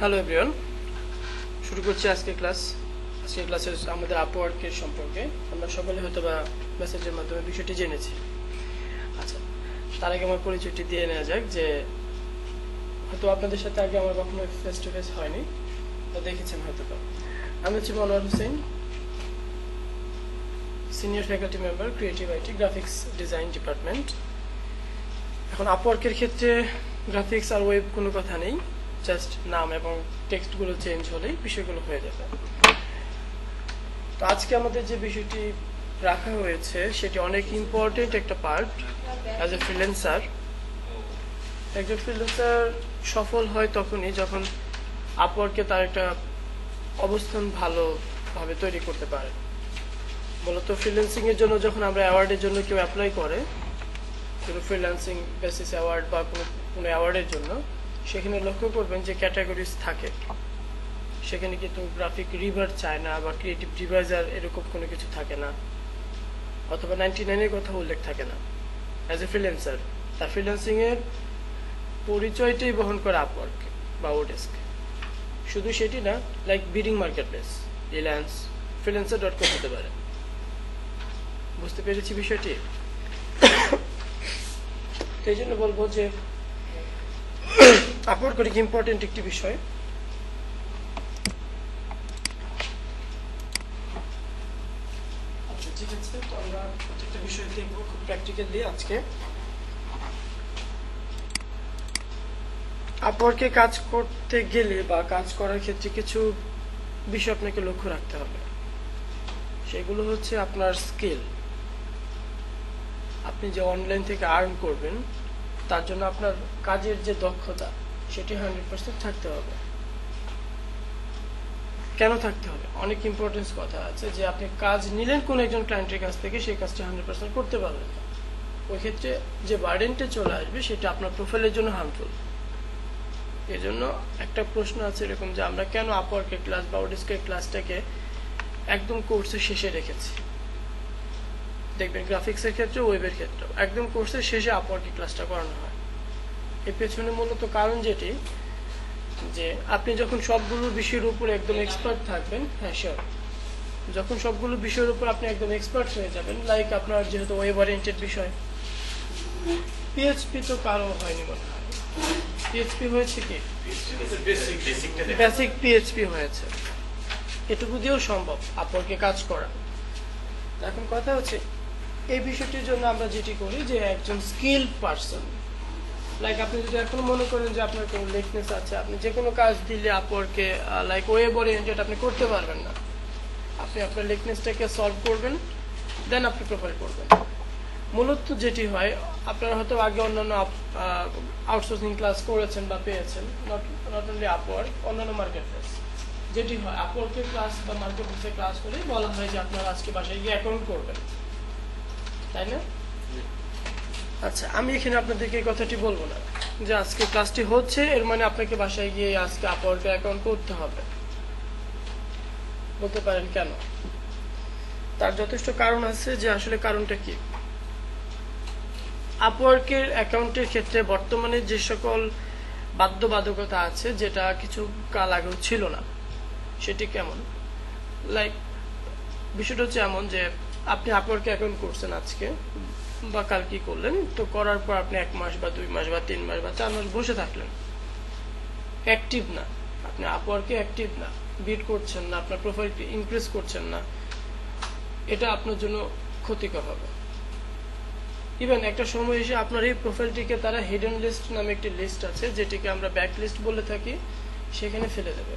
Hello everyone, শুরু করছি আজকে ক্লাসের আমাদের আপওয়ার্কের সম্পর্কে। আমরা সকলে হয়তো বা মেসেজের মাধ্যমে বিষয়টি জেনেছি। আচ্ছা, তার আগে আমার পরিচয়টি দিয়ে নেওয়া যাক যে হয়তো আপনাদের সাথে আগে আমার কখনো ফেস টু ফেস হয়নি, বা দেখেছেন হয়তো বা। আমি হচ্ছি Monowar Hossain, senior faculty member, creative IT, graphics design department. এখন আপওয়ার্কের ক্ষেত্রে গ্রাফিক্স আর ওয়েব কোনো কথা নেই, জাস্ট নাম এবং টেক্সটগুলো চেঞ্জ হলেই বিষয়গুলো হয়ে যাবে। তো আজকে আমাদের যে বিষয়টি রাখা হয়েছে সেটি অনেক ইম্পর্টেন্ট একটা পার্ট। অ্যাজ এ ফ্রিল্যান্সার, একজন ফ্রিল্যান্সার সফল হয় তখনই যখন আপওয়ার্কে তার একটা অবস্থান ভালোভাবে তৈরি করতে পারে। মূলত ফ্রিল্যান্সিং এর জন্য যখন আমরা অ্যাওয়ার্ডের জন্য কেউ অ্যাপ্লাই করে, কোনো ফ্রিল্যান্সিং বেসিস অ্যাওয়ার্ড বা কোনো অ্যাওয়ার্ডের জন্য, সেখানে লক্ষ্য করবেন যে ক্যাটাগরিজ থাকে। সেখানে কিন্তু গ্রাফিক রিভার চায় না বা ক্রিয়েটিভ ডিভাইজার এরকম কোনো কিছু থাকে না, অথবা 99-এর কথা উল্লেখ থাকে না। অ্যাজ এ ফ্রিল্যান্সার তার ফ্রিল্যান্সিং এর পরিচয়টাই বহন করে আপওয়ার্ক বা ওডেস্ক। শুধু সেটি না, like bidding marketplace, Reliance, freelancer.com হতে পারে। বুঝতে পেরেছি বিষয়টি? এই জন্য বলবো যে আপওয়ার্ক অনেক ইম্পর্টেন্ট একটি বিষয়। আচ্ছা, ঠিক আছে, তো আমরা একটা বিষয় দেখবো খুব প্র্যাকটিক্যালি আজকে। আপওয়ার্কে কাজ করতে গেলে বা কাজ করার ক্ষেত্রে কিছু বিষয় আপনাকে লক্ষ্য রাখতে হবে। সেগুলো হচ্ছে আপনার স্কিল। আপনি যে অনলাইন থেকে আর্ন করবেন, তার জন্য আপনার কাজের যে দক্ষতা সেটি 100% থাকতে হবে। কেন থাকতে হবে? অনেক ইম্পর্টেন্স কথা আছে যে আপনি কাজ নিলেন কোন একজন ক্লায়েন্টের কাছ থেকে, সেই কাজটি 100% করতে পারবেন না। ওই ক্ষেত্রে যে বার্ডেনটা চলে আসবে সেটা আপনার প্রোফাইলের জন্য হার্মফুল। এই জন্য একটা প্রশ্ন আছে এরকম যে আমরা কেন আপওয়ার্কের ক্লাস বা ওডেস্কের ক্লাসটাকে একদম কোর্সের শেষে রেখেছি। দেখবেন গ্রাফিক্সের ক্ষেত্রে, ওয়েবের ক্ষেত্রে একদম কোর্সের শেষে আপওয়ার্কের ক্লাসটা করানো হয়। এর পেছনে মূলত কারণ যেটি, যে আপনি যখন সবগুলো বিষয়ের উপর একদম এক্সপার্ট থাকবেন, হ্যাঁ শিওর, যখন সবগুলো বিষয়ের উপর আপনি একদম এক্সপার্ট হয়ে যাবেন, লাইক আপনার যেহেতু ওয়েব ওরিয়েন্টেড বিষয়, পিএইচপি তো কারো হয়নি মনে হয়। পিএইচপি হয়েছে কি? বেসিক পিএইচপি হয়েছে, এটুকু দিয়েও সম্ভব আপওয়ার্কে কাজ করা। এখন কথা হচ্ছে এই বিষয়টির জন্য আমরা যেটি করি যে একজন স্কিলড পারসন, লাইক আপনি যদি এখন মনে করেন যে আপনার কোনো লেকনেস আছে, আপনি যে কোনো কাজ দিলে আপওয়ার্কে লাইক ওয়েব ওরিয়েন্টেড আপনি করতে পারবেন না, আপনি আপনার লেকনেসটাকে সলভ করবেন, দেন আপনি প্রোফাইল করবেন। মূলত যেটি হয়, আপনারা হয়তো আগে অন্যান্য আউটসোর্সিং ক্লাস করেছেন বা পেয়েছেন, নট অনলি আপওয়ার্ক, অন্যান্য মার্কেটপ্লেস। যেটি হয় আপওয়ার্কের ক্লাস বা মার্কেটপ্লেসের ক্লাস করে বলা হয় যে আপনারা আজকে বাসায় গিয়ে অ্যাকাউন্ট করবেন, তাই না? আচ্ছা, আমি এখানে আপনাদেরকে এই কথাটি বলবো না যে আজকে ক্লাসটি হচ্ছে এর মানে আপনাকে বাসায় গিয়ে আজকে আপওয়ার্কে অ্যাকাউন্ট করতে হবে। বলতে পারেন কেন? তার যথেষ্ট কারণ আছে। যে আসলে কারণটা কি, আপওয়ার্কের অ্যাকাউন্টের ক্ষেত্রে বর্তমানে যে সকল বাধ্যবাধকতা আছে, যেটা কিছু কাল আগেও ছিল না, সেটি কেমন? লাইক বিষয়টা হচ্ছে এমন যে আপনি আপওয়ার্কে অ্যাকাউন্ট করছেন আজকে বা কাল কি করলেন, তো করার পর আপনি 1 মাস বা 2 মাস বা 3 মাস বা 4 মাস বসে থাকলেন, অ্যাক্টিভ না, আপনি আপওয়ার্কে অ্যাক্টিভ না, বিট করছেন না, আপনার প্রোফাইলটি ইনক্রিজ করছেন না, এটা আপনার জন্য ক্ষতিকর হবে। ইভেন একটা সময় এসে আপনার এই প্রোফাইলটিকে তারা হিডেন লিস্ট নামে একটি লিস্ট আছে, যেটিকে আমরা ব্যাক লিস্ট বলে থাকি, সেখানে ফেলে দেবে।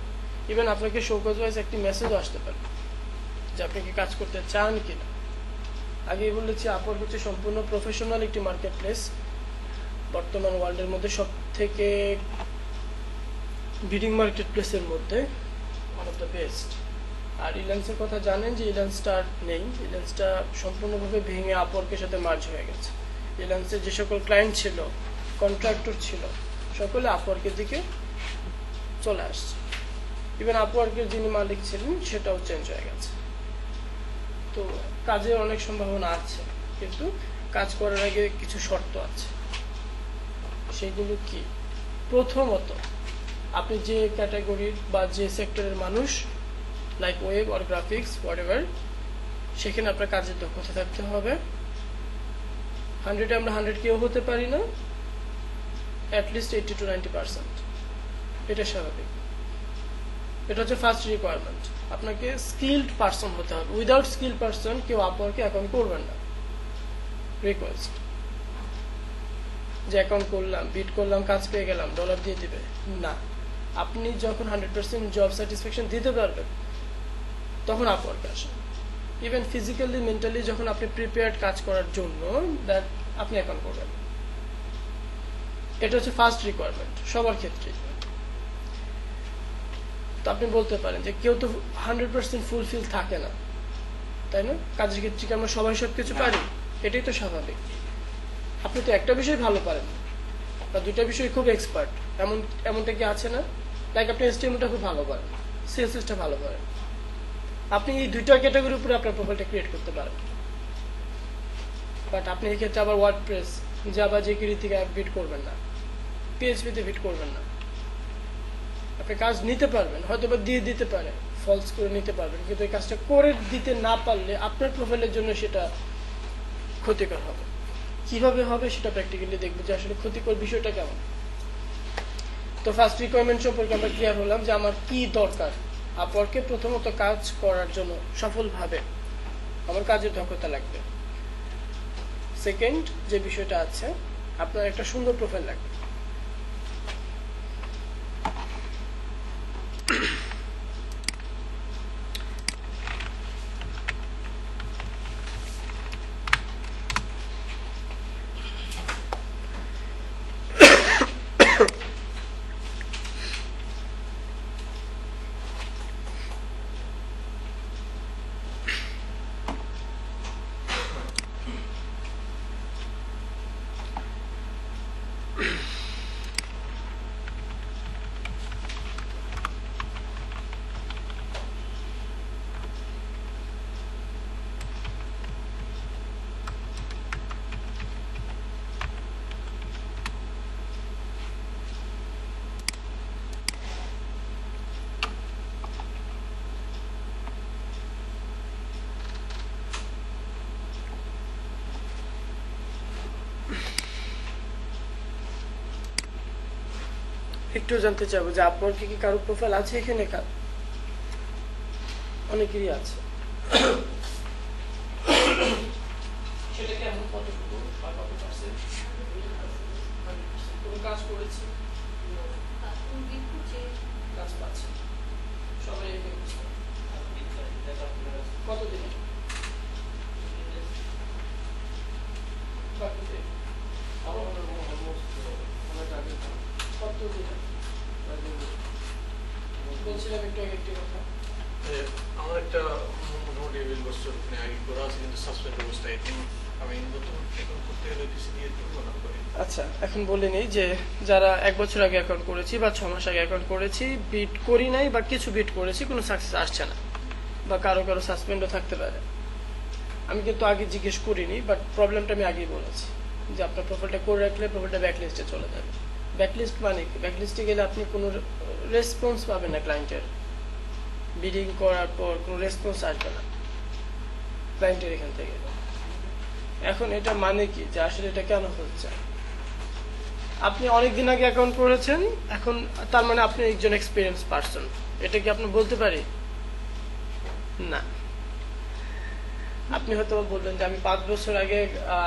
ইভেন আপনাকে শোকজ ওয়াইজ একটি মেসেজও আসতে পারে যে আপনি কি কাজ করতে চান কিনা। আগেই বলেছি, আপওয়ার্ক হচ্ছে সম্পূর্ণ প্রফেশনাল একটি মার্কেট প্লেস, বর্তমান ওয়ার্ল্ডের মধ্যে সব থেকে বিডিং মার্কেট প্লেসের মধ্যে ওয়ান অফ দ্য বেস্ট। আর রিলায়েন্সের কথা জানেন যে রিলায়েন্সটা নেই, রিলায়েন্সটা সম্পূর্ণভাবে ভেঙে আপওয়ার্কের সাথে মার্জ হয়ে গেছে। রিলায়েন্সের যে সকল ক্লায়েন্ট ছিল, কন্ট্রাক্টর ছিল, সকলে আপওয়ার্কের দিকে চলে আসছে। ইভেন আপওয়ার্কের যিনি মালিক ছিলেন সেটাও চেঞ্জ হয়ে গেছে। তো কাজের অনেক সম্ভাবনা আছে, কিন্তু কাজ করার আগে কিছু শর্ত আছে। সেগুলো কি? প্রথমত, আপনি যে ক্যাটাগরির বা যে সেক্টরের মানুষ, like web or graphics whatever, সেখানে আপনার কাজের দক্ষতা থাকতে হবে। 100-এ আমরা 100 কেউ হতে পারি না, অ্যাটলিস্ট 80 to 90%, এটা স্বাভাবিক। এটা হচ্ছে ফার্স্ট রিকোয়ারমেন্ট। আপনাকে স্কিলড পারসন হতে হবে। উইদাউট স্কিল পারসন কেউ আপওয়ার্কে অ্যাকাউন্ট করবেন না। রিকোয়েস্ট যে অ্যাকাউন্ট করলাম, বিট করলাম, কাজ পেয়ে গেলাম, ডলার দিয়ে দিবে না। আপনি যখন 100% জব স্যাটিসফ্যাকশন দিতে পারবেন তখন আপওয়ার্কে আসেন। ইভেন ফিজিক্যালি মেন্টালি যখন আপনি প্রিপেয়ার্ড কাজ করার জন্য, দ্যাট আপনি অ্যাকাউন্ট করবেন। এটা হচ্ছে ফার্স্ট রিকোয়ারমেন্ট সবার ক্ষেত্রে। তো আপনি বলতে পারেন যে কেউ তো 100% ফুলফিল থাকে না, তাই না? কাজের ক্ষেত্রে কি আমরা সবাই সবকিছু পারি? এটাই তো স্বাভাবিক। আপনি তো একটা বিষয় ভালো পারেন বা দুইটা বিষয় খুব এক্সপার্ট, এমনটা কি আছে না? লাইক আপনি এসটিএমএলটা খুব ভালো পারেন, সিএসএসটা ভালো পারেন, আপনি এই দুইটা ক্যাটাগরির উপরে আপনার প্রোফাইলটা ক্রিয়েট করতে পারেন। বাট আপনি এই ক্ষেত্রে আবার ওয়ার্ডপ্রেস, জাভা, জেকিউরি থেকে বিট করবেন না, পিএইচপিতে বিট করবেন না। আপনি কাজ নিতে পারবেন, হয়তো বা দিয়ে দিতে পারে, ফলস করে নিতে পারবেন, কিন্তু এই কাজটা করে দিতে না পারলে আপনার প্রোফাইলের জন্য সেটা ক্ষতিকর হবে। কিভাবে হবে সেটা প্র্যাকটিক্যালি দেখবো যে আসলে ক্ষতিকর বিষয়টা কেমন। তো ফার্স্ট রিকোয়ারমেন্ট সম্পর্কে আমরা ক্লিয়ার হলাম যে আমার কি দরকার। আপওয়ার্কে প্রথমত কাজ করার জন্য সফলভাবে আমার কাজের দক্ষতা লাগবে। সেকেন্ড যে বিষয়টা আছে, আপনার একটা সুন্দর প্রোফাইল লাগবে। একটু জানতে চাইবো যে আপওয়ার্কে কি কারো প্রোফাইল আছে এখানে? অনেকেরই আছে। সেটা কেমন, কতটুকু বা কত পার্সেন্ট? কোনো কাজ করেছি, কাজ পাচ্ছে, সবাই কতদিনে? বলছিলাম একটু আগে একটি কথা, আমার একটা মোটামুটি 20 বছর আগে করা আছে, কিন্তু সাসপেন্ড অবস্থায়। আমি নতুন অ্যাকাউন্ট করতে গেলে কিছু দিয়ে তুলনা করি। আচ্ছা, এখন বলে নেই যে যারা 1 বছর আগে অ্যাকাউন্ট করেছি বা 6 মাস আগে অ্যাকাউন্ট করেছি, বিট করি নাই বা কিছু বিট করেছি, কোনো সাকসেস আসছে না, বা কারো কারো সাসপেন্ডও থাকতে পারে। আমি কিন্তু আগে জিজ্ঞেস করিনি, বাট প্রবলেমটা আমি আগেই বলেছি যে আপনার প্রোফাইলটা করে রাখলে প্রোফাইলটা ব্যাকলিস্টে চলে যাবে। ব্যাকলিস্ট মানে কি? ব্যাকলিস্টে গেলে আপনি কোনো রেসপন্স পাবেন না ক্লায়েন্টের। বিডিং করার পর কোনো রেসপন্স আসবে না ক্লায়েন্টের এখান থেকে। এখন এটা মানে কি যে আসলে এটা কেন হচ্ছে? আপনি অনেকদিন আগে অ্যাকাউন্ট করেছেন, এখন তার মানে আপনি একজন এক্সপিরিয়েন্স পারসন, এটা কি আপনি বলতে পারি? না। আপনি হয়তো বলবেন যে আমি 5 বছর আগে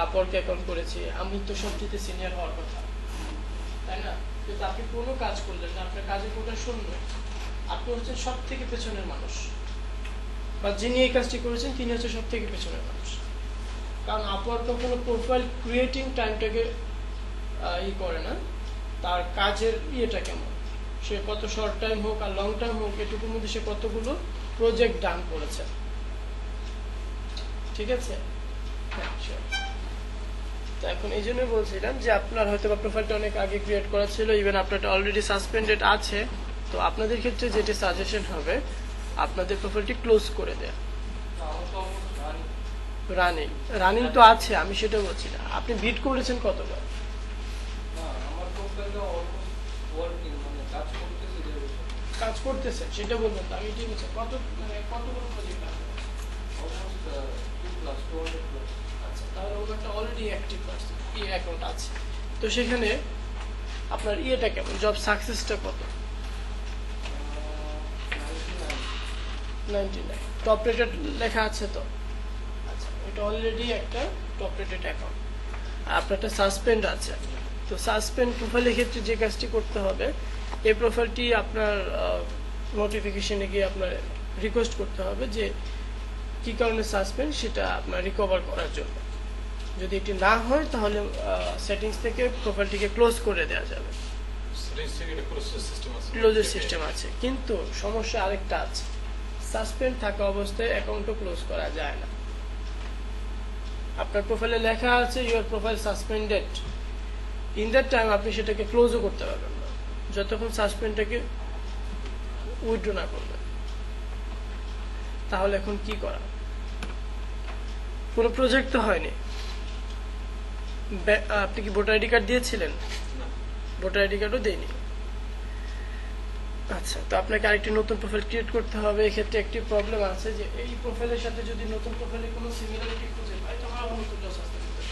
আপওয়ার্কে অ্যাকাউন্ট করেছি, আমি তো সবচেয়ে সিনিয়র হওয়ার কথা, তাই না? কিন্তু আপনি কোনো কাজ করলেন না, আপনার কাজের কোটা শূন্য, আপনি হচ্ছেন সব থেকে পেছনের মানুষ, বা যিনি এই কাজটি করেছেন তিনি হচ্ছে সব থেকে পেছনের মানুষ। কারণ আপওয়ার্ক কখনো প্রোফাইল ক্রিয়েটিং টাইমটাকে করে না, তার কাজের ইয়েটা কেমন, সে কত শর্ট টাইম হোক আর লং টাইম হোক, এটুকুর মধ্যে সে কতগুলো প্রজেক্ট ডান করেছে। ঠিক আছে? হ্যাঁ, sure. তো এখন এই জন্য বলছিলাম যে আপনার হয়তো বা প্রোফাইলটা অনেক আগে ক্রিয়েট করা ছিল, ইভেন আপনারটা অলরেডি সাসপেন্ডেড আছে, তো আপনাদের ক্ষেত্রে যেটি সাজেশন হবে আপনাদের প্রোফাইলটি ক্লোজ করে দেয়া। রানিং রানিং তো আছে, আমি সেটা বলছি না। আপনি বিট করেছেন কতবার? কাজ করতেছেন সেটা বলবেন তো, আমি ঠিক আছে কতগুলো প্রজেক্ট আছে? আচ্ছা, তাহলে ওটা অলরেডি অ্যাক্টিভ পারসন অ্যাকাউন্ট আছে। তো সেখানে আপনার ইয়েটা কেমন, জব সাকসেসটা কত? 99 টপ রেটেড লেখা আছে তো? আচ্ছা, এটা অলরেডি একটা টপ রেটেড অ্যাকাউন্ট। আপনার একটা সাসপেন্ড আছে। তো সাসপেন্ড প্রোফাইলের ক্ষেত্রে যে কাজটি করতে হবে, এই প্রোফাইলটি আপনার নোটিফিকেশনে গিয়ে আপনার রিকোয়েস্ট করতে হবে যে কি কারণে সাসপেন্ড, সেটা আপনার রিকভার করার জন্য। যদি এটি না হয় তাহলে সেটিংস থেকে প্রোফাইলটিকে ক্লোজ করে দেওয়া যাবে। ক্লোজের সিস্টেম আছে, কিন্তু সমস্যা আরেকটা আছে, সাসপেন্ড থাকা অবস্থায় অ্যাকাউন্টও ক্লোজ করা যায় না। আপনার প্রোফাইলে লেখা আছে your profile suspended, in that time আপনি সেটাকে ক্লোজও করতে পারবেন না যতক্ষণ সাসপেন্ডটাকে উইথড্র না করবেন। তাহলে এখন কি করা? কোনো প্রজেক্ট তো হয়নি। আপনি কি ভোটার আইডি কার্ড দিয়েছিলেন? ভোটার আইডি কার্ডও দেয়নি। আচ্ছা, তো আপনাকে আরেকটি নতুন প্রোফাইল ক্রিয়েট করতে হবে। এক্ষেত্রে একটি প্রবলেম আছে যে এই প্রোফাইলের সাথে যদি নতুন প্রোফাইলে কোনো সিমিলারিটি খুঁজে পাই তখন আবার নতুন জব আসতে পারে।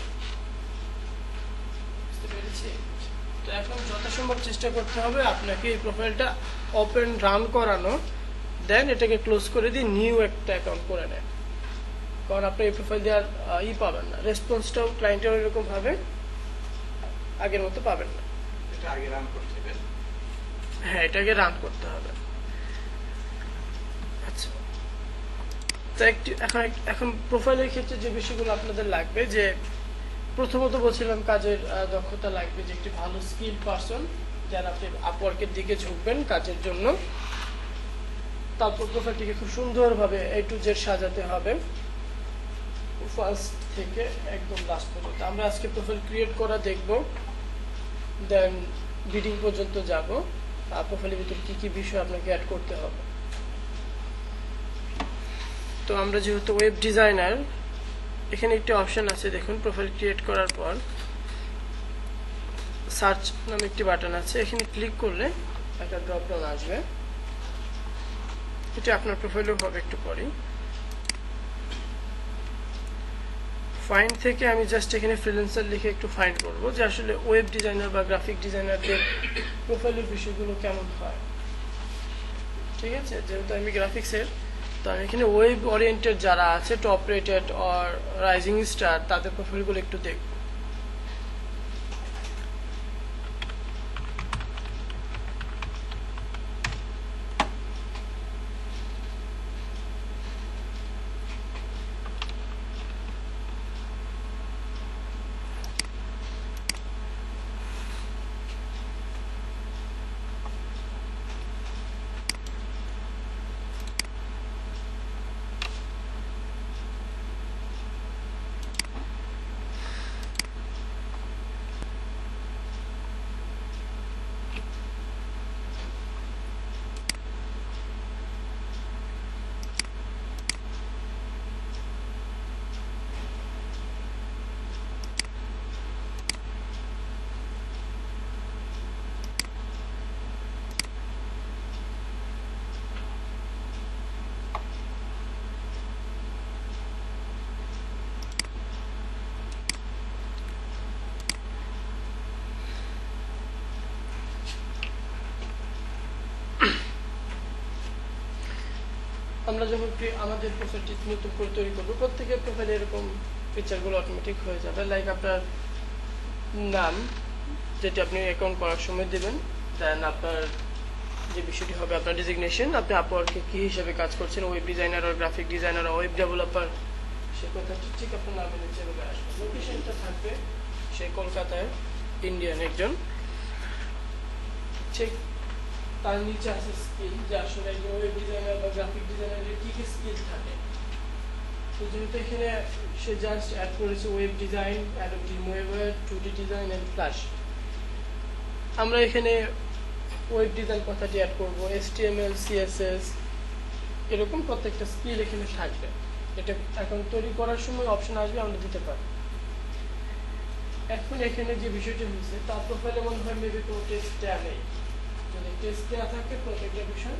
বুঝতে পেরেছি? তো এখন যথাসম্ভব চেষ্টা করতে হবে আপনাকে এই প্রোফাইলটা ওপেন রান করানো, দেন এটাকে ক্লোজ করে দিয়ে নিউ একটা অ্যাকাউন্ট করে নেন। কারণ আপনি এই প্রোফাইল দিয়ে আর পাবেন না, রেসপন্সটাও ক্লায়েন্টের এরকম ভাবে আগের মতো পাবেন না। এটা আগে রান করতে হবে। হ্যাঁ, এটাকে রান করতে হবে। আচ্ছা, তো এখন প্রোফাইলের ক্ষেত্রে যে বিষয়গুলো আপনাদের লাগবে, যে প্রথমত বলছিলাম কাজের দক্ষতা লাগবে, যে একটি ভালো স্কিল পারসন যারা আপনি আপওয়ার্কের দিকে ঝুঁকবেন কাজের জন্য। তারপর প্রোফাইলটিকে খুব সুন্দরভাবে A to Z সাজাতে হবে, ফার্স্ট থেকে একদম লাস্ট পর্যন্ত। আমরা আজকে প্রোফাইল ক্রিয়েট করা দেখব, দেন বিডিং পর্যন্ত যাব। প্রোফাইলের ভিতরে কি কি বিষয় আপনাকে অ্যাড করতে হবে। তো আমরা যেহেতু ওয়েব ডিজাইনার, এখানে একটি অপশন আছে দেখুন, প্রোফাইল ক্রিয়েট করার পর সার্চ নামে একটি বাটন আছে, এখানে ক্লিক করলে একটা ড্রপ ডাউন আসবে। এটা আপনার প্রোফাইলও হবে একটু পরেই। ফাইন্ড থেকে আমি জাস্ট এখানে ফ্রিল্যান্সার লিখে একটু ফাইন্ড করব যে আসলে ওয়েব ডিজাইনার বা গ্রাফিক ডিজাইনারদের প্রোফাইলের বিষয়গুলো কেমন হয়। ঠিক আছে, যেহেতু আমি গ্রাফিক্সের, তো আমি এখানে ওয়েব ওরিয়েন্টেড যারা আছে, top rated or rising star, তাদের প্রোফাইলগুলো একটু দেখব। আমরা যখন আমাদের প্রোফাইলটি নতুন করে তৈরি করবো, প্রত্যেকের প্রোফাইলে এরকম ফিচারগুলো অটোমেটিক হয়ে যাবে। লাইক আপনার নাম, যেটি আপনি অ্যাকাউন্ট করার সময় দেবেন, দেন আপনার যে বিষয়টি হবে আপনার ডেজিগনেশন, আপনি আপওয়ার্কে কি হিসেবে কাজ করছেন, ওয়েব ডিজাইনার আর গ্রাফিক ডিজাইনার আর ওয়েব ডেভেলপার, সে কথাটি ঠিক আপনার নামের নিচে আসবে। লোকেশনটা থাকবে সেই কলকাতায়, ইন্ডিয়ান একজন। ঠিক তার নিচে আছে স্কিল, যে আসলে একজন ওয়েব ডিজাইনার বা গ্রাফিক ডিজাইনারের কি কি স্কিল থাকে। তো যেহেতু এখানে সে জাস্ট অ্যাড করেছে web design, Adobe Dreamweaver, 2D design and flash, আমরা এখানে ওয়েব ডিজাইন কথাটি অ্যাড করব, HTML, CSS, এরকম প্রত্যেকটা স্কিল এখানে থাকবে। এটা এখন তৈরি করার সময় অপশন আসবে, আমরা দিতে পারি। এখন এখানে যে বিষয়টি হয়েছে, তার প্রোফাইলে মনে হয় মেবি কোনো টেক্সট দেয়া নেই। যদি টেস্ট দেওয়া থাকে প্রত্যেকটা বিষয়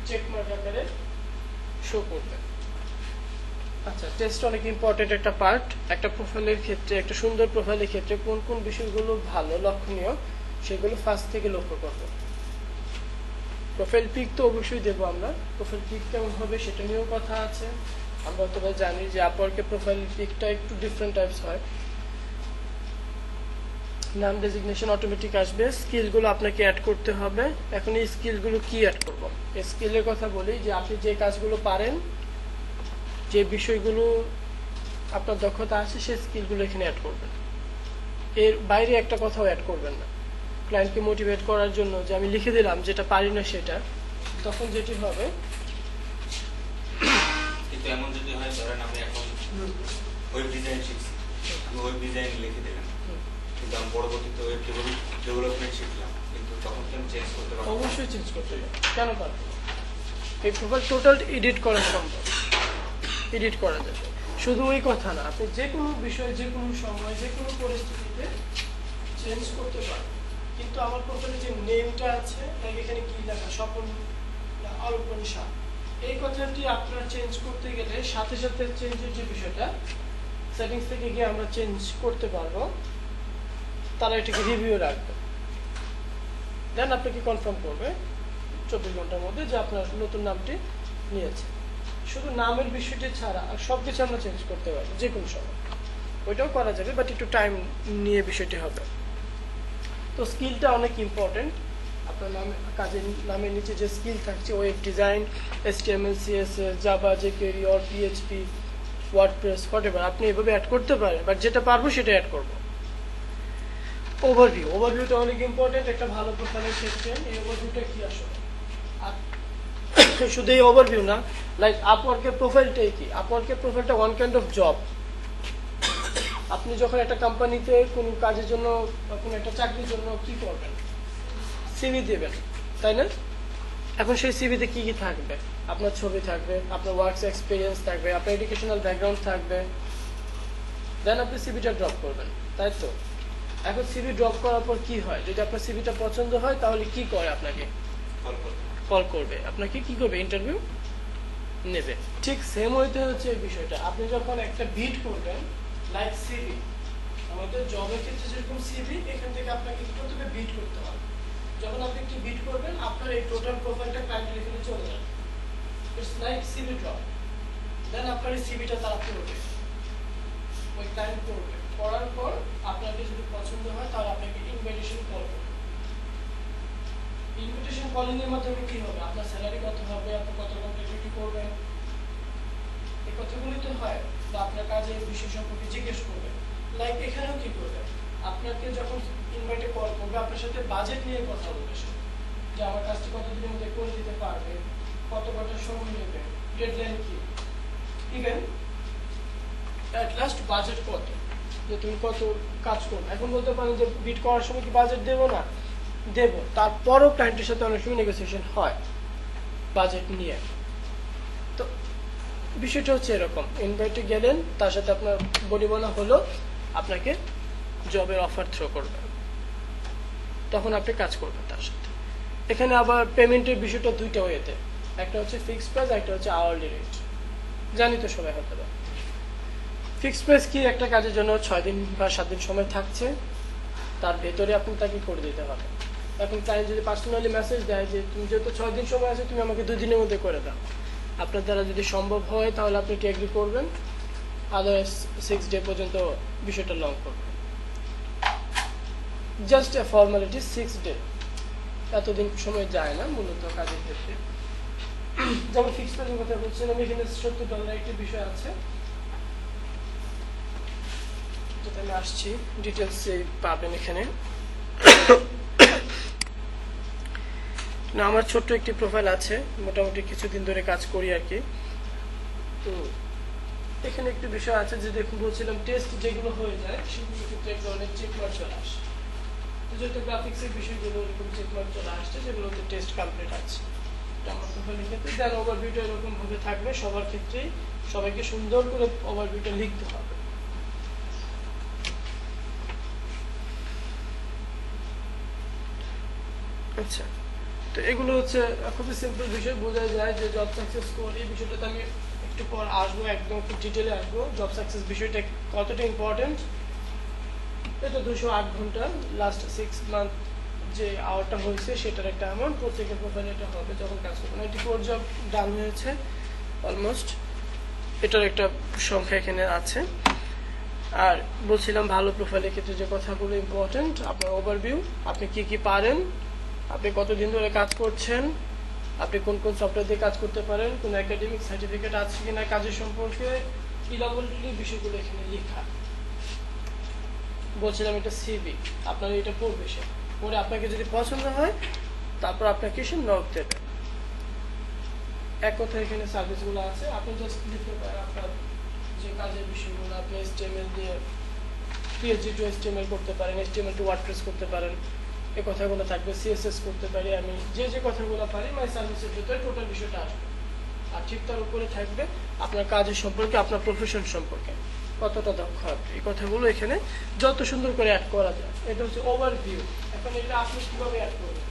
চেক মার্ক আকারে শো করবে। আচ্ছা, টেস্ট অনেক ইম্পর্টেন্ট একটা পার্ট। একটা প্রোফাইলের ক্ষেত্রে, একটা সুন্দর প্রোফাইলের ক্ষেত্রে কোন কোন বিষয়গুলো ভালো লক্ষণীয় সেগুলো ফার্স্ট থেকে লক্ষ্য করব। প্রোফাইল পিক তো অবশ্যই দেবো আমরা, প্রোফাইল পিক কেমন হবে সেটা নিয়েও কথা আছে। আমরা অথবা জানি যে আপওয়ার্কে প্রোফাইল পিকটা একটু ডিফারেন্ট টাইপস হয়। নাম ডেজিগনেশন অটোমেটিক আসবে, স্কিলগুলো আপনাকে অ্যাড করতে হবে। এখন এই স্কিলগুলো কি অ্যাড করব? এই স্কিলের কথা বলি যে আপনি যে কাজগুলো পারেন, যে বিষয়গুলো আপনার দক্ষতা আছে, সেই স্কিলগুলো এখানে অ্যাড করবেন। এর বাইরে একটা কথাও অ্যাড করবেন না। ক্লায়েন্টকে মোটিভেট করার জন্য যে আমি লিখে দিলাম যেটা পারি না সেটা, তখন যেটি হবে কিন্তু এমন যদি হয় ধরেন আমি এখন ওয়েব ডিজাইন শিখছি, আমি ওয়েব ডিজাইন লিখে দিলাম, কিন্তু আমি পরবর্তীতে ওয়েব ডেভেলপমেন্ট শিখলাম, কিন্তু তখন কি আমি চেঞ্জ করতে পারবো? অবশ্যই চেঞ্জ করতে হবে। কেন পারবো? এই প্রোফাইল টোটাল এডিট করা সম্ভব, এডিট করা যাবে। শুধু ওই কথা না, আপনি যে কোনো বিষয়ে, যে কোনো সময়, যে কোনো পরিস্থিতিতে চেঞ্জ করতে পারেন। কিন্তু আমার প্রোফাইলে যে নেমটা আছে, লাইক এখানে কি লেখা, স্বপন অর্পণ শাহ, এই কথাটি আপনারা চেঞ্জ করতে গেলে সাথে সাথে চেঞ্জের যে বিষয়টা, সেটিংস থেকে গিয়ে আমরা চেঞ্জ করতে পারবো। তারা এটাকে রিভিউ রাখবে, দেন আপনাকে কনফার্ম করবে 24 ঘন্টার মধ্যে যে আপনার নতুন নামটি নিয়েছে। শুধু নামের বিষয়টি ছাড়া আর সব কিছু আমরা চেঞ্জ করতে পারবো যে কোনো সময়, ওইটাও করা যাবে, বাট একটু টাইম নিয়ে বিষয়টি হবে। তো স্কিলটা অনেক ইম্পর্টেন্ট। আপনার কাজের নামের নিচে যে স্কিল থাকছে, web design, HTML, CSS, Java, jQuery, or PHP, WordPress, whatever, আপনি এভাবে অ্যাড করতে পারেন, বাট যেটা পারবো সেটা অ্যাড করব। ওভারভিউ, ওভারভিউটা অনেক ইম্পর্টেন্ট একটা ভালো প্রোফাইলের ক্ষেত্রে। এই ওভারভিউটা কি আসলে? আর শুধু এই ওভারভিউ না, লাইক আপওয়ার্কের প্রোফাইলটাই কি? আপওয়ার্কের প্রোফাইলটা ওয়ান কাইন্ড অফ জব। আপনি যখন একটা কোম্পানিতে কোনো কাজের জন্য বা কোনো একটা চাকরির জন্য কি করবেন? সিভি দেবেন, তাই না? এখন সেই সিভিতে কি কি থাকবে? আপনার ছবি থাকবে, আপনার ওয়ার্কস এক্সপিরিয়েন্স থাকবে, আপনার এডুকেশনাল ব্যাকগ্রাউন্ড থাকবে, দেন আপনি সিভিটা ড্রপ করবেন, তাই তো? এখন সিভি ড্রপ করার পর কি হয়? যদি আপনার সিভিটা পছন্দ হয় তাহলে কি করে? আপনাকে কল করবে, আপনাকে কি করবে? ইন্টারভিউ নেবে। ঠিক সেম হইতে হচ্ছে এই বিষয়টা। আপনি যখন একটা বিট করবেন, লাইক সিভি, আমাদের জবের ক্ষেত্রে যেরকম সিভি, এখান থেকে আপনাকে কি করতে হবে? বিট করতে হবে। যখন আপনি একটি বিট করবেন, আপনার এই টোটাল প্রোফাইলটা ক্লায়েন্টের এখানে চলে যাবে। It's like CV drop. Then আপনার এই সিভিটা তারা পড়বে, ওই ক্লায়েন্ট পড়বে। পড়ার পর আপনাকে যদি পছন্দ হয় তাহলে আপনাকে ইনভাইটেশন কল করবে। ইনভিটেশন কলিং এর মাধ্যমে কি হবে? আপনার স্যালারি কত হবে, আপনি কত ঘন্টা ডিউটি করবেন, এই কথাগুলি তো হয়। বা আপনার কাজের বিষয় সম্পর্কে জিজ্ঞেস করবে। লাইক এখানেও কি করবে? আপনাকে যখন ইনভাইটে কল করবে, আপনার সাথে বাজেট নিয়ে কথা বলবে, যে আমার কাজটি কতদিনের মধ্যে করে দিতে পারবে, কত ঘন্টা সময় নেবে, ডেডলাইন কি, ইভেন অ্যাট লাস্ট বাজেট কত, যে তুমি কত কাজ করবে। এখন বলতে পারেন যে বিট করার সময় কি বাজেট দেবো না? দেবো। তারপরও ক্লায়েন্টের সাথে অনেক সময় নেগোসিয়েশন হয় বাজেট নিয়ে। তো বিষয়টা হচ্ছে এরকম, ইনভাইটে গেলেন, তার সাথে আপনার বডি বলা হলো, আপনাকে জবের অফার থ্রো করবে, তখন আপনি কাজ করবেন তার সাথে। এখানে আবার পেমেন্টের বিষয়টা দুইটা ওয়েতে, একটা হচ্ছে ফিক্সড প্রাইস, একটা হচ্ছে আওয়ারলি রেট। জানি তো সবাই হতে পারে। ফিক্সড প্রাইস কি? একটা কাজের জন্য 6 দিন বা 7 দিন সময় থাকছে, তার ভেতরে আপনি তাকে করে দিতে হবে। এখন ক্লায়েন্ট যদি পার্সোনালি মেসেজ দেয় যে তুমি যেহেতু 6 দিন সময় আছে, তুমি আমাকে 2 দিনের মধ্যে করে দাও, আপনার দ্বারা যদি সম্ভব হয় তাহলে আপনি কি এগ্রি করবেন, আদারওয়াইজ 6 ডে পর্যন্ত বিষয়টা লং করবেন। জাস্ট এ ফর্মালিটি, 6 ডে, এতদিন সময় যায় না মূলত কাজের ক্ষেত্রে। যেমন ফিক্সড প্রাইসের কথা বলছিলাম, এখানে $70 একটি বিষয় আছে, যেটা আমি আসছি, ডিটেলস পাবেন এখানে। না, আমার ছোট্ট একটি প্রোফাইল আছে, মোটামুটি কিছুদিন ধরে কাজ করি আর কি। তো এখানে একটি বিষয় আছে যে দেখুন, বলছিলাম টেস্ট যেগুলো হয়ে যায় সেগুলো কিন্তু এক ধরনের চেকমার্ক চলে আসে। তো যেহেতু গ্রাফিক্সের বিষয়গুলো এরকম চেকমার্ক চলে আসছে, যেগুলোতে টেস্ট কমপ্লিট আছে, আমার প্রোফাইলের ক্ষেত্রে দেন ওভারভিউটা এরকম ভাবে থাকবে। সবার ক্ষেত্রেই সবাইকে সুন্দর করে ওভারভিউটা লিখতে হবে। আচ্ছা, তো এগুলো হচ্ছে খুবই সিম্পল বিষয়, বোঝা যায় যে জব সাকসেস স্কোর এই বিষয়টাতে আমি একটু পর আসবো, একদম খুব ডিটেলে আসবো জব সাকসেস বিষয়টা কতটা ইম্পর্টেন্ট। এটা 208 ঘন্টা লাস্ট 6 মান্থ যে আওয়ারটা হয়েছে সেটার একটা অ্যামাউন্ট, প্রত্যেকের প্রোফাইলে এটা হবে যখন কাজ করবে। 94 জব ডান হয়েছে অলমোস্ট, এটার একটা সংখ্যা এখানে আছে। আর বলছিলাম ভালো প্রোফাইলের ক্ষেত্রে যে কথাগুলো ইম্পর্টেন্ট, আপনার ওভারভিউ, আপনি কি কি পারেন, আপনি কতদিন ধরে কাজ করছেন, আপনি কোন কোন সফটওয়্যার দিয়ে কাজ করতে পারেন, কোন একাডেমিক সার্টিফিকেট আছে কিনা কাজের সম্পর্কে, ইলাবরেটলি বিষয়গুলো এখানে লেখা। বলছিলাম এটা সিভি, আপনারা এটা পড়বে, সে পরে আপনাকে যদি পছন্দ হয় তারপর আপনাকে সে নক দেবে। এক কথা এখানে সার্ভিসগুলো আছে, আপনি জাস্ট লিখতে পারেন আপনার যে কাজের বিষয়গুলো, আপনি HTML দিয়ে PHP টু HTML করতে পারেন, HTML টু ওয়ার্ডপ্রেস করতে পারেন, এই কথাগুলো থাকবে। CSS করতে পারি আমি, যে কথাগুলো পারি মাই সার্ভিসের ভিতরে টোটাল বিষয়টা আসবে। আর ঠিক তার উপরে থাকবে আপনার কাজের সম্পর্কে, আপনার প্রফেশন সম্পর্কে কতটা দক্ষ আপনি, এই কথাগুলো এখানে যত সুন্দর করে অ্যাড করা যায়। এটা হচ্ছে ওভারভিউ। এখন এটা আপনি কিভাবে অ্যাড করবেন,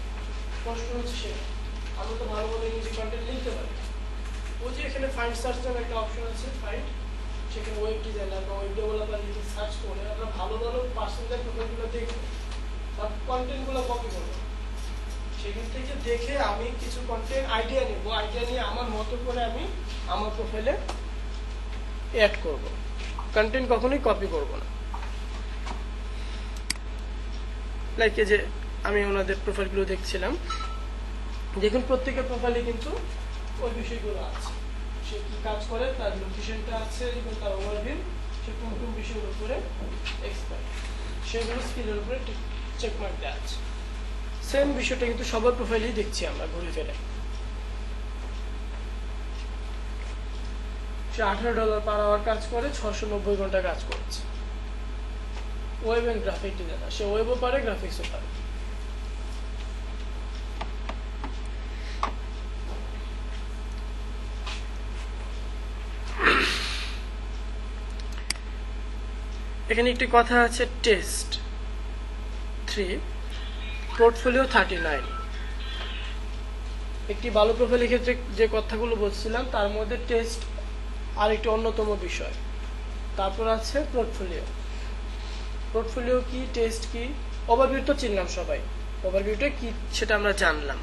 প্রশ্ন হচ্ছে সেটা। আমি তো ভালো ভালো ইংরেজি কন্টেন্ট লিখতে পারি, ওই যে এখানে ফাইন্ড সার্চ নামে একটা অপশন আছে, ফাইন্ড, সেখানে ওয়েব ডিজাইনার বা ওয়েব ডেভেলপার লিখে সার্চ করে আমরা ভালো ভালো পার্সেন্টের প্রোফাইলগুলো দেখবো বা কন্টেন্টগুলো কপি করবো। সেখান থেকে দেখে আমি কিছু কন্টেন্ট আইডিয়া নেবো, আইডিয়া নিয়ে আমার মতো করে আমি আমার প্রোফাইলে অ্যাড করব। কন্টেন্ট কখনোই কপি করব না। লাইক এই যে আমি ওনাদের প্রোফাইলগুলো দেখছিলাম, দেখুন প্রত্যেকের প্রোফাইলে কিন্তু ওই বিষয়গুলো আছে, সে কি কাজ করে, তার লোকেশনটা আছে এবং তার ওভারভিউ, সে কোন কোন বিষয়ের উপরে এক্সপার্ট, সেগুলো স্কিলের উপরে চেকমার্ক দেওয়া আছে। সেম বিষয়টা কিন্তু সবার প্রোফাইলেই দেখছি আমরা ঘুরে ফিরে। সে $18 পার আওয়ার কাজ করে, 690 ঘন্টা কাজ করছে। ওয়েব এন্ড গ্রাফিক ডিজাইনার, সে ওয়েবও পারে, গ্রাফিক্সও পারে। এখানে একটি কথা আছে, টেস্ট 3, পোর্টফোলিও 39। একটি ভালো প্রোফাইলের ক্ষেত্রে যে কথাগুলো বলছিলাম তার মধ্যে টেস্ট আর একটি অন্যতম বিষয়। তারপর আছে পোর্টফোলিও। পোর্টফোলিও কি, টেস্ট কি, ওভারভিউ তো চিনলাম সবাই, ওভারভিউটা কি সেটা আমরা জানলাম।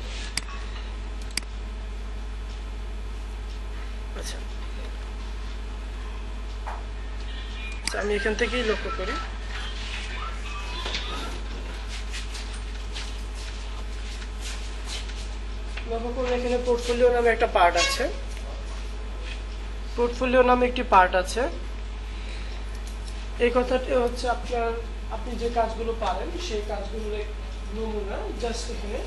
আচ্ছা, আমি এখান থেকেই লক্ষ্য করি, লক্ষ্য করুন এখানে পোর্টফোলিও নামে একটা পার্ট আছে। পোর্টফোলিও নামে একটি পার্ট আছে। এই কথাটি হচ্ছে আপনি যে কাজগুলো পারেন সেই কাজগুলোর নমুনা জাস্ট এখানে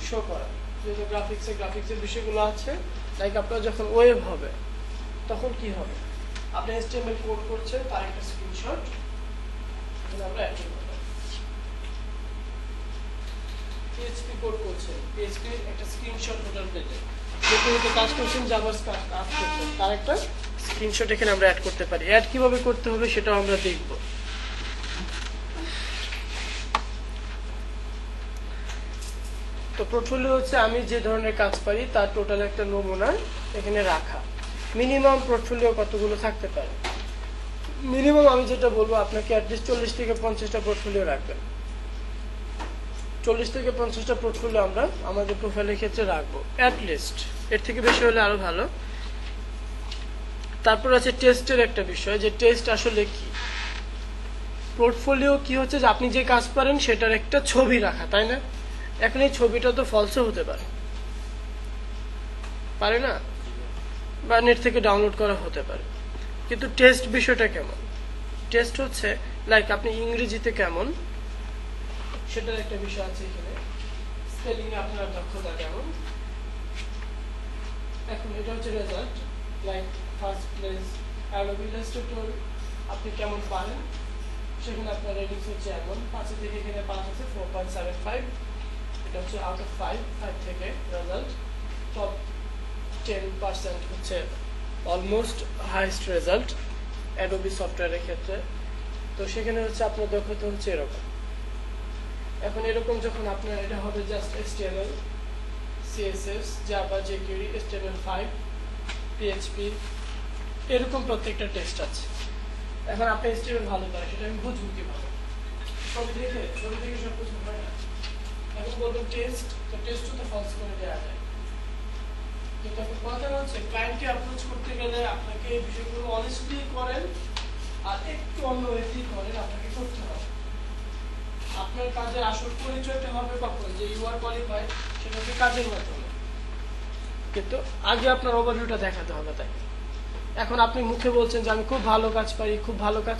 শো করা। যেহেতু গ্রাফিক্সের বিষয়গুলো আছে, লাইক আপনার যখন ওয়েব হবে তখন কি হবে, আপনি HTML কোড করছেন তার একটা স্ক্রিনশট এখানে আমরা অ্যাড করব। PHP কোড করছেন, PHP এর একটা স্ক্রিনশট টোটাল পেজে, যেহেতু কাজ করছেন জাভার কাজ করছেন তার একটা স্ক্রিনশট এখানে আমরা অ্যাড করতে পারি। অ্যাড কিভাবে করতে হবে সেটাও আমরা দেখব। তো পোর্টফোলিও হচ্ছে আমি যে ধরনের কাজ পারি তার টোটাল একটা নমুনা এখানে রাখা। মিনিমাম পোর্টফোলিও কতগুলো থাকতে পারে, মিনিমাম আমি যেটা বলবো আপনাকে অ্যাটলিস্ট 40 থেকে 50টা পোর্টফোলিও রাখবেন। 40 থেকে 50টা পোর্টফোলিও আমরা আমাদের প্রোফাইলের ক্ষেত্রে রাখবো অ্যাটলিস্ট, এর থেকে বেশি হলে আরো ভালো। তারপর আছে টেস্টের একটা বিষয়, যে টেস্ট আসলে কি। পোর্টফোলিও কি হচ্ছে যে আপনি যে কাজ পারেন সেটার একটা ছবি রাখা, তাই না? এখন এই ছবিটা তো ফলসও হতে পারে না, বা নেট থেকে ডাউনলোড করা হতে পারে। কিন্তু টেস্ট বিষয়টা কেমন, টেস্ট হচ্ছে লাইক আপনি ইংরেজিতে কেমন সেটার একটা বিষয় আছে এখানে, স্পেলিং এ আপনার দক্ষতা কেমন। এখন এটা হচ্ছে result, like first place Adobe Illustrator আপনি কেমন পারেন, সেখানে আপনার রেটিংস হচ্ছে এমন 5 থেকে এখানে 5 আছে 4.75, এটা হচ্ছে আউট অফ 5 থেকে রেজাল্ট। টপ 10% হচ্ছে অলমোস্ট হাইয়েস্ট রেজাল্ট অ্যাডোবি সফটওয়্যারের ক্ষেত্রে। তো সেখানে হচ্ছে আপনার দক্ষতা হচ্ছে এরকম। এখন এরকম যখন আপনার এটা হবে just HTML, CSS, Java, jQuery, HTML5, PHP এরকম প্রত্যেকটা টেস্ট আছে। এখন আপনি HTML ভালো পারেন, সেটা আমি বুঝবো কিভাবে? ছবি দেখে সব কিছু হয় না। এখন বলবেন টেস্ট, তো টেস্টও তো ফলস করে দেওয়া যায়। কিন্তু এখন কথা হচ্ছে ক্লায়েন্টকে অ্যাপ্রোচ করতে গেলে আপনাকে এই বিষয়গুলো অনেস্টলি করেন আর একটু অন্য ওয়েতেই করেন, আপনাকে করতে হবে। আপনার কাজের আসল পরিচয়টা হবে কখন, যে ইউ আর কোয়ালিফাইড, সেটা হচ্ছে কাজের মাধ্যমে। কিন্তু আগে আপনার ওভারভিউটা দেখাতে হবে তাকে। এখন আপনি মুখে বলছেন যে আমি খুব ভালো কাজ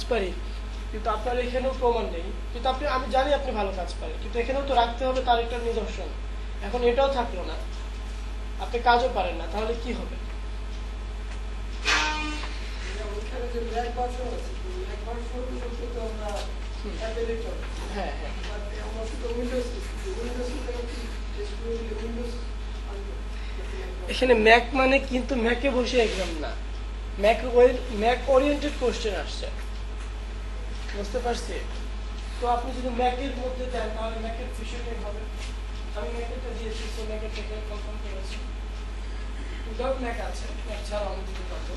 পারি, কিন্তু আপনার এখানেও প্রমাণ নেই। কিন্তু আমি জানি আপনি ভালো কাজ পারেন, কিন্তু এখানেও তো রাখতে হবে তার একটা নিদর্শন। এখন এটাও থাকলো না, আপনি কাজও পারেন না, তাহলে কি হবে? হ্যাঁ হ্যাঁ, এখানে ম্যাক মানে কিন্তু ম্যাকে বসে এক্সাম না, ম্যাক ওরিয়েন্টেড কোশ্চেন আসছে, বুঝতে পারছি? তো আপনি যদি ম্যাকের মধ্যে দেন তাহলে ম্যাকের ফিশনটাই হবে। আমি ম্যাকেরটা দিয়েছি, তো ম্যাকের থেকে কনফার্ম করেছি। উইদাউট ম্যাক আছে, ম্যাক ছাড়া আমি দিতে পারবো।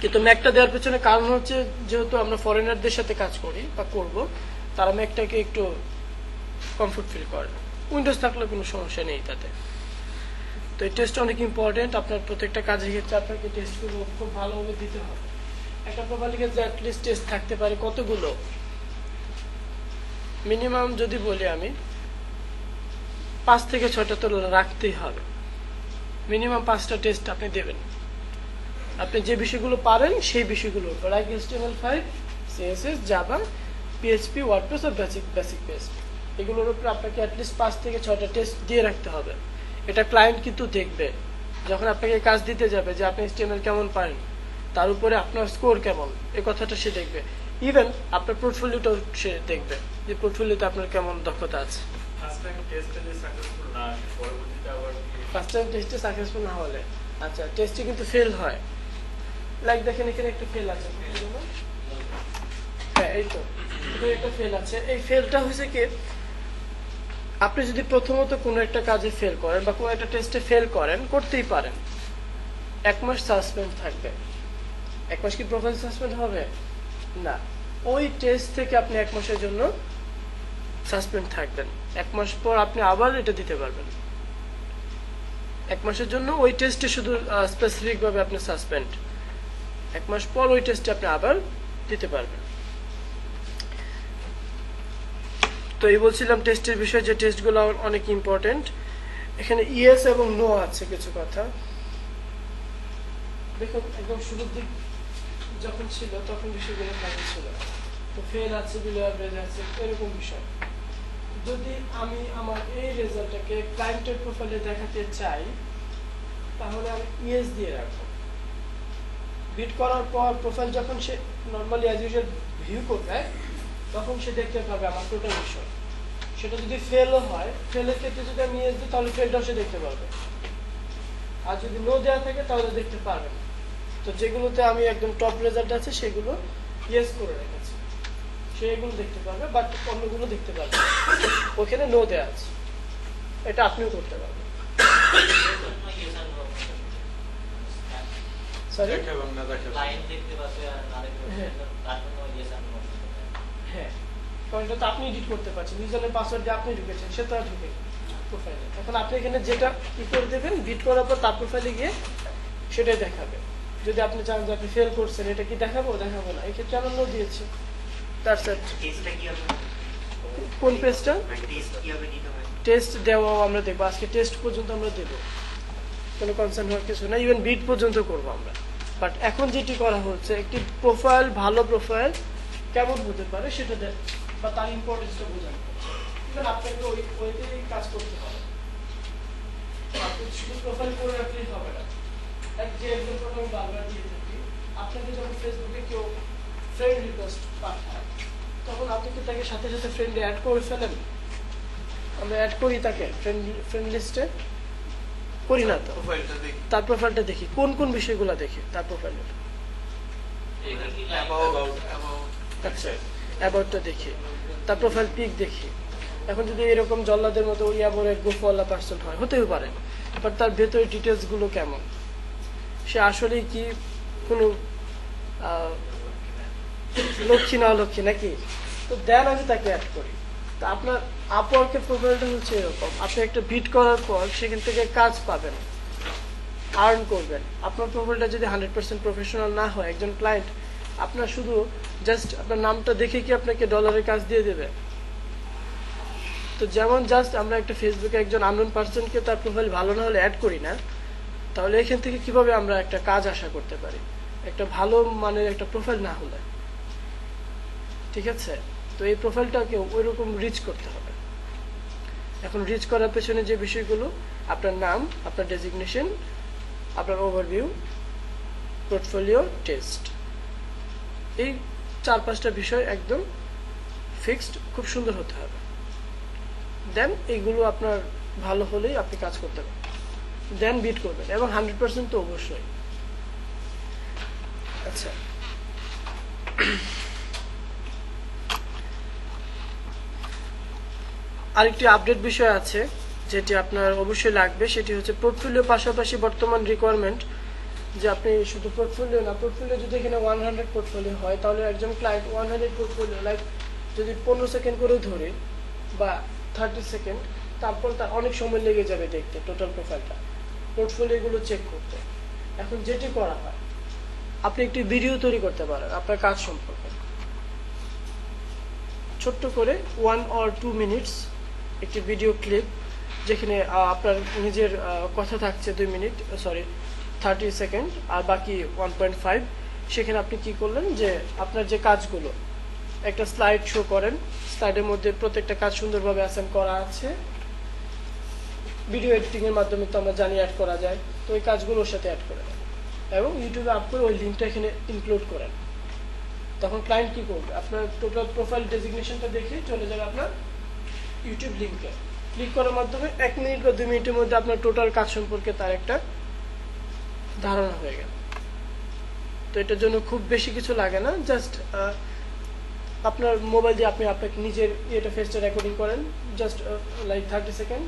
কিন্তু ম্যাকটা দেওয়ার পেছনে কারণ হচ্ছে, যেহেতু আমরা ফরেনারদের সাথে কাজ করি বা করব, তারা ম্যাকটাকে একটু কমফোর্ট ফিল করে। উইন্ডোজ থাকলে কোনো সমস্যা নেই তাতে। তো এই টেস্ট অনেক ইম্পর্টেন্ট। আপনার প্রত্যেকটা কাজের ক্ষেত্রে আপনাকে টেস্টগুলো খুব ভালোভাবে দিতে হবে। একটা প্রোফাইলের ক্ষেত্রে অ্যাটলিস্ট টেস্ট থাকতে পারে কতগুলো, মিনিমাম যদি বলি আমি 5 থেকে 6টা তো রাখতেই হবে। মিনিমাম 5টা টেস্ট আপনি দেবেন, আপনি যে বিষয়গুলো পারেন সেই বিষয়গুলো, like HTML5, CSS, Java, PHP, WordPress আর বেসিক পেজ, এগুলোর উপরে আপনাকে অ্যাটলিস্ট 5 থেকে 6টা টেস্ট দিয়ে রাখতে হবে। এটা ক্লায়েন্ট কিন্তু দেখবে যখন আপনাকে কাজ দিতে যাবে, যে আপনি HTML কেমন পারেন, তার উপরে আপনার স্কোর কেমন, এই কথাটা সে দেখবে। ইভেন আপনার পোর্টফোলিওটাও সে দেখবে, যে পোর্টফোলিওতে আপনার কেমন দক্ষতা আছে। ফার্স্ট টাইম টেস্টে সাকসেসফুল না হলে, আচ্ছা, টেস্টে কিন্তু ফেল হয়। লাইক দেখেন এখানে একটা ফেল আছে, হ্যাঁ এই তো এখানে একটা ফেল আছে। এই ফেলটা হয়েছে কি, আপনি যদি প্রথমত কোনো একটা কাজে ফেল করেন বা কোনো একটা টেস্টে ফেল করেন, করতেই পারেন, 1 মাস সাসপেন্ড থাকবে। 1 মাস কি প্রোফাইল সাসপেন্ড হবে? না, ওই টেস্ট থেকে আপনি 1 মাসের জন্য সাসপেন্ড থাকবেন। 1 মাস পর আপনি আবার এটা দিতে পারবেন। 1 মাসের জন্য ওই টেস্টে শুধু স্পেসিফিক ভাবে আপনি সাসপেন্ড, 1 মাস পর ওই টেস্টে আপনি আবার দিতে পারবেন। তো এই বলছিলাম টেস্টের বিষয়ে, যে টেস্টগুলো অনেক ইম্পর্টেন্ট। এখানে ইয়েস এবং নো আছে কিছু কথা। দেখুন একদম শুরুর দিক যখন ছিল তখন বিষয়গুলো কেমন ছিল, তো ফেল আছে, বিলো অ্যাভারেজ আছে, এরকম বিষয়। যদি আমি আমার এই রেজাল্টটাকে ক্লায়েন্টের প্রোফাইলে দেখাতে চাই, তাহলে আমি ইয়েস দিয়ে রাখবো। বিট করার পর প্রোফাইল যখন সে নর্মালি অ্যাজ ইউজুয়াল ভিউ করবে, তখন সে দেখতে পাবে আমার টোটাল বিষয়। সেটা যদি ফেলও হয়, ফেলের ক্ষেত্রে যদি আমি ইয়েস দিই, তাহলে ফেলটাও সে দেখতে পারবে। আর যদি নো দেওয়া থাকে তাহলে দেখতে পারবে না। তো যেগুলোতে আমি একদম টপ রেজাল্ট আছে সেগুলো ইয়েস করে রেখেছি, সে এগুলো দেখতে পারবে, বাট অন্যগুলো দেখতে পারবে। ওখানে নো দেওয়া আছে, এটা আপনিও করতে পারবেন। সরি, হ্যাঁ, কারণ এটা তো আপনি এডিট করতে পারছেন, ইউজারের পাসওয়ার্ড দিয়ে আপনি ঢুকেছেন, সে তো আর ঢুকে প্রোফাইলে। এখন আপনি এখানে যেটা কি করে দেবেন, বিট করার পর তার প্রোফাইলে গিয়ে সেটাই দেখাবে। যদি আপনি চান যে আপনি ফেল করছেন, এটা কি দেখাবো না, এক্ষেত্রে আমি নো দিয়েছি। তার কোন পেজটা টেস্ট দেওয়াও আমরা দেখবো, আজকে টেস্ট পর্যন্ত আমরা দেবো, কোনো কনসার্ন হওয়ার কিছু না, ইভেন বিট পর্যন্ত করবো আমরা। বাট এখন যেটি করা হচ্ছে, একটি প্রোফাইল, ভালো প্রোফাইল কেমন হতে পারে সেটা দেখ, বা তার ইম্পর্টেন্সটা বোঝানো হচ্ছে। ইভেন আপনাকে ওইতেই কাজ করতে হবে, আপনি শুধু প্রোফাইল করে রাখলেই হবে না। যে এক্সাম্পল আমি বারবার দিয়ে থাকি, আপনাকে যখন ফেসবুকে কেউ ফ্রেন্ড রিকোয়েস্ট পাঠায়, তখন আপনি কি তাকে সাথে সাথে ফ্রেন্ডে অ্যাড করে ফেলেন? আমরা অ্যাড করি তাকে ফ্রেন্ড লিস্টে, করি না? তো তার প্রোফাইলটা দেখি, কোন কোন বিষয়গুলো দেখি তার প্রোফাইলের। আচ্ছা, অ্যাবাউটটা দেখি, তার প্রোফাইল পিক দেখি, এখন যদি এরকম জল্লাদের মতো ইয়াবরের গোফওয়ালা পার্সন হয়, হতেও পারে, বাট তার ভেতরে ডিটেলস গুলো কেমন, সে আসলে কি কোনো লক্ষ্মী না অলক্ষ্মী নাকি, তো দেন আমি তাকে অ্যাড করি। তো আপনার আপওয়ার্কের প্রোফাইলটা হচ্ছে এরকম, আপনি একটা বিট করার পর সেখান থেকে কাজ পাবেন, আর্ন করবেন। আপনার প্রোফাইলটা যদি 100% প্রফেশনাল না হয়, একজন ক্লায়েন্ট আপনার শুধু জাস্ট আপনার নামটা দেখে কি আপনাকে ডলারের কাজ দিয়ে দেবে? তো যেমন জাস্ট আমরা একটা ফেসবুকে একজন আননোন পার্সনকে তার প্রোফাইল ভালো না হলে অ্যাড করি না, তাহলে এখান থেকে কিভাবে আমরা একটা কাজ আশা করতে পারি একটা ভালো মানের একটা প্রোফাইল না হলে? ঠিক আছে, তো এই প্রোফাইলটাকে ওইরকম রিচ করতে হবে। এখন রিচ করার পেছনে যে বিষয়গুলো, আপনার নাম, আপনার ডেজিগনেশন, আপনার ওভারভিউ, পোর্টফোলিও, টেস্ট, এই 4-5টা বিষয় একদম ফিক্সড, খুব সুন্দর হতে হবে। দেন এইগুলো আপনার ভালো হলেই আপনি কাজ করতে পারেন, দেন বিট করবেন, এবং 100% তো অবশ্যই। আচ্ছা, আরেকটি আপডেট বিষয় আছে যেটি আপনার অবশ্যই লাগবে, সেটি হচ্ছে পোর্টফোলিও পাশাপাশি বর্তমান রিকোয়ারমেন্ট যে আপনি শুধু পোর্টফোলিও না, পোর্টফোলিও যদি এখানে 100 পোর্টফোলিও হয়, তাহলে একজন ক্লায়েন্ট 100 পোর্টফোলিও লাইক যদি 15 সেকেন্ড করে ধরে বা 30 সেকেন্ড, তারপর তার অনেক সময় লেগে যাবে দেখতে টোটাল প্রোফাইলটা, পোর্টফোলিওগুলো চেক করতে। এখন যেটি করা হয়, আপনি একটি ভিডিও তৈরি করতে পারেন আপনার কাজ সম্পর্কে, ছোট্ট করে 1 or 2 মিনিটস একটি ভিডিও ক্লিপ, যেখানে আপনার নিজের কথা থাকছে 30 সেকেন্ড, আর বাকি 1.5। সেখানে আপনি কি করলেন যে আপনার যে কাজগুলো একটা স্লাইড শো করেন, স্লাইডের মধ্যে প্রত্যেকটা কাজ সুন্দরভাবে অ্যাসাইন করা আছে, ভিডিও এডিটিং এর মাধ্যমে তো আমরা জানি অ্যাড করা যায়, তো ওই কাজগুলো ওর সাথে অ্যাড করে দেন এবং ইউটিউবে আপ করে ওই লিঙ্কটা এখানে ইনক্লুড করেন। তখন ক্লায়েন্ট কি করবে, আপনার টোটাল প্রোফাইল ডেজিগনেশনটা দেখে চলে যাবে আপনার ইউটিউব লিঙ্কে, ক্লিক করার মাধ্যমে 1 মিনিট বা 2 মিনিটের মধ্যে আপনার টোটাল কাজ সম্পর্কে তার একটা ধারণা হয়ে গেল। তো এটার জন্য খুব বেশি কিছু লাগে না, জাস্ট আপনার মোবাইল দিয়ে আপনি আপনাকে নিজের এটা ফেসটা রেকর্ডিং করেন, জাস্ট লাইক 30 সেকেন্ড,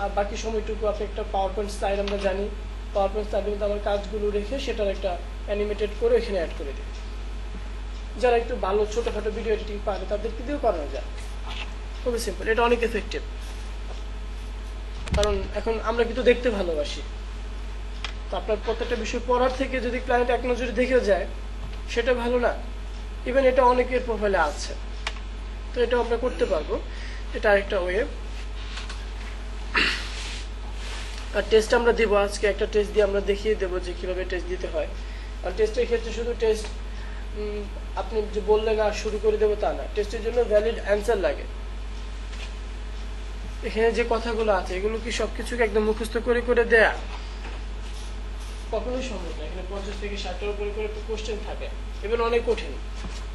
আর বাকি সময়টুকু আপনি একটা পাওয়ার পয়েন্ট স্লাইড, আমরা জানি পাওয়ার পয়েন্ট স্লাইডের মধ্যে আমার কাজগুলো রেখে সেটার একটা অ্যানিমেটেড করে এখানে অ্যাড করে দিই। যারা একটু ভালো ছোটোখাটো ভিডিও এডিটিং পারে তাদেরকে দিয়েও করানো যায়, খুবই সিম্পল, এটা অনেক এফেক্টিভ। কারণ এখন আমরা কিন্তু দেখতে ভালোবাসি, তো আপনার প্রত্যেকটা বিষয় পড়ার থেকে যদি ক্লায়েন্ট এক নজরে দেখেও যায়, সেটা ভালো না? ইভেন এটা অনেকের প্রোফাইলে আছে, তো এটা আমরা করতে পারবো, এটা আরেকটা ওয়ে। আর টেস্ট আমরা দিব আজকে, একটা টেস্ট দিয়ে আমরা দেখিয়ে দেবো যে কিভাবে টেস্ট দিতে হয়। আর টেস্টের ক্ষেত্রে শুধু টেস্ট আপনি যে বললেন আর শুরু করে দেবো তা না, টেস্টের জন্য ভ্যালিড অ্যান্সার লাগে। এখানে যে কথাগুলো আছে এগুলো কি সবকিছুকে একদম মুখস্থ করে করে দেয়া কখনোই সম্ভব না। এখানে 50 থেকে 60টার উপরে করে কোশ্চেন থাকে, এবং অনেক কঠিন।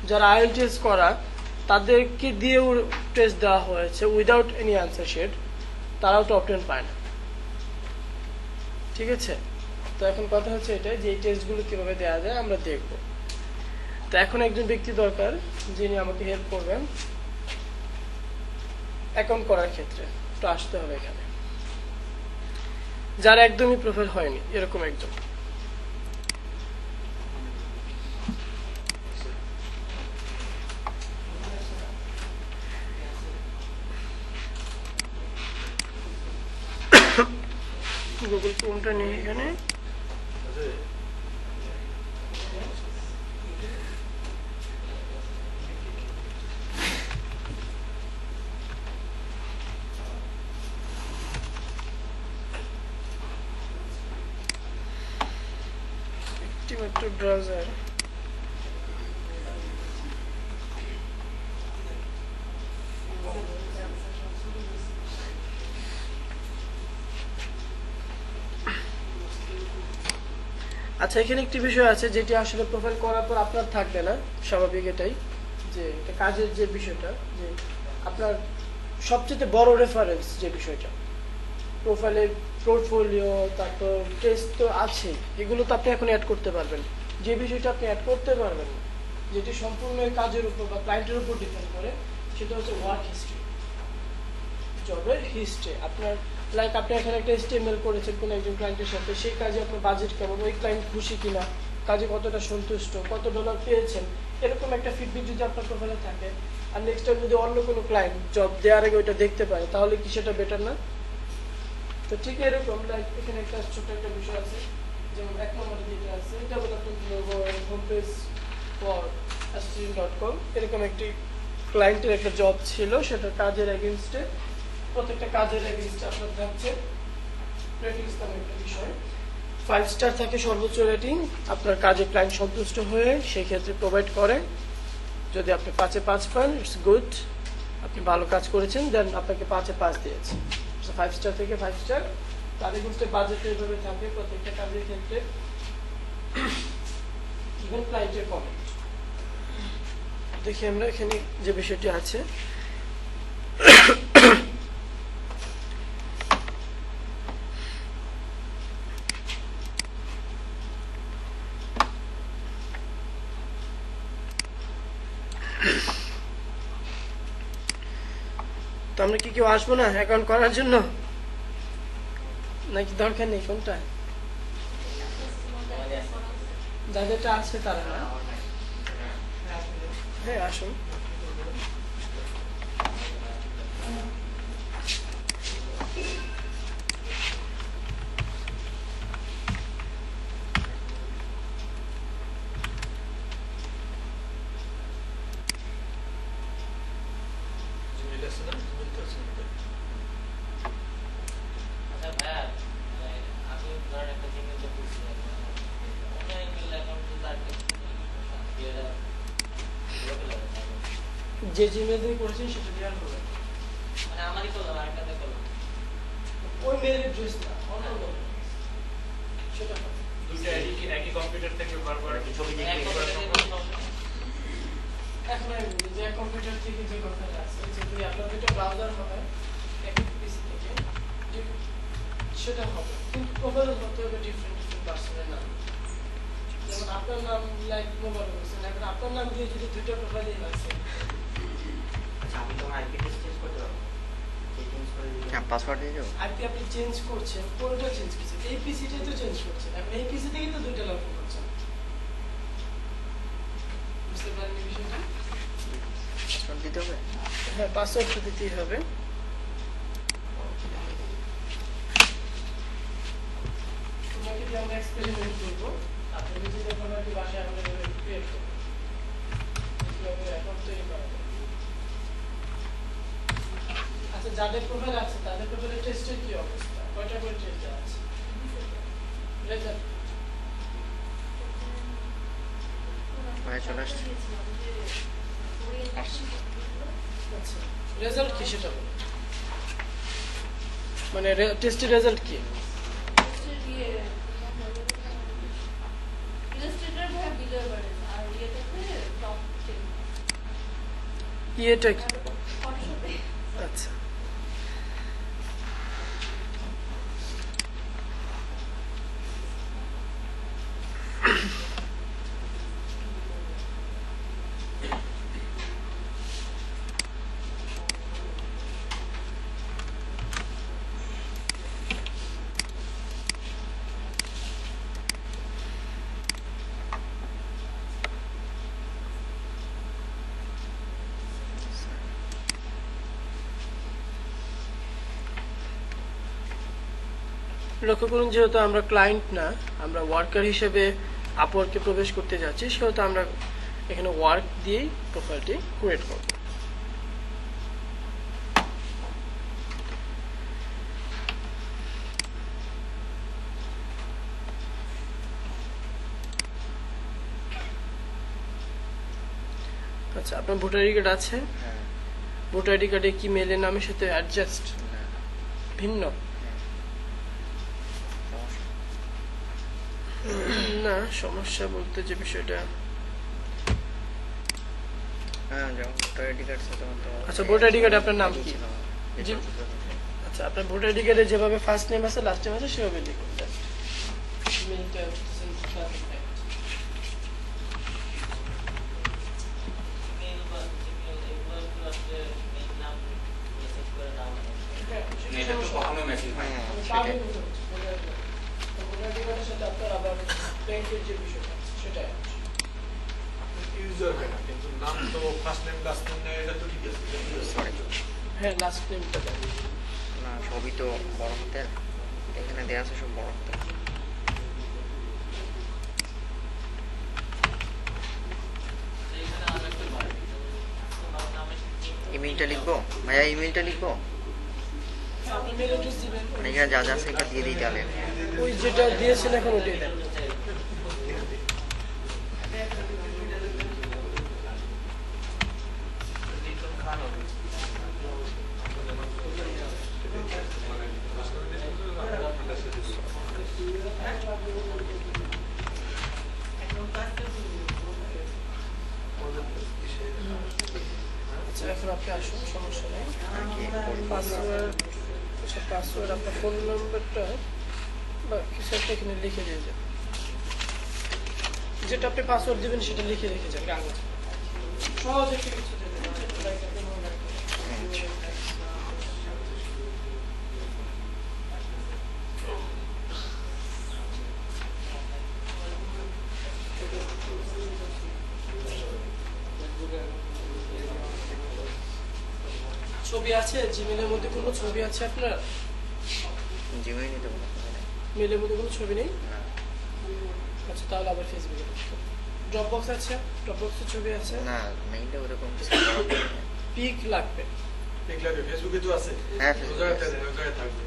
যারা IELTS করা তাদেরকে দিয়েও টেস্ট দেওয়া হয়েছে উইদাউট এনি অ্যান্সার শিট, তারাও টপ 10 পায় না। ঠিক আছে, তো এখন কথা হচ্ছে এটাই যে এই টেস্টগুলো কিভাবে দেওয়া যায় আমরা দেখব। তো এখন একজন ব্যক্তি দরকার যিনি আমাকে হেল্প করবেন অ্যাকাউন্ট করার ক্ষেত্রে, তো আসতে হবে এখানে, যার একদমই প্রোফাইল হয়নি এরকম একজন। গুগল ক্রোমটা নিয়ে এখানে একটি ব্রাউজার, আচ্ছা এখানে একটি বিষয় আছে যেটি আসলে প্রোফাইল করার পর আপনার থাকবে না, স্বাভাবিক এটাই, যে এটা কাজের যে বিষয়টা, যে আপনার সবচেয়ে বড় রেফারেন্স যে বিষয়টা প্রোফাইলের পোর্টফোলিও, তারপর টেস্ট তো আছে, এগুলো তো আপনি এখন অ্যাড করতে পারবেন। যে বিষয়টা আপনি অ্যাড করতে পারবেন না, যেটি সম্পূর্ণ কাজের উপর বা ক্লায়েন্টের উপর ডিপেন্ড করে, সেটা হচ্ছে ওয়ার্ক হিস্ট্রি। জবের হিস্ট্রি আপনার, লাইক আপনি এখানে একটা HTML করেছেন কোনো একজন ক্লায়েন্টের সাথে, সেই কাজে আপনার বাজেট কেমন, ওই ক্লায়েন্ট খুশি কিনা, কাজে কতটা সন্তুষ্ট, কত ডলার পেয়েছেন, এরকম একটা ফিডব্যাক যদি আপনার প্রোফাইলে থাকে, আর নেক্সট টাইম যদি অন্য কোনো ক্লায়েন্ট জব দেওয়ার আগে ওইটা দেখতে পারে, তাহলে কি সেটা বেটার না? তো ঠিক এরকম লাইক এখানে একটা ছোট একটা বিষয় আছে, যেমন 1 নম্বরে যেটা আছে development logo home page for assistant.com, এরকম একটি ক্লায়েন্টের একটা জব ছিল, সেটা কাজের এগেইনস্টে, প্রত্যেকটা কাজের এগেইনস্টে আপনার থাকছে রেটিংস নামে একটা বিষয়। 5 স্টার থাকে সর্বোচ্চ রেটিং, আপনার কাজে ক্লায়েন্ট সন্তুষ্ট হয়ে সেই ক্ষেত্রে প্রোভাইড করে। যদি আপনি 5-এ 5 পান, ইটস গুড, আপনি ভালো কাজ করেছেন, দেন আপনাকে 5-এ 5 দিয়েছে। 5 স্টার থেকে 5 স্টার। তার এগেইনস্টে বাজেট এইভাবে থাকে প্রত্যেকটা কাজের ক্ষেত্রে, ইভেন ক্লায়েন্টের কমেন্ট। দেখি আমরা এখানে যে বিষয়টি আছে, তো আমরা কি কেউ আসবো না অ্যাকাউন্ট করার জন্য, নাকি দরকার নেই? কোনটা যাদেরটা আছে তারা না? হ্যাঁ আসুন। জিমেল আছে না, জিমেল তো আছে আমাদের। আচ্ছা ভাইয়া, আমি ধরেন একটা জিমেল তো খুলছি, অন্য ইমেল অ্যাকাউন্ট তো তার যে জিমেল দিয়ে করেছেন সেটা দেওয়ার হবে, মানে আমারই করলাম আর একটা করলাম, ওই মেল অ্যাড্রেস না, অন্য কোনো সেটা হবে। দুইটা একই কম্পিউটার থেকে বারবার ছবি এখন আমি বলি যে কম্পিউটার থেকে যে কথাটা আছে, যদি আপনার দুটো ব্রাউজার হবে একই পিসি থেকে, সেটা হবে, কিন্তু প্রোফাইল হতে হবে ডিফারেন্ট পার্সনের নাম। যেমন আপনার নাম লাইক মোবাইল হোসেন, এখন আপনার নাম দিয়ে যদি দুটো প্রোফাইলই আছে, আমি তোমার আইপি চেঞ্জ করতে পারবো, চেঞ্জ করে দিলে পাসওয়ার্ড দিয়ে যাও। আইপি আপনি চেঞ্জ করছেন, কোনটা চেঞ্জ করছেন? এই পিসিটাই তো চেঞ্জ করছেন, এখন এই পিসি থেকেই তো দুইটা লগ ইন করছেন। বুঝতে পারেন এই বিষয়টা? পাসওয়ার্ড দিতে হবে। হ্যাঁ, পাসওয়ার্ড তো দিতেই হবে। তোমাকে দিয়ে আমরা এক্সপেরিমেন্ট করবো, আপনি নিজে যখন আর কি বাসায় আমাদের ক্রিয়েট করবো, কিভাবে অ্যাকাউন্ট তৈরি করা যায়। আচ্ছা, যাদের প্রোফাইল আছে তাদের প্রোফাইলের টেস্টের কি অবস্থা, কয়টা করে টেস্ট দেওয়া আছে, রেজাল্ট ভাই চলে আসছে। আচ্ছা, রেজাল্ট কি সেটা বলো, মানে টেস্টের রেজাল্ট কি? ইয়েটা কি? আচ্ছা, লক্ষ্য করুন, যেহেতু আমরা ক্লায়েন্ট না, আমরা ওয়ার্কার হিসেবে আপওয়ার্কে প্রবেশ করতে যাচ্ছি, সেহেতু আমরা এখানে ওয়ার্ক দিয়েই প্রোফাইলটি ক্রিয়েট করব। আচ্ছা, আপনার ভোটার আইডি কার্ড আছে? হ্যাঁ। ভোটার আইডি কার্ডে কি মেলের নামের সাথে অ্যাডজাস্ট না, ভিন্ন? সমস্যা। না, সমস্যা বলতে যে বিষয়টা, হ্যাঁ যেমন ভোটার আইডি কার্ড সাথে তো। আচ্ছা, ভোটার আইডি কার্ডে আপনার নাম কি? ছিল না। জি। আচ্ছা, আপনার ভোটার আইডি কার্ডে যেভাবে ফার্স্ট নেম আছে লাস্ট নেম আছে সেভাবে লিখুন। মেইলটা হচ্ছে ইমেল বা জিমেল এগুলো একটু আসলে মেইল নাম মেসেজ করে নাম পাবেন কোথায়? ভোটার আইডি কার্ডের সাথে আপনার আবার ব্যাংকের যে বিষয়টা সেটাই ইউজার হয় না, কিন্তু নাম তো ফার্স্ট নেম লাস্ট নেম এটা তো ঠিক আছে। সরি হ্যাঁ লাস্ট নেমটা দেন। না সবই তো বড় হাতের, এখানে দেওয়া আছে সব বড় হাতের। এখানে আর একটা বার তোমার নামে ইমেলটা লিখবো ভাইয়া, ইমেলটা লিখবো, আপনি মেল অ্যাড্রেস দিবেন, মানে এখানে যা যা আছে এটা দিয়ে দিই তাহলে। ওই যেটা দিয়েছেন এখন ওটাই দেন। লিটন খান হবে আচ্ছা এখন আপনি আসুন, সমস্যা নেই। আর কি করবো? পাসওয়ার্ড, আচ্ছা পাসওয়ার্ড আপনার ফোন নাম্বারটা বা কিছু একটা এখানে লিখে দিয়ে যান, যেটা আপনি পাসওয়ার্ড দিবেন সেটা লিখে রেখে যান কাগজ সহজ একটা কিছু দেবেন, like আপনি মনে রাখবেন। আচ্ছা। ছবি আছে জিমেলের মধ্যে, কোনো ছবি আছে আপনার? জিমেই নিতে পারবো মেলের মধ্যে কোনো ছবি নেই? না। আচ্ছা তাহলে আবার ফেসবুকে ড্রপ বক্স আছে, ড্রপ বক্সের ছবি আছে, না মেইলটা ওরকম কিছু করা হবে না। পিক লাগবে। ঠিক লাগে, ফেসবুকে তো আছে, হ্যাঁ, ওই ফেসবুকে জায়গাতে আছে। দেন, ওই জায়গায় থাকবে।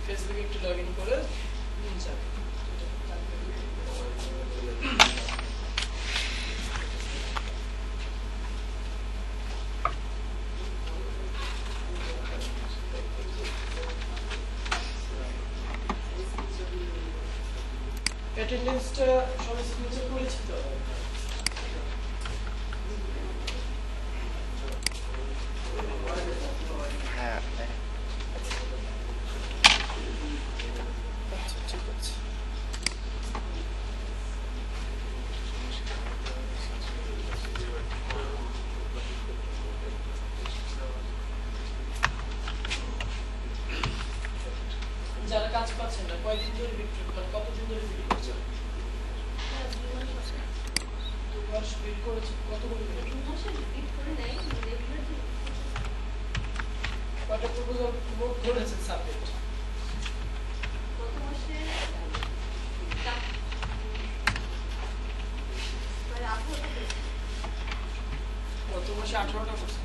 ফেসবুকে একটু লগ ইন করে যান। অ্যাটেন্ডেন্সটা সবাই সিগনেচার করেছি তো? হ্যাঁ আচ্ছা ঠিক আছে। যারা কাজ পাচ্ছেন না কয়দিন ধরে বিক্রি, মানে কতদিন ধরে বিক্রি করছেন? 2 মাস বিক্রি করেছেন, কতগুলো বিক্রি? কয়টা প্রপোজাল নোট করেছেন সাবমিট? গত মাসে 18টা করছেন।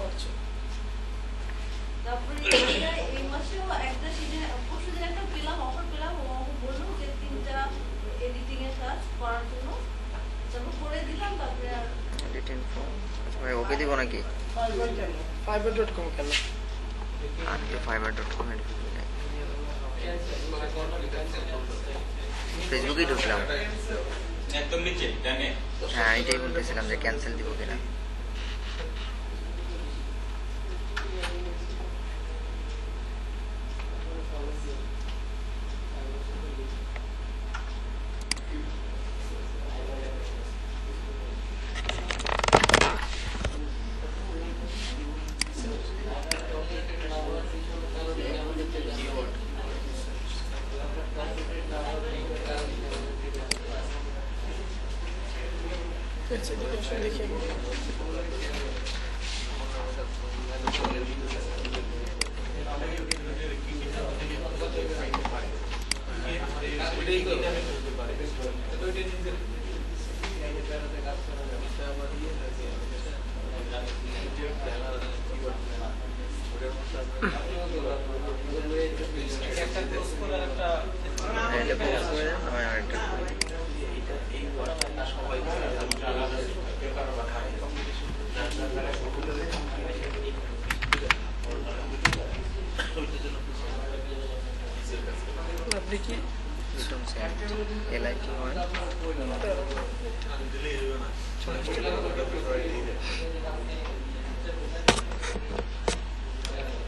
আচ্ছা তারপরে এই মাসেও একটা পরশুদিন একটা পেলাম, অফার পেলাম, ও আমাকে বললো যে 3টা এডিটিং এর কাজ করার জন্য, তারপর করে দিলাম। তারপরে আর এডিটিং ফর্ম। আচ্ছা ভাই ওকে দিব নাকি? ফাইবার কেন, fiverr.com কেন? আমি তো fiverr.com এ ঢুকি নাই, ফেসবুকেই ঢুকলাম। একদম নিচে ডানে হ্যাঁ এটাই বলতেছিলাম যে ক্যান্সেল দিব কিনা। আচ্ছা দেখে আসুন, দেখি আমি। একটা ক্লোজ করে একটা হ্যাঁ, এটা post করে দেন, আমি আরেকটা করি। আপনি কি System set, LIT1, দিলেই হবে না।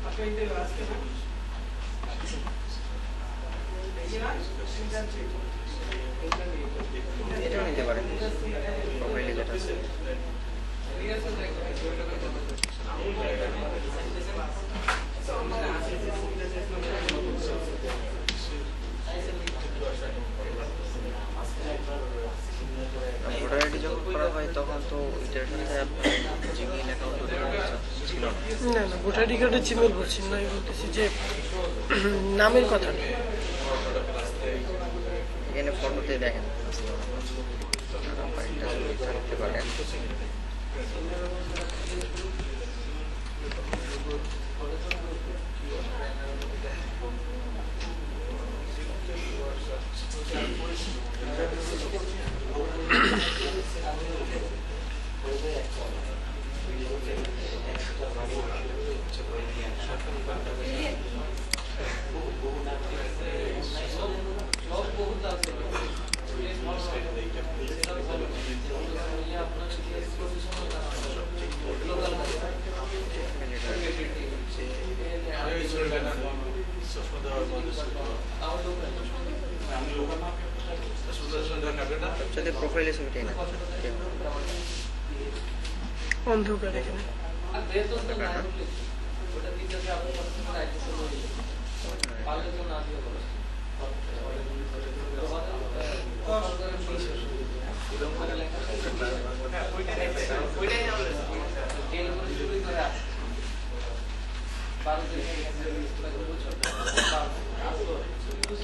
আপনি এটাও নিতে পারেন, প্রোফাইলে যেটা আছে। ভোটার আইডি যখন করা হয় তখন তো এটার সাথে আপনার জিমেইল অ্যাকাউন্ট ছিল না। না না, ভোটার আইডি কার্ডে জিমেল বলছি না, আমি বলতেছি যে নামের কথা। এখানে ফটোতে দেখেন নাম্বারটা লিখতে পারেন। সবচেয়ে প্রোফাইলে ছবিটাই না অন্ধকার এখানে।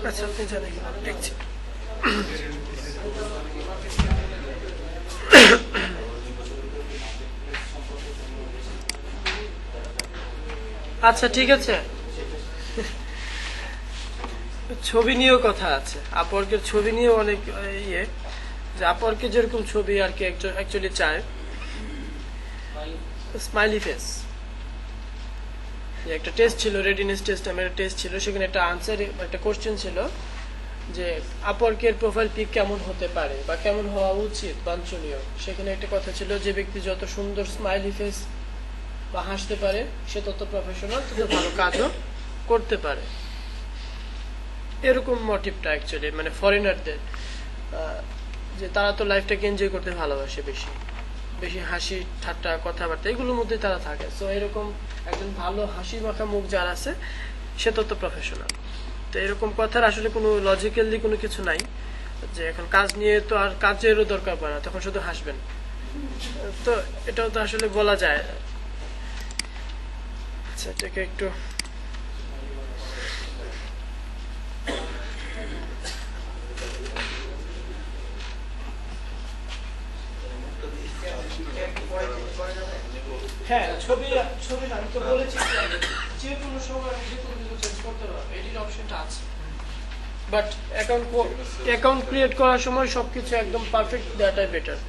আচ্ছা, আপনি জানেন, দেখছি। আচ্ছা ঠিক আছে, ছবি নিয়েও কথা আছে। আপওয়ার্কের ছবি নিয়ে অনেক ইয়ে, যে আপওয়ার্কে যেরকম ছবি আর কি অ্যাকচুয়ালি চায়, স্মাইলি ফেস। একটা টেস্ট ছিল, রেডিনেস টেস্ট নামের একটা টেস্ট ছিল, সেখানে একটা আনসার, একটা কোশ্চেন ছিল যে আপওয়ার্কের প্রোফাইল পিক কেমন হতে পারে বা কেমন হওয়া উচিত, বাঞ্ছনীয়। সেখানে একটা কথা ছিল যে ব্যক্তি যত সুন্দর স্মাইলি ফেস বা হাসতে পারে সে তত প্রফেশনাল, তত ভালো কাজও করতে পারে। এরকম মোটিভটা অ্যাকচুয়ালি মানে ফরেনারদের, যে তারা তো লাইফটাকে এনজয় করতে ভালোবাসে, বেশি বেশি হাসি ঠাট্টা কথাবার্তা এগুলোর মধ্যে তারা থাকে। সো এরকম একজন ভালো হাসি মাখা মুখ যার আছে সে তত প্রফেশনাল। তো এরকম কথার আসলে কোনো লজিক্যালি কোনো কিছু নাই, যে এখন কাজ নিয়ে তো আর কাজেরও দরকার পড়ে না, তখন শুধু হাসবেন। তো এটাও তো আসলে বলা যায়। আচ্ছা, এটাকে একটু হ্যাঁ, ছবি আমি তো বলেছি যে কোনো সময় যে কোনো কিছু চেঞ্জ করতে পারবে, এটির অপশনটা আছে। বাট অ্যাকাউন্ট ক্রিয়েট করার সময় সবকিছু একদম পারফেক্ট দেওয়াটাই বেটার।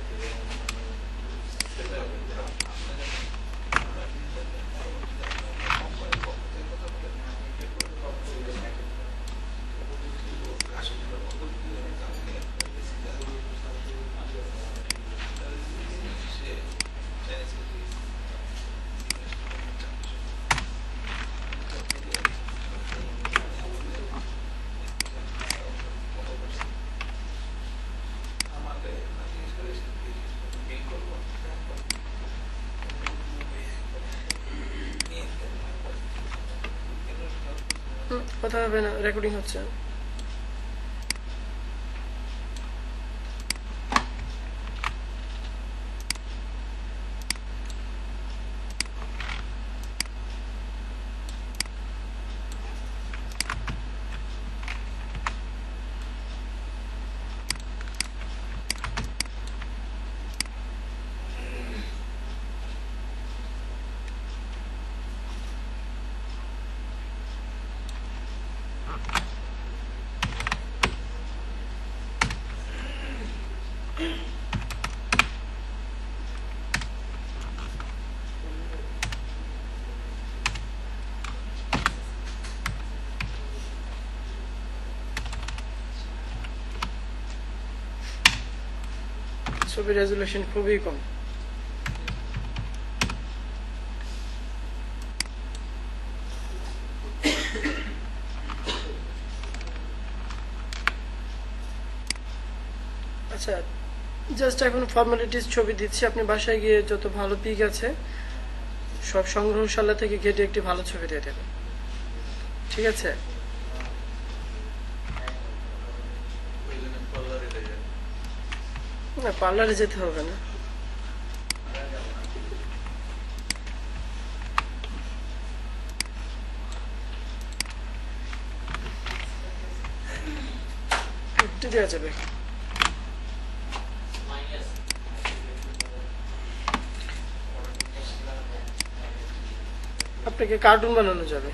কথা হবে না, রেকর্ডিং হচ্ছে। ছবির রেজুলেশন খুবই কম। আচ্ছা, জাস্ট এখন ফর্মালিটিস ছবি দিচ্ছি, আপনি বাসায় গিয়ে যত ভালো পিক আছে সব সংগ্রহশালা থেকে ঘেটে একটি ভালো ছবি দিয়ে দেবেন, ঠিক আছে? ওই জন্য পার্লারে যাই। না, পার্লারে যেতে হবে না। একটু দেওয়া যাবে। মাইনাস আপনাকে কার্টুন বানানো যাবে।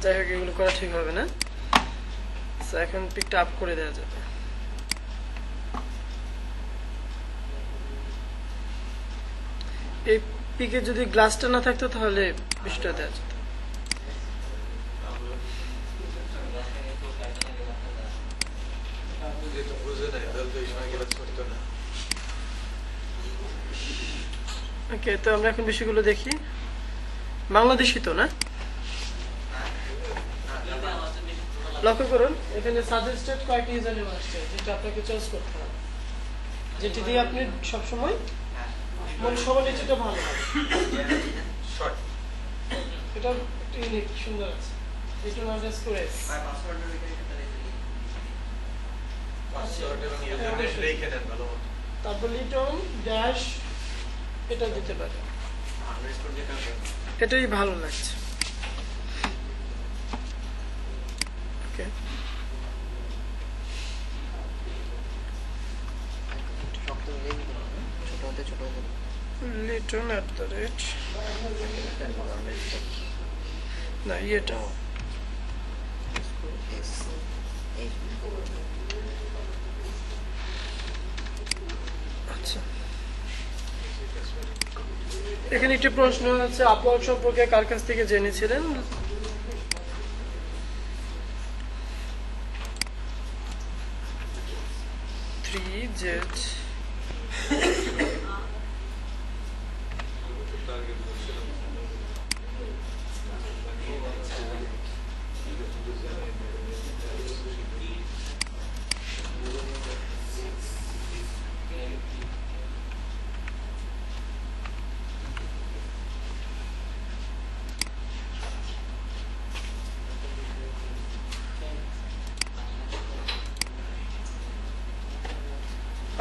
যাই হোক, এগুলো করা ঠিক হবে না। এখন পিকটা আপ করে দেওয়া যাবে। এই পিকে যদি গ্লাসটা না থাকতো তাহলে বিষটা দেওয়া যেত। যেহেতু বুঝে নাই তাহলে তো এই সময় গেলে করতো না। ওকে, তো আমরা এখন বিষয়গুলো দেখি। বাংলাদেশি তো না? লক্ষ্য করুন, এখানে সাজেস্টেড কয়েকটি ইউজার নেম আসছে, যেটা আপনাকে চয়েস করতে হবে, যেটি দিয়ে আপনি সবসময় মন সবার যেটা ভালো হয়। শর্ট এটা একটু ইউনিক, সুন্দর আছে। Liton underscore S. পাসওয়ার্ড এবং ইউজার নেম লিখে নেন ভালো মতো। তারপর লিটন ড্যাশ এটা দিতে পারে, এটাই ভালো লাগছে। ওকে, ছোট হতে লিটন @ না, এটা আচ্ছা। এখানে একটি প্রশ্ন আছে, আপলোড সম্পর্কে কার কাছ থেকে জেনেছিলেন?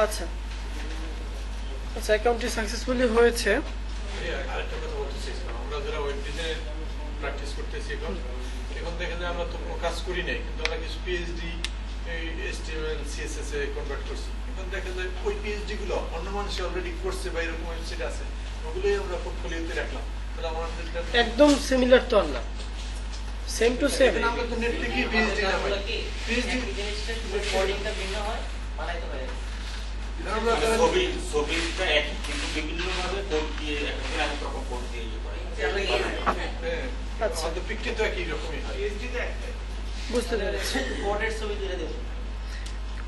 আচ্ছা আচ্ছা, অ্যাকাউন্টটি সাকসেসফুলি হয়েছে। আরেকটা কথা বলতে চাইছিলাম, আমরা যারা ওয়েব ডিজাইন প্র্যাকটিস করতেছি এখন দেখে যে আমরা তো কোনো কাজ করি নাই, কিন্তু আমরা কিছু পিএইচডি HTML CSS এ কনভার্ট করছি। এখন দেখা যায় ওই পিএইচডি গুলো অন্য মানুষ অলরেডি করছে বা এরকম ওয়েবসাইট আছে, ওগুলোই আমরা পোর্টফোলিওতে রাখলাম। তাহলে আমাদের একদম সিমিলার তো না, সেম টু সেম। আমরা তো নেট থেকে পিএইচডি না পাই। পিএইচডি জিনিসটা শুধু কোডিংটা ভিন্ন হয়, বানাইতে পারে। ছবিটা একই, কিন্তু বিভিন্নভাবে কোড দিয়ে একজন এক রকম কোড দিয়ে ইয়ে করে। আচ্ছা, আমাদের পিকটি তো একই রকমই হয়। পিএইচডি তো একটাই। বুঝতে পেরেছি। কোডের ছবি তুলে দেব।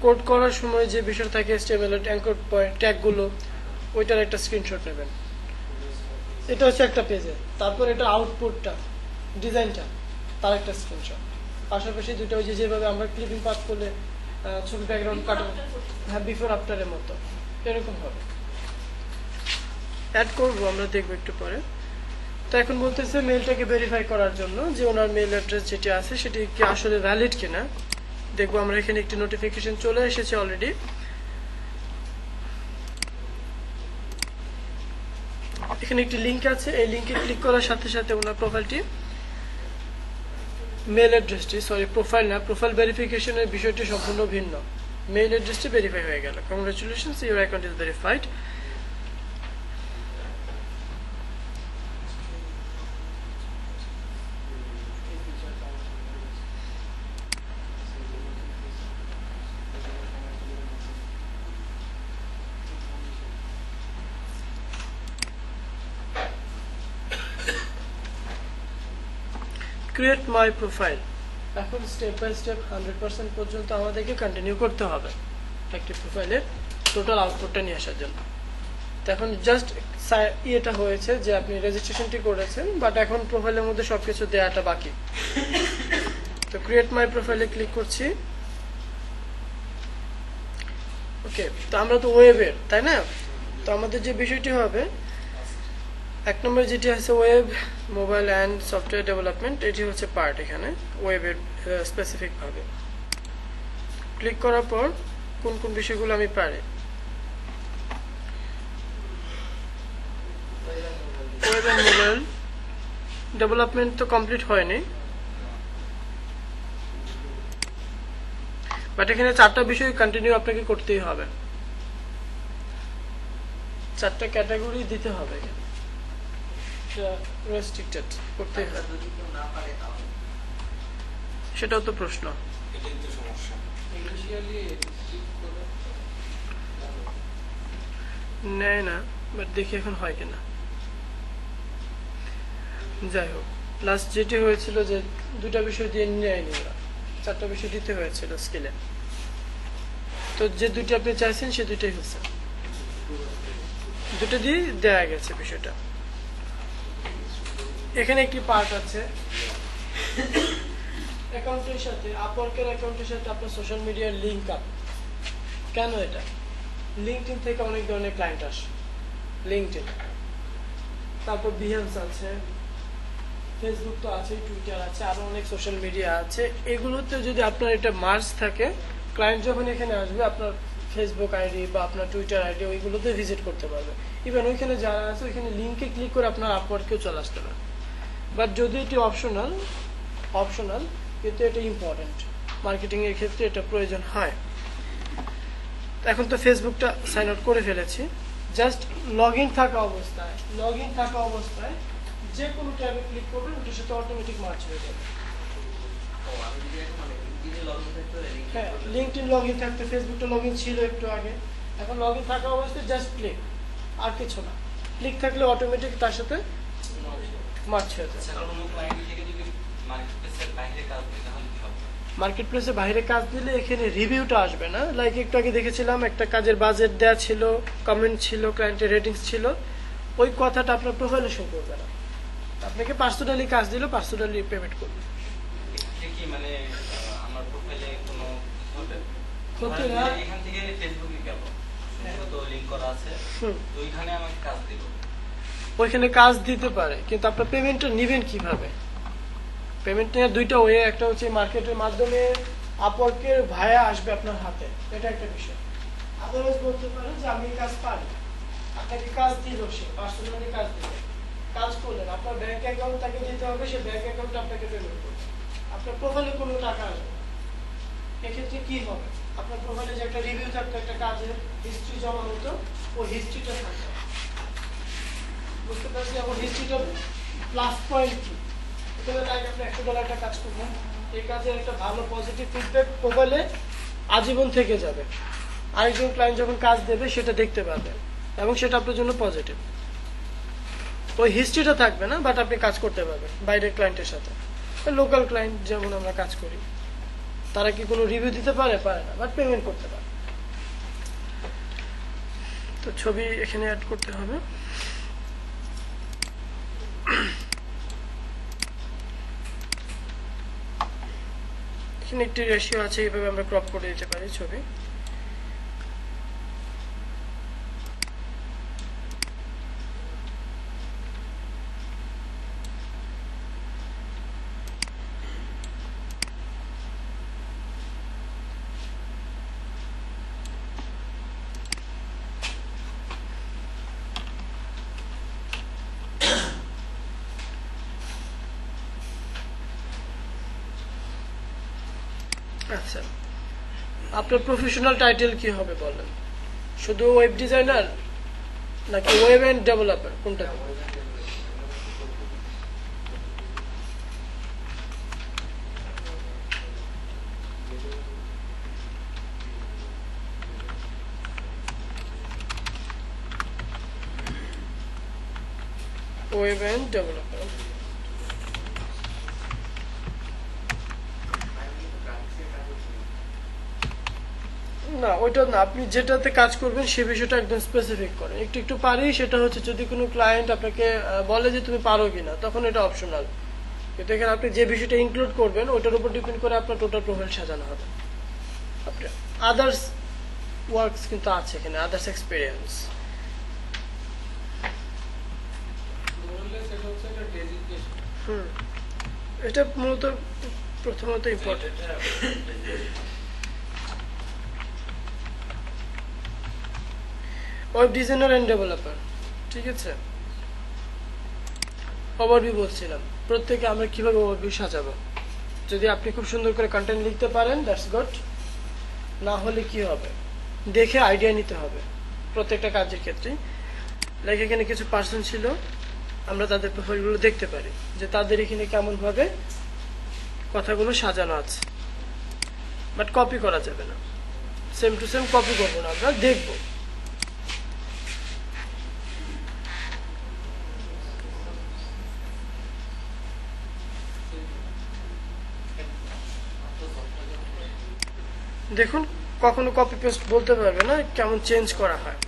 কোড করার সময় যে বিষয় থাকে HTML এর অ্যাঙ্কর পয়েন্ট ট্যাগগুলো, ওইটার একটা স্ক্রিনশট নেবেন। এটা হচ্ছে একটা পেজে, তারপর এটা আউটপুটটা, ডিজাইনটা, তার একটা স্ক্রিনশট। পাশাপাশি দুটো ওই যে যেভাবে আমরা ক্লিপিং পাস করলে ছবি ব্যাকগ্রাউন্ড কাটাবো, হ্যাঁ, বিফোর আফটারের মতো এরকম হবে। অ্যাড করবো, আমরা দেখবো একটু পরে। তো এখন বলতেছে মেলটাকে ভেরিফাই করার জন্য যে ওনার মেল অ্যাড্রেস যেটি আছে সেটি কি আসলে ভ্যালিড কিনা দেখবো। আমরা এখানে একটি নোটিফিকেশন চলে এসেছে অলরেডি। এখানে একটি লিংক আছে, এই লিংকে ক্লিক করার সাথে সাথে ওনার প্রোফাইলটি, মেল অ্যাড্রেসটি, সরি প্রোফাইল না, প্রোফাইল ভেরিফিকেশনের বিষয়টি সম্পূর্ণ ভিন্ন। মেল অ্যাড্রেসটি ভেরিফাই হয়ে গেল। Congratulations, your account is verified. Create my profile. এখন স্টেপ বাই স্টেপ 100% পর্যন্ত আমাদেরকে কন্টিনিউ করতে হবে একটি প্রোফাইলের টোটাল আউটপুটটা নিয়ে আসার জন্য। তো এখন জাস্ট এটা হয়েছে যে আপনি রেজিস্ট্রেশনটি করেছেন, বাট এখন প্রোফাইলের মধ্যে সবকিছু দেওয়াটা বাকি। তো ক্রিয়েট মাই প্রোফাইলে ক্লিক করছি। ওকে, তো আমরা তো ওয়েবের, তাই না? তো আমাদের যে বিষয়টি হবে, এক নম্বর যেটি আছে web, mobile and software development, এটি হচ্ছে পার্ট এখানে ওয়েবের স্পেসিফিক ভাবে। ক্লিক করার পর কোন কোন বিষয়গুলো আমি পারি, ওয়েব অ্যান্ড মোবাইল ডেভেলপমেন্ট তো কমপ্লিট হয়নি, বাট এখানে 4টা বিষয় কন্টিনিউ আপনাকে করতেই হবে, 4টা ক্যাটাগরি দিতে হবে, রেস্ট্রিক্টেড করতেই হবে। যদি কেউ না পারে তাহলে সেটাও তো প্রশ্ন। এটাই তো সমস্যা। নেয় না, বাট দেখি এখন হয় কিনা। যাই হোক, লাস্ট যেটি হয়েছিল যে 2টা বিষয় দিয়ে নেয়নি ওরা, 4টা বিষয় দিতে হয়েছিল স্কিলে। তো যে 2টি আপনি চাইছেন সে 2টাই হচ্ছে, 2টা দিয়ে দেয়া গেছে বিষয়টা। এখানে একটি পার্ট আছে অ্যাকাউন্টের সাথে, আপওয়ার্কের অ্যাকাউন্টের সাথে আপনার সোশ্যাল মিডিয়ার লিঙ্ক আপ। কেন এটা? লিঙ্কডইন থেকে অনেক ধরনের ক্লায়েন্ট আসে, লিঙ্কডইন, তারপর বিহেন্স আছে, ফেসবুক তো আছে, টুইটার আছে, আরো অনেক সোশ্যাল মিডিয়া আছে। এগুলোতে যদি আপনার এটা মার্জ থাকে, ক্লায়েন্ট যখন এখানে আসবে আপনার ফেসবুক আইডি বা আপনার টুইটার আইডি ওইগুলোতে ভিজিট করতে পারবে। ইভেন ওইখানে যারা আছে ওইখানে লিঙ্কে ক্লিক করে আপনার আপওয়ার্কেও চলে আসতে পারে। বাট যদি এটি অপশনাল, কিন্তু এটা ইম্পর্টেন্ট, মার্কেটিং এর ক্ষেত্রে এটা প্রয়োজন হয়। এখন তো ফেসবুকটা সাইন আউট করে ফেলেছি, জাস্ট লগ ইন থাকা অবস্থায় যে কোনো ট্যাবে ক্লিক করবেন, ওটার সাথে অটোমেটিক মার্চ হয়ে যাবে। আমি যদি এখন মানে লিঙ্কডইনে লগ ইন থাকতে পারি, হ্যাঁ, লিঙ্কডইন লগ ইন থাকতে, ফেসবুকটা লগ ইন ছিল একটু আগে, এখন লগ ইন থাকা অবস্থায় জাস্ট ক্লিক, আর কিছু না। ক্লিক থাকলে অটোমেটিক তার সাথে মার্চ হয়ে যাবে। মার্কেট প্লেসে বাইরে কাজ দিলে এখানে রিভিউটা আসবে না। লাইক একটু আগে দেখেছিলাম একটা কাজের বাজেট দেওয়া ছিল, কমেন্ট ছিল, ক্লায়েন্টের রেটিংস ছিল, ওই কথাটা আপনার প্রোফাইলে শো করবে না। আপনাকে পার্সোনালি কাজ দিলে পার্সোনালি পেমেন্ট করবে। কি মানে আমার প্রোফাইলে কোনো ক্ষতি না। এখান থেকে ফেসবুকে গেল, তো লিংক করা আছে, তো ওইখানে আমাকে কাজ দিল, ওইখানে কাজ দিতে পারে, কিন্তু আপনার পেমেন্টটা নেবেন কিভাবে? পেমেন্ট নেওয়ার 2টা ওয়ে, একটা হচ্ছে মার্কেটের মাধ্যমে আপওয়ার্কের ভায়া আসবে আপনার হাতে, এটা একটা বিষয়। আদারওয়াইজ বলতে পারেন যে আমি কাজ পারি, আপনাকে কাজ দিল, সে পার্সোনালি কাজ দিল, কাজ করলেন, আপনার ব্যাংক অ্যাকাউন্ট তাকে দিতে হবে, সে ব্যাংক অ্যাকাউন্টে আপনাকে পেমেন্ট করবে, আপনার প্রোফাইলে কোনো টাকা আসবে না। এক্ষেত্রে কি হবে? আপনার প্রোফাইলে যে একটা রিভিউ থাকতো, একটা কাজের হিস্ট্রি জমা হতো, ওই হিস্ট্রিটা থাকবে, বুঝতে পারছি? এখন হিস্ট্রিটা প্লাস পয়েন্ট কি? আপনি $100 কাজ করবেন, এই কাজে একটা ভালো পজিটিভ ফিডব্যাক প্রোফাইলে আজীবন থেকে যাবে। আরেকজন ক্লায়েন্ট যখন কাজ দেবে সেটা দেখতে পাবে এবং সেটা আপনার জন্য পজিটিভ। ওই হিস্ট্রিটা থাকবে না, বাট আপনি কাজ করতে পারবেন বাইরের ক্লায়েন্টের সাথে। লোকাল ক্লায়েন্ট যেমন আমরা কাজ করি, তারা কি কোনো রিভিউ দিতে পারে? পারে না, বাট পেমেন্ট করতে পারে। তো ছবি এখানে অ্যাড করতে হবে। এখানে একটি রেশিও আছে, এইভাবে আমরা ক্রপ করে দিতে পারি ছবি। আচ্ছা, আপনার প্রফেশনাল টাইটেল কি হবে বলেন? শুধু ওয়েব ডিজাইনার নাকি ওয়েব এন্ড ডেভেলপার, কোনটা? Web end developer. না ওইটা না, আপনি যেটাতে কাজ করবেন সে বিষয়টা একদম স্পেসিফিক করেন। একটু একটু পারি সেটা হচ্ছে যদি কোনো ক্লায়েন্ট আপনাকে বলে যে তুমি পারো কিনা, তখন এটা অপশনাল। কিন্তু এখানে আপনি যে বিষয়টা ইনক্লুড করবেন ওইটার উপর ডিপেন্ড করে আপনার টোটাল প্রোফাইল সাজানো হবে। আপনার আদার্স ওয়ার্কস কিন্তু আছে এখানে, আদার্স এক্সপিরিয়েন্স। এটা মূলত প্রথমত important. Web designer end developer, ঠিক আছে। ওভারভিউ বলছিলাম, প্রত্যেকে আমরা কিভাবে ওভারভিউ সাজাবো। যদি আপনি খুব সুন্দর করে কন্টেন্ট লিখতে পারেন দ্যাটস গুড, না হলে কি হবে দেখে আইডিয়া নিতে হবে প্রত্যেকটা কাজের ক্ষেত্রে। লাইক এখানে কিছু পার্সন ছিল, আমরা তাদের প্রোফাইলগুলো দেখতে পারি যে তাদের এখানে কেমন ভাবে কথাগুলো সাজানো আছে, বাট কপি করা যাবে না, সেম টু সেম কপি করবো না, আমরা দেখবো। দেখুন কখনো কপি পেস্ট বলতে পারবে না, কেমন চেঞ্জ করা হয়।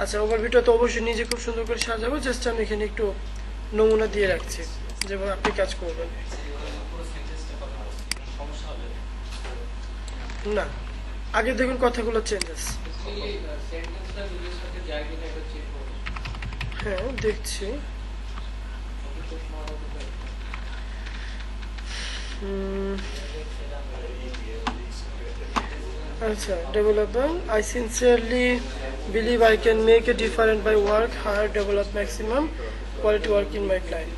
আচ্ছা, ওভারভিউটা তো অবশ্যই নিজে খুব সুন্দর করে সাজাবো। জাস্ট আমি এখানে একটু নমুনা দিয়ে রাখছি যেভাবে আপনি কাজ করবেন। না, আগে দেখুন কথাগুলো চেঞ্জেস। হ্যাঁ দেখছি। আচ্ছা, developer, I sincerely believe I can make a difference by work hard, develop maximum quality work in my client.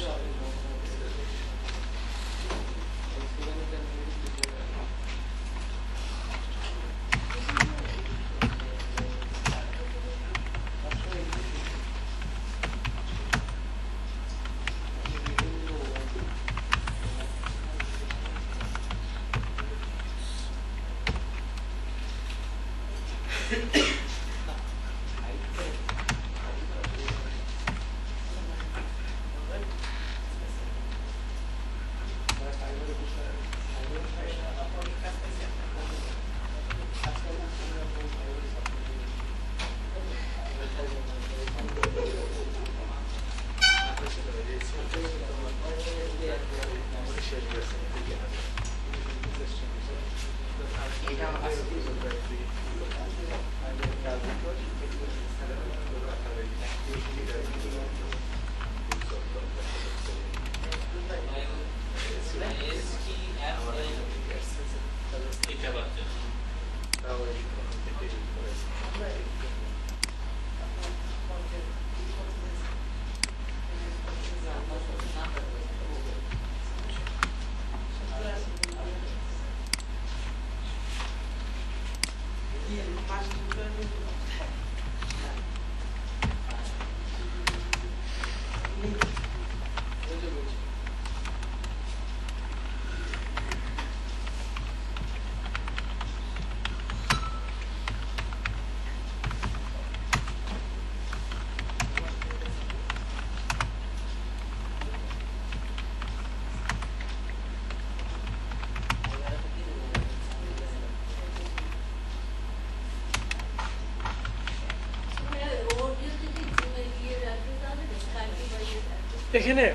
এখানে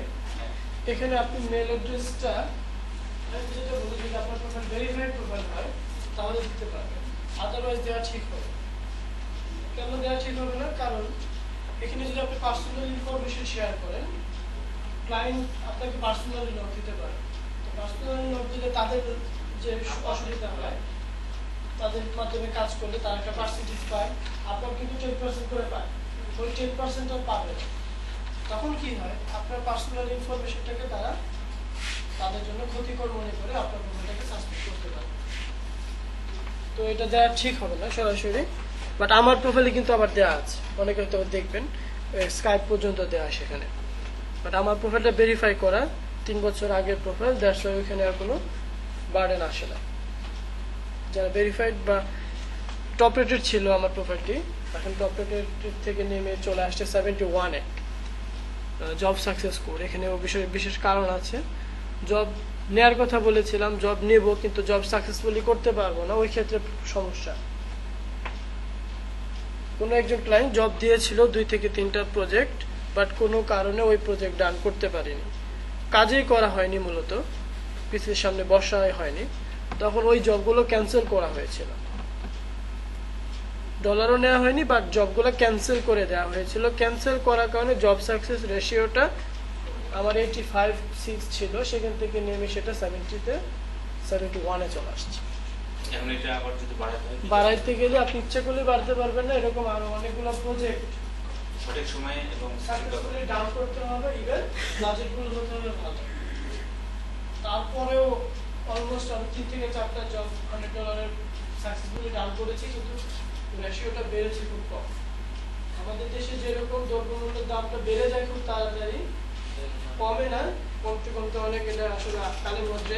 এখানে আপনি মেল অ্যাড্রেসটা আমি যেটা বলি, যদি আপনার প্রোফাইল ভেরিফাইড প্রোফাইল হয় তাহলে দিতে পারবেন, আদারওয়াইজ দেওয়া ঠিক হবে। কেন দেওয়া ঠিক হবে না? কারণ এখানে যদি আপনি পার্সোনাল ইনফরমেশন শেয়ার করেন, ক্লায়েন্ট আপনাকে পার্সোনালি নোট দিতে পারে। তো পার্সোনালি নোট দিলে তাদের যে অসুবিধা হয়, তাদের মাধ্যমে কাজ করলে তারা একটা পার্সেন্টেজ পায়, আপনার কিন্তু 10% করে পায়, ওই 10% পাবে না। তখন কি হয়, আপনার পার্সোনাল ইনফরমেশনটাকে তারা তাদের জন্য ক্ষতিকর মনে করে আপনার প্রোফাইলটাকে সাসপেন্ড করতে পারে। তো এটা দেওয়া ঠিক হবে না সরাসরি, বাট আমার প্রোফাইলে কিন্তু আবার দেওয়া আছে, অনেকে হয়তো দেখবেন স্কাইপ পর্যন্ত দেওয়া সেখানে, বাট আমার প্রোফাইলটা ভেরিফাই করা 3 বছর আগের প্রোফাইল, দ্যাটস ওয়াই ওইখানে আর কোনো বার্ডেন আসে না। যারা ভেরিফাইড বা টপ রেটেড ছিল আমার প্রোফাইলটি, এখন টপ রেটেড থেকে নেমে চলে আসছে 71-এ জব সাকসেস স্কোর। এখানেও বিশেষ কারণ আছে, জব নেওয়ার কথা বলেছিলাম, জব নেব কিন্তু জব সাকসেসফুলি করতে পারবো না, ওই ক্ষেত্রে সমস্যা। কোনো একজন ক্লায়েন্ট জব দিয়েছিল 2 থেকে 3টা প্রজেক্ট, বাট কোনো কারণে ওই প্রজেক্ট ডান করতে পারিনি, কাজেই করা হয়নি, মূলত পিসির সামনে বসাই হয়নি, তখন ওই জবগুলো ক্যান্সেল করা হয়েছিল। ডলারও নেওয়া হয়নি, বাট জবগুলো ক্যান্সেল করে দেওয়া হয়েছিল। ক্যান্সেল করার কারণে জব সাকসেস রেশিওটা আমার 85-6 ছিল, সেখান থেকে নেমে সেটা 71-এ চলে আসছে। এখন এটা আবার যদি বাড়াইতে গেলে আপনি ইচ্ছা করলে বাড়তে পারবেন না, এরকম আরো অনেকগুলো প্রজেক্ট সঠিক সময়ে এবং সাকসেসফুলি ডাউন করতে হবে, ইভেন বাজেটগুলো হতে হবে ভালো। তারপরেও অলমোস্ট আমি 3 থেকে 4টা জব $100 সাকসেসফুলি ডাউন করেছি, কিন্তু রেশিওটা বেড়েছে খুব কম। আমাদের দেশে যেরকম দ্রব্যমূল্যের দামটা বেড়ে যায় খুব তাড়াতাড়ি, কমে না, কমতে কমতে অনেক, এটা আসলে কালের মধ্যে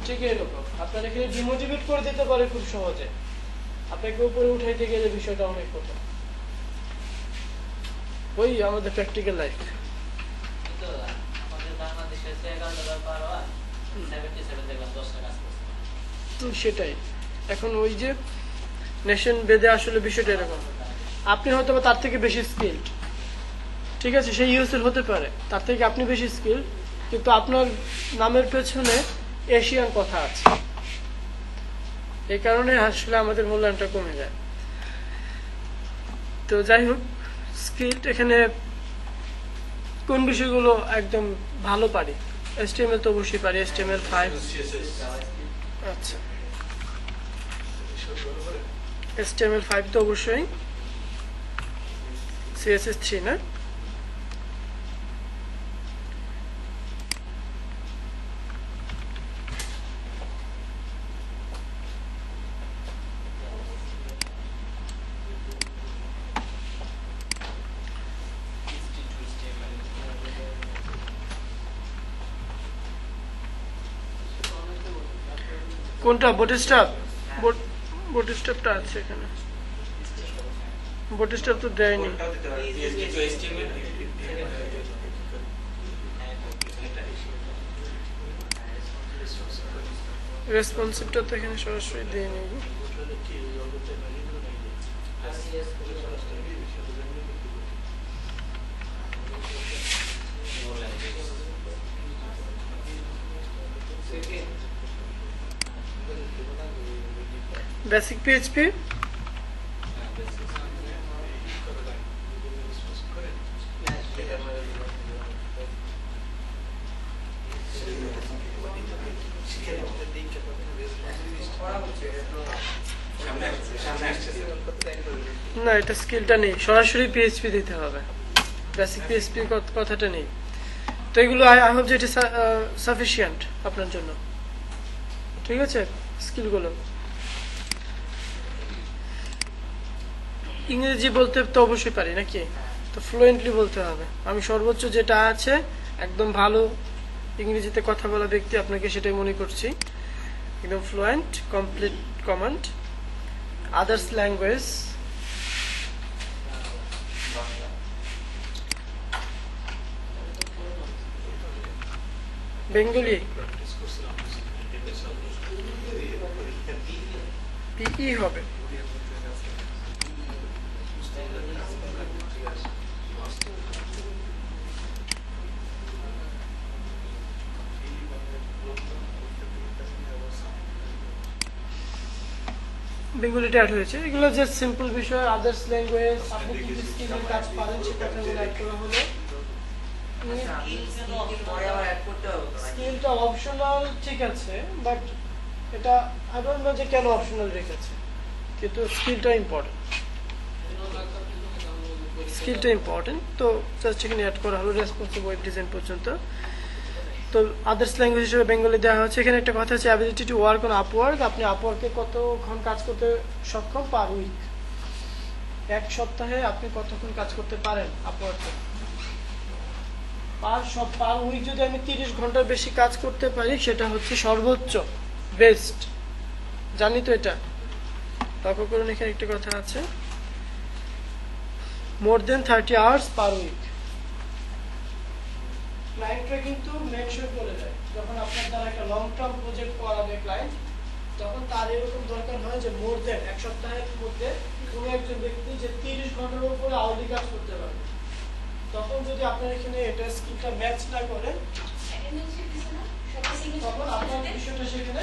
ঠিক এরকম আপনার এখানে ডিমোটিভেট করে দিতে পারে খুব সহজে, আপনাকে উপরে উঠাইতে গেলে বিষয়টা অনেক কঠিন। ওই আমাদের প্র্যাকটিক্যাল লাইফ। কিন্তু আমাদের বাংলাদেশে $11 পার আওয়ার 77 দেখলাম 10টা কাজ করছে। তো সেটাই, এখন ওই যে নেশন বেদে আসলে বিষয়টা এরকম, আপনি হয়তো বা তার থেকে বেশি স্কিলড, ঠিক আছে, সেই ইউএসএল হতে পারে, তার থেকে আপনি বেশি স্কিল, কিন্তু আপনার নামের পেছনে এশিয়ান কথা আছে, এই কারণে আসলে আমাদের মূল্যায়নটা কমে যায়। তো যাই হোক, স্কিল এখানে কোন বিষয়গুলো একদম ভালো পারি? HTML তো অবশ্যই পারি, HTML5। আচ্ছা, HTML5 তো অবশ্যই, CSS3 না? কোনটা? বডিস্টাপ? বডিস্টাপটা আছে এখানে, বডিস্টাপ তো দেয়নি। রেসপন্সিভটা তো এখানে সরাসরি দেয়নি। বেসিক PHP, না এটা স্কিলটা নেই, সরাসরি PHP দিতে হবে, বেসিক PHP কথাটা নেই। তো এগুলো আই হোপ যে এটা সাফিসিয়েন্ট আপনার জন্য, ঠিক আছে স্কিলগুলো। ইংরেজি বলতে তো অবশ্যই পারি নাকি, তো ফ্লুয়েন্টলি বলতে হবে। আমি সর্বোচ্চ যেটা আছে একদম ভালো ইংরেজিতে কথা বলা ব্যক্তি, আপনাকে সেটাই মনে করছি, একদম fluent, complete command. Others language, Bengali, PE হবে। বেঙ্গলিটা অ্যাড হয়েছে। এগুলো যে সিম্পল বিষয়, আদার্স ল্যাঙ্গুয়েজ আপনি কি কি স্কিলের কাজ পারেন সে কথাগুলো অ্যাড করা হলো। স্কিলটা অপশনাল ঠিক আছে, বাট এটা আই ডোন্ট নো যে কেন অপশনাল রেখেছে, কিন্তু স্কিলটা ইম্পর্টেন্ট, স্কিলটা ইম্পর্টেন্ট। তো জাস্ট এখানে অ্যাড করা হলো রেসপন্সিভ ওয়েব ডিজাইন পর্যন্ত। তো আদার্স ল্যাঙ্গুয়েজ হিসেবে বেঙ্গলি দেওয়া হচ্ছে। এখানে একটা কথা আছে ability to work on Upwork, আপনি আপওয়ার্কে কতক্ষণ কাজ করতে সক্ষম পার উইক, এক সপ্তাহে আপনি কতক্ষণ কাজ করতে পারেন আপওয়ার্কে পার উইক। যদি আমি 30 ঘন্টার বেশি কাজ করতে পারি সেটা হচ্ছে সর্বোচ্চ, বেস্ট, জানি তো এটা। লক্ষ্য করুন এখানে একটা কথা আছে, মোর দেন 30 আওয়ার্স পার উইক। ক্লায়েন্টরা কিন্তু মেনশন করে দেয়, যখন আপনার দ্বারা একটা লং টার্ম প্রজেক্ট করাবে ক্লায়েন্ট, তখন তার এরকম দরকার হয় যে মোর দেন এক সপ্তাহের মধ্যে কোনো একজন ব্যক্তি যে 30 ঘন্টার উপরে আওয়ারলি কাজ করতে পারবে। তখন যদি আপনার এখানে এটা স্কিলটা ম্যাচ না করে, তখন আপনার বিষয়টা সেখানে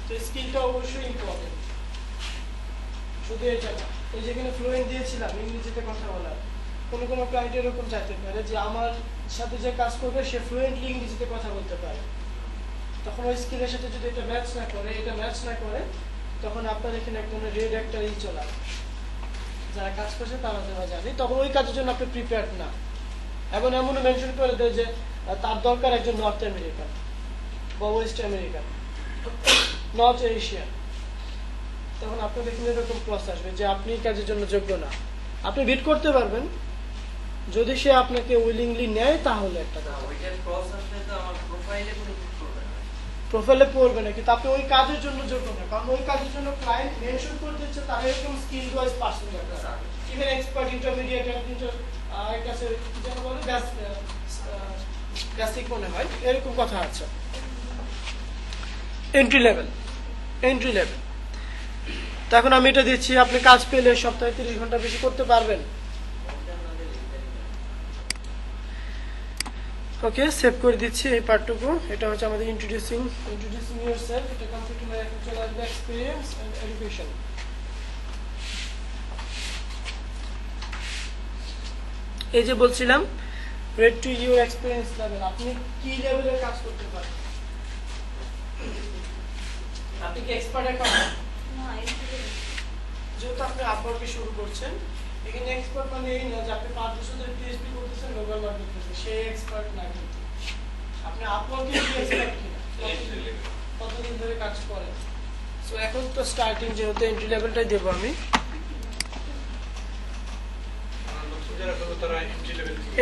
তো স্কিলটা অবশ্যই ইম্পর্টেন্ট। শুধু এটা না, এই যেখানে ফ্লুয়েন্ট দিয়েছিলাম ইংরেজিতে কথা বলার, কোনো কোনো ক্লায়েন্ট এরকম চাইতে পারে যে আমার সাথে যে কাজ করবে সে ফ্লুয়েন্টলি ইংরেজিতে কথা বলতে পারে। তখন ওই স্কিলের সাথে যদি এটা ম্যাচ না করে, তখন আপনার এখানে এক ধরনের রেড একটা চলে আসে। যারা কাজ করছে তারা জানে, তখন ওই কাজের জন্য আপনি প্রিপেয়ার্ড না। এবং এমনও মেনশন করে দেয় যে তার দরকার একজন নর্থ আমেরিকান বা ওয়েস্ট আমেরিকান, নর্থ এশিয়ান। তখন আপনার এখানে এরকম ক্লজ আসবে যে আপনি কাজের জন্য যোগ্য না। আপনি বিট করতে পারবেন যদি সে আপনাকে উইলিংলি নেয়, তাহলে একটা প্রোফাইলে পড়বে না, কিন্তু আপনি ওই কাজের জন্য যোগ্য না, কারণ ওই কাজের জন্য ক্লায়েন্ট মেনশন করে দিচ্ছে তার এরকম স্কিল ওয়াইজ পার্সন দরকার, ইভেন এক্সপার্ট, ইন্টারমিডিয়েট, যেটা বলে বেসিক মনে হয়, এরকম কথা আছে। Entry level. তো এখন আমি এটা দিচ্ছি, আপনি কাজ পেলে সপ্তাহে 30 ঘন্টা বেশি করতে পারবেন। ওকে, সেভ করে দিচ্ছি এই পার্টটুকু। এটা হচ্ছে আমাদের ইন্ট্রোডিউসিং ইয়োরসেলফ। এটা কমপ্লিট হলে এখন চলে আসবে এক্সপেরিয়েন্স এন্ড এডুকেশন। এই যে বলছিলাম rate to your experience level, আপনি কি লেভেলের কাজ করতে পারেন। আপনি কি এক্সপার্ট অ্যাকাউন্ট? যেহেতু আপনি আপওয়ার্কে শুরু করছেন, এখানে এক্সপার্ট মানে এই না যে আপনি 5 বছর ধরে পিএইচডি করতেছেন, গ্লোবাল মার্কেটে, সেই এক্সপার্ট না। কিন্তু আপনি আপওয়ার্কে কি এক্সপার্ট কিনা, কতদিন ধরে কাজ করেন। সো এখন তো স্টার্টিং, যেহেতু এন্ট্রি লেভেলটাই দেবো আমি।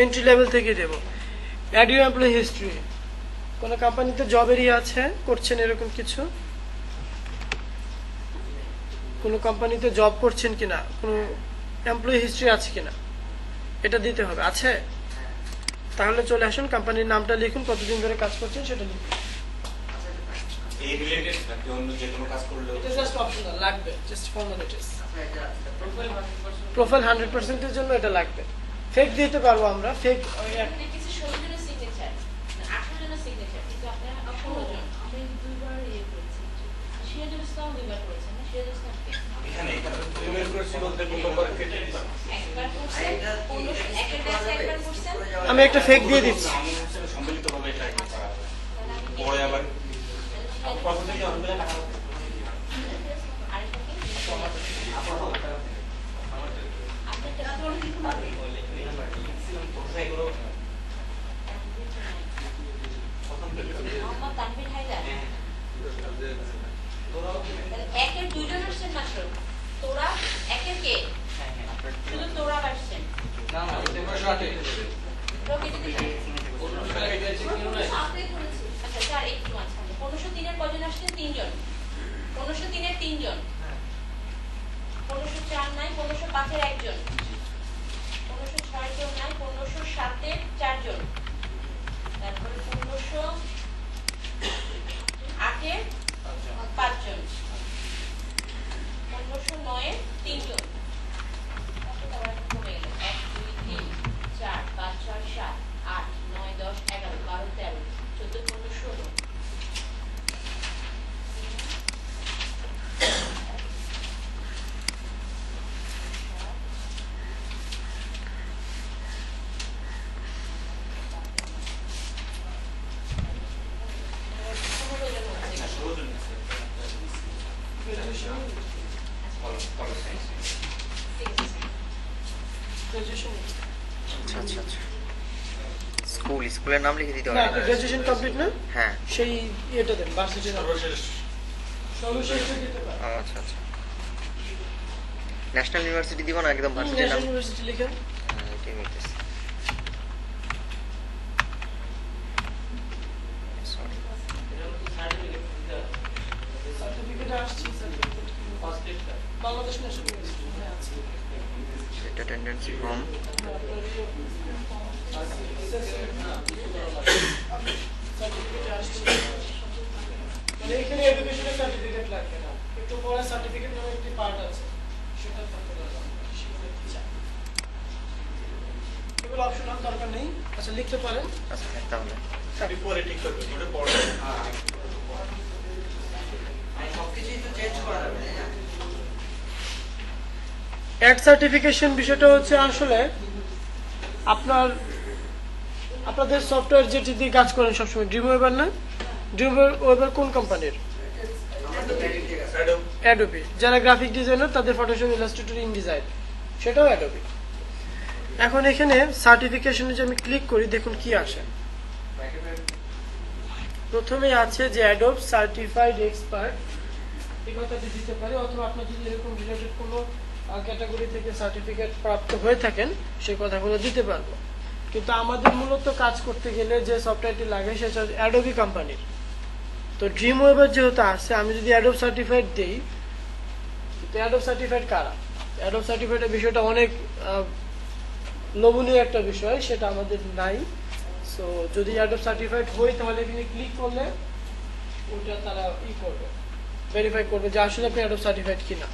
এন্ট্রি লেভেল থেকে দেবো। Add your employee history. কোনো কোম্পানিতে জবেরই আছে, করছেন এরকম কিছু, কোনো কোম্পানিতে জব করছেন কিনা, কোনো এমপ্লয়ি হিস্ট্রি আছে কিনা, এটা দিতে হবে। আছে? তাহলে চলে আসুন, কোম্পানির নামটা লিখুন, কতদিন ধরে কাজ করছেন সেটা লিখুন। এটা জাস্ট অপশনাল, লাগবে, জাস্ট ফর্মালিটিস। প্রোফাইল 100% এর জন্য এটা লাগবে। ফেক দিতে পারবো আমরা, ফেক আমি একটা ফেক দিয়ে দিচ্ছি। একের 2 জন আসছেন মাত্র, তোরা একের কে শুধু তোরা আসছেন না, না আচ্ছা স্যার একটু মাঝখানে 1503 এর কজন আসছেন? 3 জন। 1503 এর 3 জন, 1504 নাই, 1505 এর 1 জন, 1506 কেউ নাই, 1507 এর 4 জন, তারপরে 1508 এর 5 জন, 1509 এর 3 জন, কমে গেল 1 2 3 4 5 6 7 8 9 10 11 12 13 14 15 16 গ্রাজুয়েশন। আচ্ছা আচ্ছা আচ্ছা, স্কুলের নাম লিখে দিতে না, হবে? আপনার গ্রাজুয়েশন কমপ্লিট না, হ্যাঁ। সেই ইয়েটা দেন, ভার্সিটির নাম। সর্বশেষ সর্বশেষটা দিতে পারেন। আচ্ছা আচ্ছা, ন্যাশনাল ইউনিভার্সিটি দিব না একদম ভার্সিটির নাম? ন্যাশনাল ইউনিভার্সিটি লিখেন। হ্যাঁ, এটাই নিতেছি। সরি, সার্টিফিকেট আসছে, সার্টিফিকেট বাংলাদেশ ন্যাশনাল ইউনিভার্সিটি আছে। এটা টেন্ডেন্সি ফর্ম। সার্টিফিকেট আসছে, মানে এখানে এডুকেশনের সার্টিফিকেট লাগবে না, একটু পরে সার্টিফিকেট নামে একটি পার্ট আছে, সেটা থাকতে পারবে। এগুলো অপশনাল, দরকার নেই। আচ্ছা, লিখতে পারেন। আচ্ছা তাহলে আপনি পরে ঠিক করবেন, ওটা পরে অ্যাড সার্টিফিকেশন বিষয়টা হচ্ছে আসলে আপনাদের সফটওয়্যার যেটি দিয়ে কাজ করেন সবসময় ড্রিমওয়েভার না? ড্রিমওয়েভার কোন কোম্পানির? অ্যাডোবি। যারা গ্রাফিক ডিজাইনার তাদের ফটোশপ, ইলাস্ট্রেটর, ইনডিজাইন, সেটাও অ্যাডোবি। এখন এখানে সার্টিফিকেশনে যে আমি ক্লিক করি, দেখুন কি আসে। প্রথমে আছে যে অ্যাডোব সার্টিফাইড এক্সপার্ট, এই কথাটি দিতে পারি, অথবা আপনার যদি এরকম রিলেটেড কোনো ক্যাটাগরি থেকে সার্টিফিকেট প্রাপ্ত হয়ে থাকেন সেই কথাগুলো দিতে পারবো। কিন্তু আমাদের মূলত কাজ করতে গেলে যে সফটওয়্যারটি লাগে সেটা অ্যাডোবি কোম্পানির। তো ড্রিমওয়েভার যেহেতু আছে, আমি যদি অ্যাডোব সার্টিফাইড দিই, তো অ্যাডোব সার্টিফাইড কারা? অ্যাডোব সার্টিফাইডের বিষয়টা অনেক লোভনীয় একটা বিষয়, সেটা আমাদের নাই। সো যদি অ্যাডোব সার্টিফাইড হই তাহলে এখানে ক্লিক করলে ওটা তারা করবে, ভেরিফাই করবে যে আসলে আপনি অ্যাডোব সার্টিফাইড কিনা।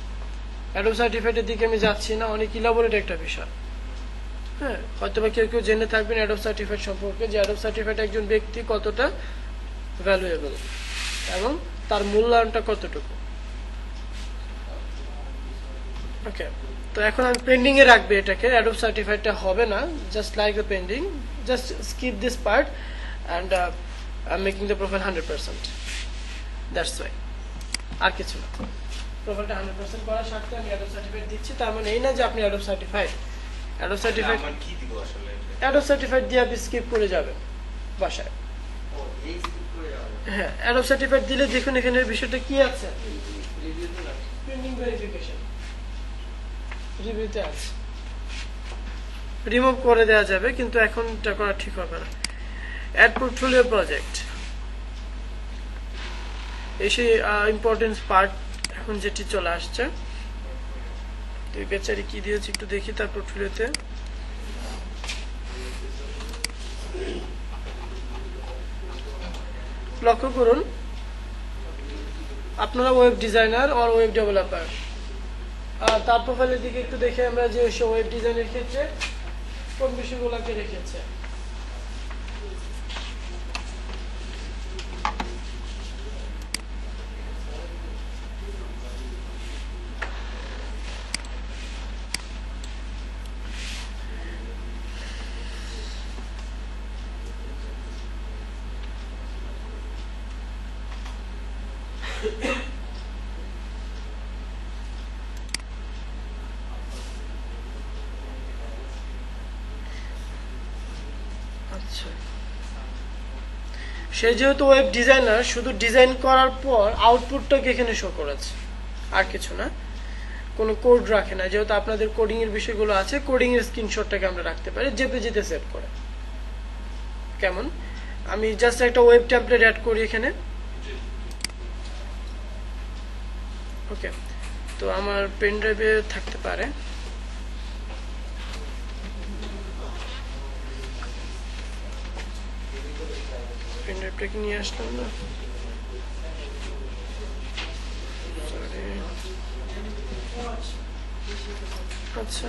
অ্যাডোব সার্টিফাইডের দিকে আমি যাচ্ছি না, অনেক ইলাবোরেট একটা বিষয়। হ্যাঁ, হয়তো বা কেউ কেউ জেনে থাকবেন অ্যাডোব সার্টিফাইড সম্পর্কে, যে অ্যাডোব সার্টিফাইড একজন ব্যক্তি কতটা ভ্যালুয়েবল এবং তার মূল্যায়নটা কতটুকু। ওকে, তো এখন আমি পেন্ডিং এ রাখবো এটাকে, অ্যাডোব সার্টিফাইডটা হবে না, just like the pending, just skip this part and I am making the profile 100%, that's why, আর কিছু না। প্রোফাইলটা 100% করার সাথে আমি অ্যাডোব সার্টিফাইড দিচ্ছি, তার মানে এই না যে আপনি অ্যাডোব সার্টিফাইড। অ্যাডোব সার্টিফাইড, আমার কি দিব আসলে? অ্যাডোব সার্টিফাইড দিয়ে আপনি স্কিপ করে যাবেন বাসায়। হ্যাঁ, অ্যাডোব সার্টিফাইড দিলে দেখুন এখানে বিষয়টা কি আছে, পেন্ডিং ভেরিফিকেশন, রিভিউতে আছে, রিমুভ করে দেওয়া যাবে, কিন্তু এখন এটা করা ঠিক হবে না। অ্যাড পোর্টফোলিও প্রজেক্ট, এই সেই ইম্পর্টেন্স পার্ট এখন যেটি চলে আসছে। তো এই বেচারি কি দিয়েছে একটু দেখি তার পোর্টফোলিওতে। লক্ষ্য করুন, আপনারা web designer or web developer, তার প্রোফাইলের দিকে একটু দেখে আমরা যে সে ওয়েব ডিজাইনের ক্ষেত্রে কোন বিষয়গুলোকে রেখেছে। আচ্ছা, সে যেহেতু ওয়েব ডিজাইনার, শুধু ডিজাইন করার পর আউটপুটটাকে এখানে শো করেছে, আর কিছু না, কোনো কোড রাখে না। যেহেতু আপনাদের কোডিং এর বিষয়গুলো আছে, কোডিং এর স্ক্রিনশটটাকে আমরা রাখতে পারি জেপিজিতে সেভ করে। কেমন? আমি জাস্ট একটা ওয়েব টেমপ্লেট অ্যাড করি এখানে। ওকে, তো আমার পেন ড্রাইভে থাকতে পারে, পেন ড্রাইভটাকে নিয়ে আসলাম না, আচ্ছা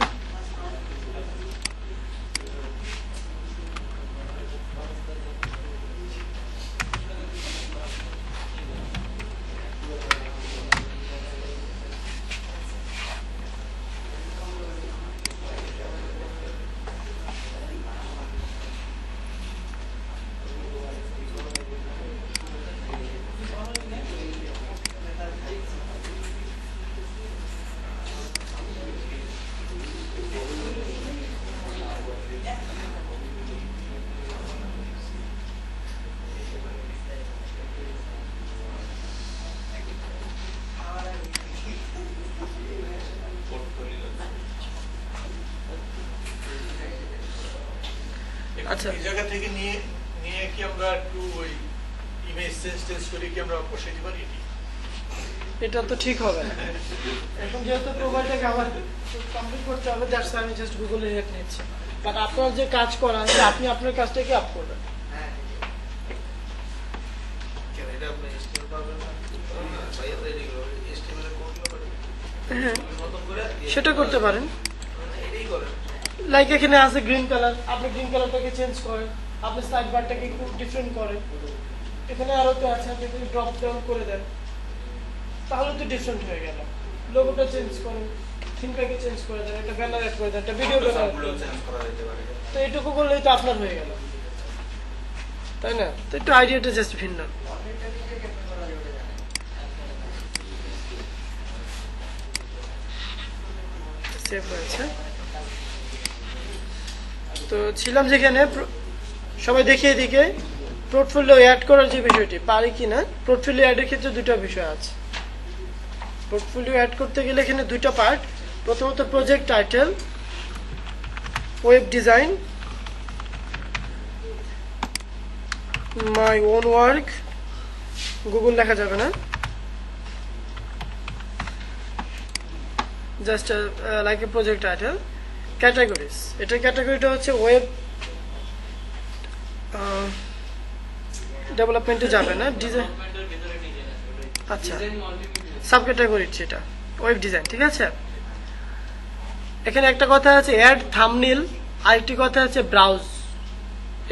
আচ্ছা। এই জায়গা থেকে নিয়ে নিয়ে কি আমরা একটু ওই ইমেজ চেঞ্জ করে কি আমরা বসাইতে পারি এটি? এটা তো ঠিক হবে না। এখন যেহেতু প্রোফাইলটাকে আমার কমপ্লিট করতে হবে, দ্যাটস আমি জাস্ট গুগলে হেল্প নিচ্ছি। বাট আপনার যে কাজ করান, যে আপনি আপনার কাজটাকে আপ করবেন। হ্যাঁ, সেটা করতে পারেন। লাইক এখানে আছে গ্রিন কালার, আপনি গ্রিন কালারটাকে চেঞ্জ করেন, আপনি সাইড বারটাকে একটু ডিফারেন্ট করেন। এখানে আরো তো আছে, আপনি যদি ড্রপ ডাউন করে দেন তাহলে তো ডিফারেন্ট হয়ে গেল। লোগোটা চেঞ্জ করেন, থিমটাকে চেঞ্জ করে দেন, একটা ব্যানার অ্যাড করে দেন, একটা ভিডিও ব্যানার অ্যাড করে দেন। চেঞ্জ করা যেতে পারে। তো এইটুকু করলেই তো আপনার হয়ে গেল, তাই না? তো একটু আইডিয়াটা জাস্ট ভিন্ন। সেভ হয়েছে। তো ছিলাম যেখানে, সবাই দেখে এদিকে পোর্টফোলিও অ্যাড করার যে বিষয়টি, পারি কিনা। পোর্টফোলিও অ্যাডের ক্ষেত্রে দুটো বিষয় আছে। পোর্টফোলিও অ্যাড করতে গেলে এখানে দুইটা পার্ট। প্রথমত project title, web design, my own work, Google লেখা যাবে না, just like a project title. Categories, এটার ক্যাটাগরিটা হচ্ছে ওয়েব ডেভেলপমেন্টে যাবে না, ডিজাইন। আচ্ছা, সাব ক্যাটাগরি সেটা ওয়েব ডিজাইন, ঠিক আছে। এখানে একটা কথা আছে অ্যাড থাম্বনেল, আরেকটি কথা আছে ব্রাউজ।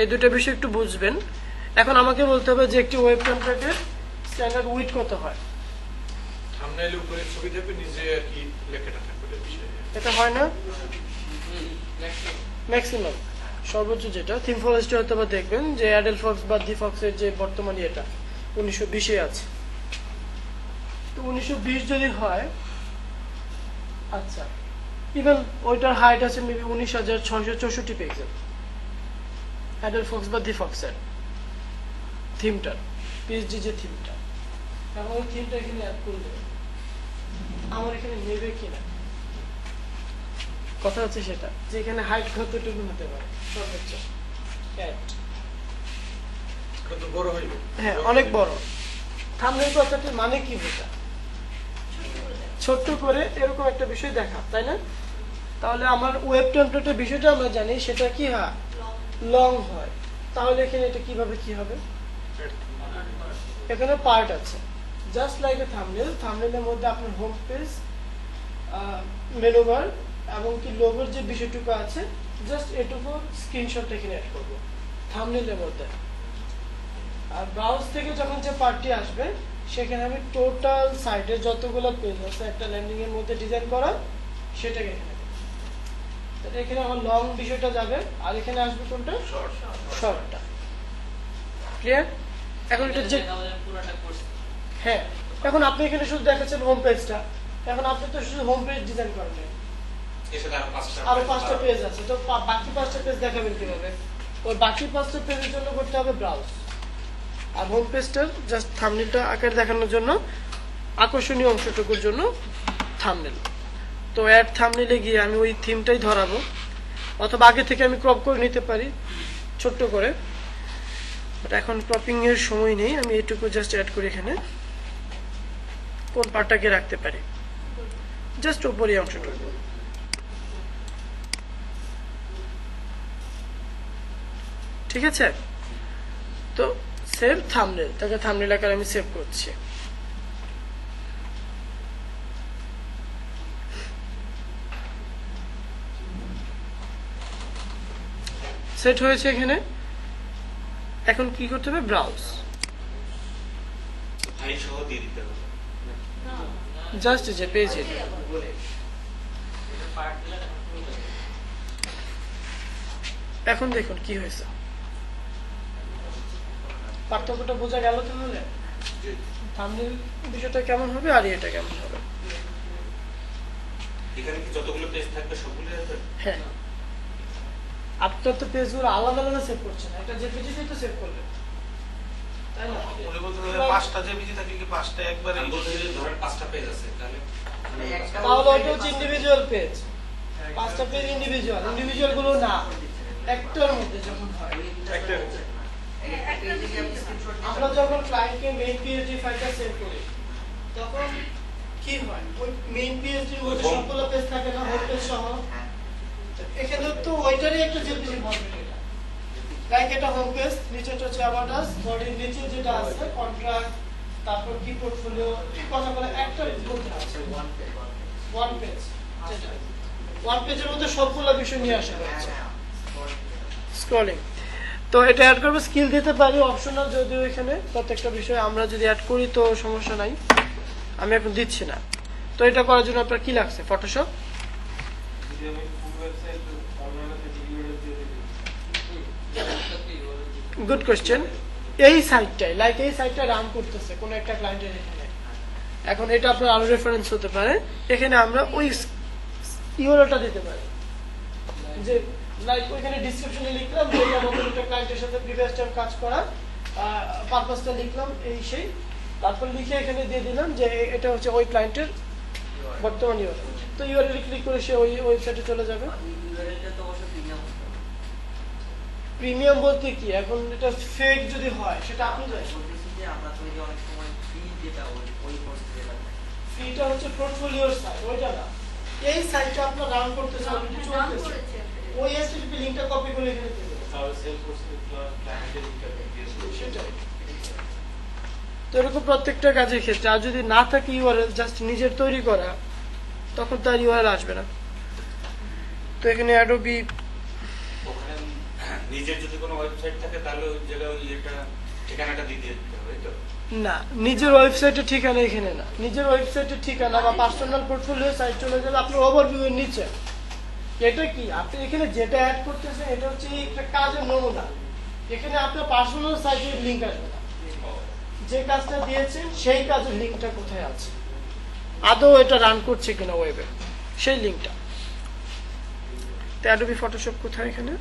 এই দুটো বিষয় একটু বুঝবেন। এখন আমাকে বলতে হবে যে একটি ওয়েব টেমপ্লেটের স্ট্যান্ডার্ড উইডথ কত হয়। থাম্বনেইলের উপরে ছবি থাকবে, নিচে আর কি লেখাটা থাকবে এর বিষয়ে। এটা হয় না ম্যাক্সিমাম, সর্বোচ্চ যেটা থিম ফরেস্টে হয়তো বা দেখবেন যে অ্যাডেল ফক্স বা দি ফক্সের যে বর্তমানে এটা 1920-এ আছে। তো 1920 যদি হয়, আচ্ছা, ইভেন ওইটার হাইট আছে মেবি 19,664 পিক্সেল, অ্যাডেল ফক্স বা দি ফক্সের থিমটার, পিএইচডি যে থিমটা। এখন ওই থিমটা এখানে অ্যাড করলে আমার এখানে নেবে কিনা, কথা হচ্ছে সেটা, যে এখানে হাইট কতটুকু হতে পারে সর্বোচ্চ। এটা তো বড় হইবে। হ্যাঁ, অনেক বড়। থাম্বনেল কথাটির মানে কি বোঝা? ছোট্ট করে এরকম একটা বিষয় দেখা, তাই না? তাহলে আমার ওয়েব টেমপ্লেটের বিষয়টা আমরা জানি, সেটা কি হয়, লং হয়। তাহলে এখানে এটা কিভাবে কি হবে? এখানে পার্ট আছে, জাস্ট লাইক এ থাম্বনেল। থাম্বনেলের মধ্যে আপনার হোম পেজ, মেনু বার এবং কি লোগোর যে বিষয়টুকু আছে, জাস্ট এটুকু স্ক্রিনশট এখানে অ্যাড করবো থাম্বনেলের মধ্যে। আর ব্রাউজ থেকে যখন যে পার্টটি আসবে, সেখানে আমি টোটাল সাইটে যতগুলো পেজ আছে একটা ল্যান্ডিং এর মধ্যে ডিজাইন করা, সেটাকে এখানে দেব। তাহলে এখানে আমার লং বিষয়টা যাবে, আর এখানে আসবে কোনটা, শর্টটা। ক্লিয়ার? এখন এটা যে, হ্যাঁ, এখন আপনি এখানে শুধু দেখাচ্ছেন হোম পেজটা। এখন আপনি তো শুধু হোম পেজ ডিজাইন করেন, আরো 5টা পেজ আছে, তো বাকি 5টা পেজ দেখাবেন কিভাবে? ওই বাকি 5টা পেজের জন্য করতে হবে ব্রাউজ। আর হোম পেজটার জাস্ট থাম্বনেলটা আকারে দেখানোর জন্য, আকর্ষণীয় অংশটুকুর জন্য থাম্বনেল। তো অ্যাড থাম্বনেলে গিয়ে আমি ওই থিমটাই ধরাবো, অথবা আগে থেকে আমি ক্রপ করে নিতে পারি ছোট্ট করে। বাট এখন ক্রপিং এর সময় নেই, আমি এটুকু জাস্ট অ্যাড করি। এখানে কোন পার্টটাকে রাখতে পারি, জাস্ট উপরে অংশটুকু। ঠিক আছে? তো সেভ থাম্বনেল, তাকে থাম্বনেল আকারে আমি সেভ করছি। সেট হয়েছে এখানে। এখন কি করতে হবে, ব্রাউজ। ভাই সহ দিয়ে দিতে হবে। জাস্ট যে পেজে এখন দেখুন কি হয়েছে, পার্থক্যটা বোঝা গেল তাহলে? থাম্বনেল বিষয়টা কেমন হবে আর এটা কেমন হবে? এখানে কি যতগুলো পেজ থাকবে সবগুলো আসবে? হ্যাঁ, আপনার তো পেজগুলো আলাদা আলাদা সেভ করছেন, একটা জেপিজিতেই তো সেভ করলেন, তাই না? উনি বলতে পারেন 5টা জেপিজি থাকলে কি 5টা একবারে আমি বলতে যদি ধরেন 5টা পেজ আছে, তাহলে তাহলে ওটা হচ্ছে ইন্ডিভিজুয়াল পেজ। 5টা পেজ ইন্ডিভিজুয়াল গুলো না, একটার মধ্যে যখন হয়, একটা আমরা যখন ক্লায়েন্টকে মেইন পিএইচডি ফাইলটা সেন্ড করি তখন কি হয়, ওই মেইন পিএইচডির মধ্যে সবগুলো পেজ থাকে না, হোম পেজ সহ। এখানে তো ওইটারই একটা জেপিজি ফরম্যাট, এটা লাইক এটা হোম পেজ, নিচেটা হচ্ছে অ্যাবাউট আস, বডির নিচে যেটা আছে কন্ট্রাক্ট, তারপর কি পোর্টফোলিও, এই কথাগুলো একটা বলতে আছে ওয়ান পেজ, যেটা ওয়ান পেজের মধ্যে সবগুলো বিষয় নিয়ে আসা হচ্ছে। স্ক্রলিং তো এটা অ্যাড করবো, স্কিল দিতে পারি অপশনাল, যদিও এখানে প্রত্যেকটা বিষয় আমরা যদি অ্যাড করি তো সমস্যা নাই, আমি এখন দিচ্ছি না। তো এটা করার জন্য আপনার কি লাগছে? ফটোশপ। Good question. এই সাইটটাই লাইক এই সাইটটা রান করতেছে কোনো একটা ক্লায়েন্টের এখানে, এখন এটা আপনার আরো রেফারেন্স হতে পারে, এখানে আমরা ওই ইউআরএলটা দিতে পারি, যে লাইক ওইখানে ডেসক্রিপশনে লিখলাম যে আমাদের একটা ক্লায়েন্টের সাথে প্রিভিয়াস টাইম কাজ করা, পারপাসটা লিখলাম এই সেই, তারপর লিখে এখানে দিয়ে দিলাম যে এটা হচ্ছে ওই ক্লায়েন্টের বর্তমান ইউআরএল। তো ইউআরএল ক্লিক করে সে ওই ওয়েবসাইটে চলে যাবে। প্রিমিয়াম বলতে কি, এখন এটা ফেক যদি হয় সেটা আপনি জানেন। ফ্রিটা হচ্ছে পোর্টফোলিওর সাইট, ওইটা না। এই সাইটটা আপনার রান করতে চান, চলতেছে, ওই এসটিপি লিংকটা কপি করে এখানে দিয়ে দেবেন। সেটাই। তো এরকম প্রত্যেকটা কাজের ক্ষেত্রে, আর যদি না থাকে ইউআরএল জাস্ট নিজের তৈরি করা, তখন তার ইউআরএল আসবে না। তো এখানে অ্যাডোবি ওখানে নিজের যদি কোনো ওয়েবসাইট থাকে তাহলে ওই জায়গায় ওই এটা ঠিকানাটা দিয়ে দিতে হবে, তো না, নিজের ওয়েবসাইটের ঠিকানা এখানে না, নিজের ওয়েবসাইটের ঠিকানা বা পার্সোনাল পোর্টফোলিও সাইট চলে গেলে আপনার ওভারভিউ এর নিচে এটা কি আপনি এখানে যেটা অ্যাড করতেছেন এটা হচ্ছে একটা কাজের নমুনা, এখানে আপনার পার্সোনাল সাইটের লিংক আসবে না, যে কাজটা দিয়েছেন সেই কাজের লিংকটা কোথায় আছে, আদৌ এটা রান করছে কিনা ওয়েবে, সেই লিংকটা। তো অ্যাডোবি ফটোশপ কোথায় এখানে,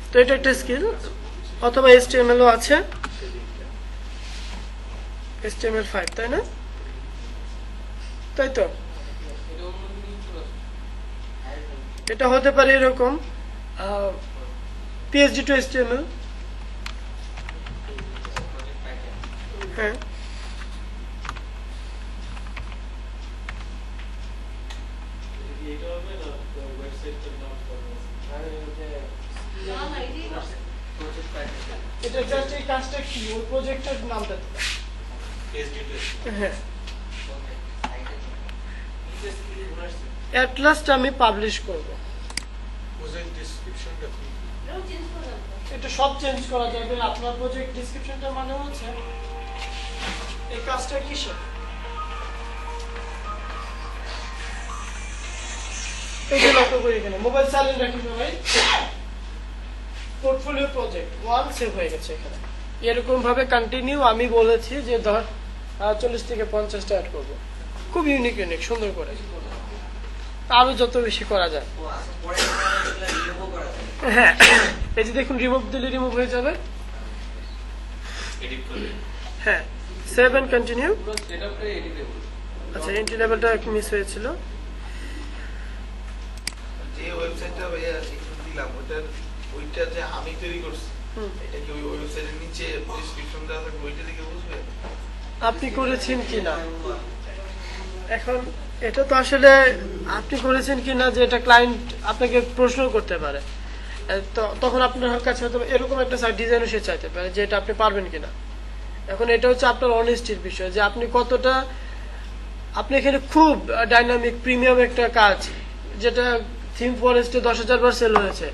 তো এটা একটা স্কিল, অথবা HTML ও আছে, HTML5 তাই না, তাই তো এটা হতে পারে এরকম PHP to HTML, হ্যাঁ এটা জাস্ট এই কাজটা কি ওই প্রজেক্টের নামটা দিলাম, হ্যাঁ এট লাস্ট আমি পাবলিশ করব, প্রজেক্ট ডেসক্রিপশনটা কি? এটা সব চেঞ্জ করা যাবে। আপনার প্রজেক্ট ডেসক্রিপশনটা মানে হচ্ছে এই কাজটা কিসের, এই যে লক্ষ্য করি এখানে মোবাইল সাইলেন্ট রাখি ভাই, পোর্টফোলিও প্রজেক্ট 1 সেভ হয়ে গেছে এখানে। এরকম ভাবে কন্টিনিউ আমি বলেছি যে ধর 40 থেকে 50টা অ্যাড করব, খুব ইউনিক সুন্দর করে, আরো যত বেশি করা যায়। হ্যাঁ এই যে দেখুন রিমুভ দিলে রিমুভ হয়ে যাবে, হ্যাঁ সেভ এন্ড কন্টিনিউ। আচ্ছা এন্ট্রি লেভেলটা মিস হয়েছিল, যে ওয়েবসাইটটা ভাইয়া দিলাম ওইটা যে আমি তৈরি করছি, এটা কি ওই ওয়েবসাইটের নিচে ডেসক্রিপশন দেওয়া থাকবে, ওইটা দেখে বুঝবে আপনি করেছেন কিনা। এখন এটা তো আসলে আপনি করেছেন কিনা যে এটা ক্লায়েন্ট আপনাকে প্রশ্ন করতে পারে, তো তখন আপনার কাছে হয়তো এরকম একটা সাইট ডিজাইনও সে চাইতে পারে যে এটা আপনি পারবেন কিনা। এখন এটা হচ্ছে আপনার অনেস্টির বিষয় যে আপনি কতটা, আপনি এখানে খুব ডাইনামিক প্রিমিয়াম একটা কাজ যেটা থিম ফরেস্টে 10,000 বার সেল হয়েছে,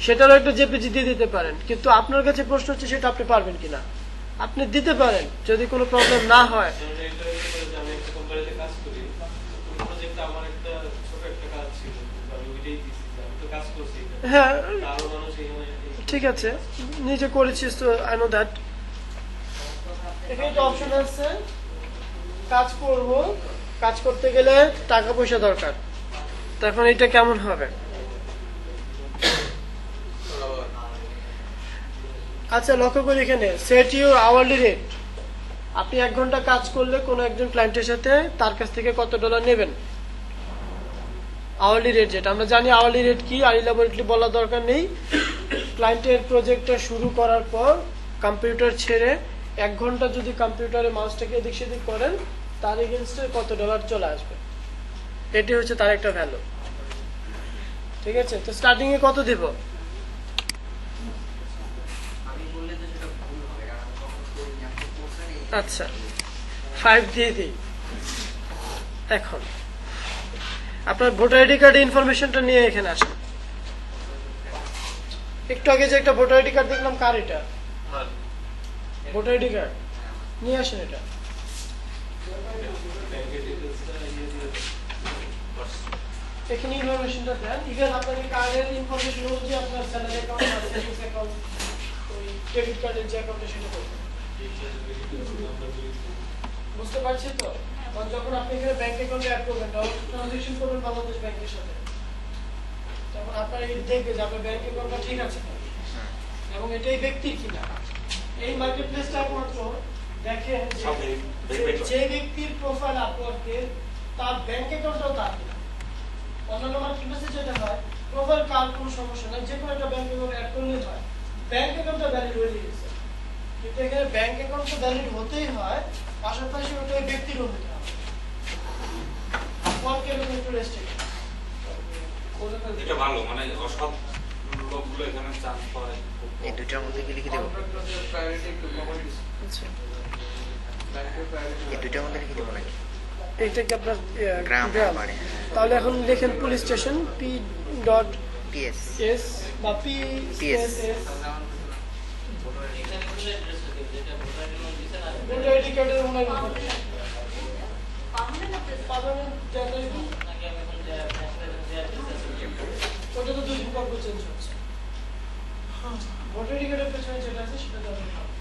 সেটারও একটা জেপিজি দিয়ে দিতে পারেন, কিন্তু আপনার কাছে প্রশ্ন হচ্ছে সেটা আপনি পারবেন কিনা। আপনি দিতে পারেন যদি কোনো প্রবলেম না হয়। হ্যাঁ ঠিক আছে, নিজে করেছিস তো, আই নো দ্যাট। এখানে একটা অপশন আছে কাজ করব, কাজ করতে গেলে টাকা পয়সা দরকার, তখন এটা কেমন হবে। আচ্ছা লক্ষ্য করি এখানে সেট ইউর আওয়ারলি রেট, আপনি 1 ঘন্টা কাজ করলে কোনো একজন ক্লায়েন্টের সাথে তার কাছ থেকে কত ডলার নেবেন, আওয়ারলি রেট যেটা আমরা জানি, আওয়ারলি রেট কি আর ইলাবোরেটলি বলার দরকার নেই। ক্লায়েন্টের প্রজেক্টটা শুরু করার পর কম্পিউটার ছেড়ে 1 ঘন্টা যদি কম্পিউটারে মাউসটাকে এদিক সেদিক করেন, তার এগেনস্টে কত ডলার চলে আসবে, এটি হচ্ছে তার একটা ভ্যালু। ঠিক আছে, তো স্টার্টিং এ কত দিব? আমি বললে তো সেটা ভুল হবে, কারণ আমি কখনো করিনি, আমি তো কোর্সেরই আচ্ছা 5 দিয়ে দিই। এখন আপনার ভোটার আইডি কার্ডের ইনফরমেশনটা নিয়ে এখানে আসেন। একটু আগে যে একটা ভোটার আইডি কার্ড দেখলাম, কার এটা? ভোটার আইডি কার্ড নিয়ে আসেন এটা। এখানে ইনফরমেশনটা দেন। ইভেন আপনার এই কার্ডের ইনফরমেশন অনুযায়ী আপনার স্যালারি অ্যাকাউন্ট আর সেভিংস অ্যাকাউন্ট, ওই ডেবিট কার্ডের যে অ্যাকাউন্টে সেটা করবেন। বুঝতে পারছি তো? কারণ যখন আপনি এখানে ব্যাংক অ্যাকাউন্টে অ্যাড করবেন, ট্রানজাকশন করবেন বাংলাদেশ ব্যাংকের সাথে, তখন আপনার এই দেখবে যে আপনার ব্যাংক অ্যাকাউন্টটা ঠিক আছে কিনা এবং এটাই ব্যক্তির কিনা। এই মার্কেট প্লেসটা একমাত্র দেখেন যে ব্যক্তির প্রোফাইল আপওয়ার্কের, তার ব্যাংক অ্যাকাউন্টটাও তার কিনা। অন্যান্য মার্কেট প্লেসে যেটা হয়, প্রোফাইল কার কোনো সমস্যা নাই, যে কোনো একটা ব্যাংক অ্যাকাউন্ট অ্যাড করলেই হয়, ব্যাংক অ্যাকাউন্টটা ভ্যালিড হয়ে গেছে। কিন্তু এখানে ব্যাংক অ্যাকাউন্টটা ভ্যালিড হতেই হয়, পাশাপাশি ওটা ওই ব্যক্তিরও হতে হবে। আপওয়ার্কের উপর একটু রেস্ট্রিক্ট। এটা ভালো, মানে সব লোকগুলো এখানে চান্স পায়। এই দুইটার মধ্যে কি লিখে দেবো? আচ্ছা, এই দুইটার মধ্যে লিখে দেবো নাকি? এইটা কি আপনার গ্রাম গ্রাম? মানে তাহলে এখন লেখেন পুলিশ স্টেশন পিএস p.s বা p.s এখানে কোনো অ্যাড্রেস দিবেন, যেটা ভোটার আইডি দিছেন আর ভোটার আইডি কার্ডের ওনার পার্মানেন্ট অফিস পার্মানেন্ট জায়গায় নাকি আমি এখন যে অ্যাড্রেস আছে ওটা তো 2 দিন পর চেঞ্জ হচ্ছে। ভোটার আইডি কার্ডের পেছনে যেটা আছে সেটা দেওয়া হবে।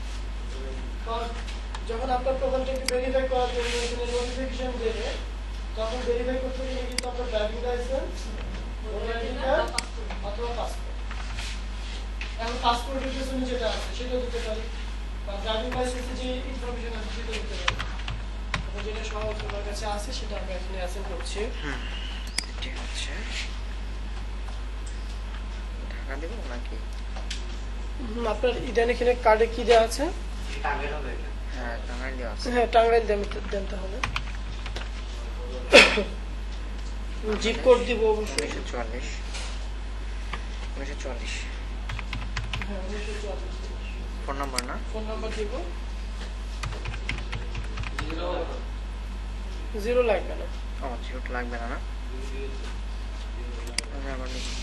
কারণ যখন আপনার প্রোফাইলটাকে ভেরিফাই করার জন্য এখানে নোটিফিকেশন দেবে, তখন ভেরিফাই করতে গেলে কিন্তু আপনার driving licence, voter ID card অথবা পাসপোর্ট। এখন পাসপোর্টের পেছনে যেটা আছে সেটা দিতে পারি, বা ড্রাইভিং লাইসেন্সে যে ইনফরমেশন আছে সেটা দিতে পারি। যেটা সহজ আমার কাছে আছে সেটা আমি এখানে অ্যাসাইন করছি। ঠিক আছে, ঢাকা দেবো নাকি? আপনার ইদান এখানে কার্ডে কি দেওয়া আছে? হ্যাঁ, টাঙ্গাইল দেওয়া আছে। হ্যাঁ, টাঙ্গাইল দেনতে হবে। জিপ কোড দিব অবশ্যই। 1944 1944 হ্যাঁ, 1944 ফোন নাম্বার না? ফোন নাম্বার দিব। 0 লাগবে না। ও, জিরোটা লাগবে না? না, আমি আবার লিখি।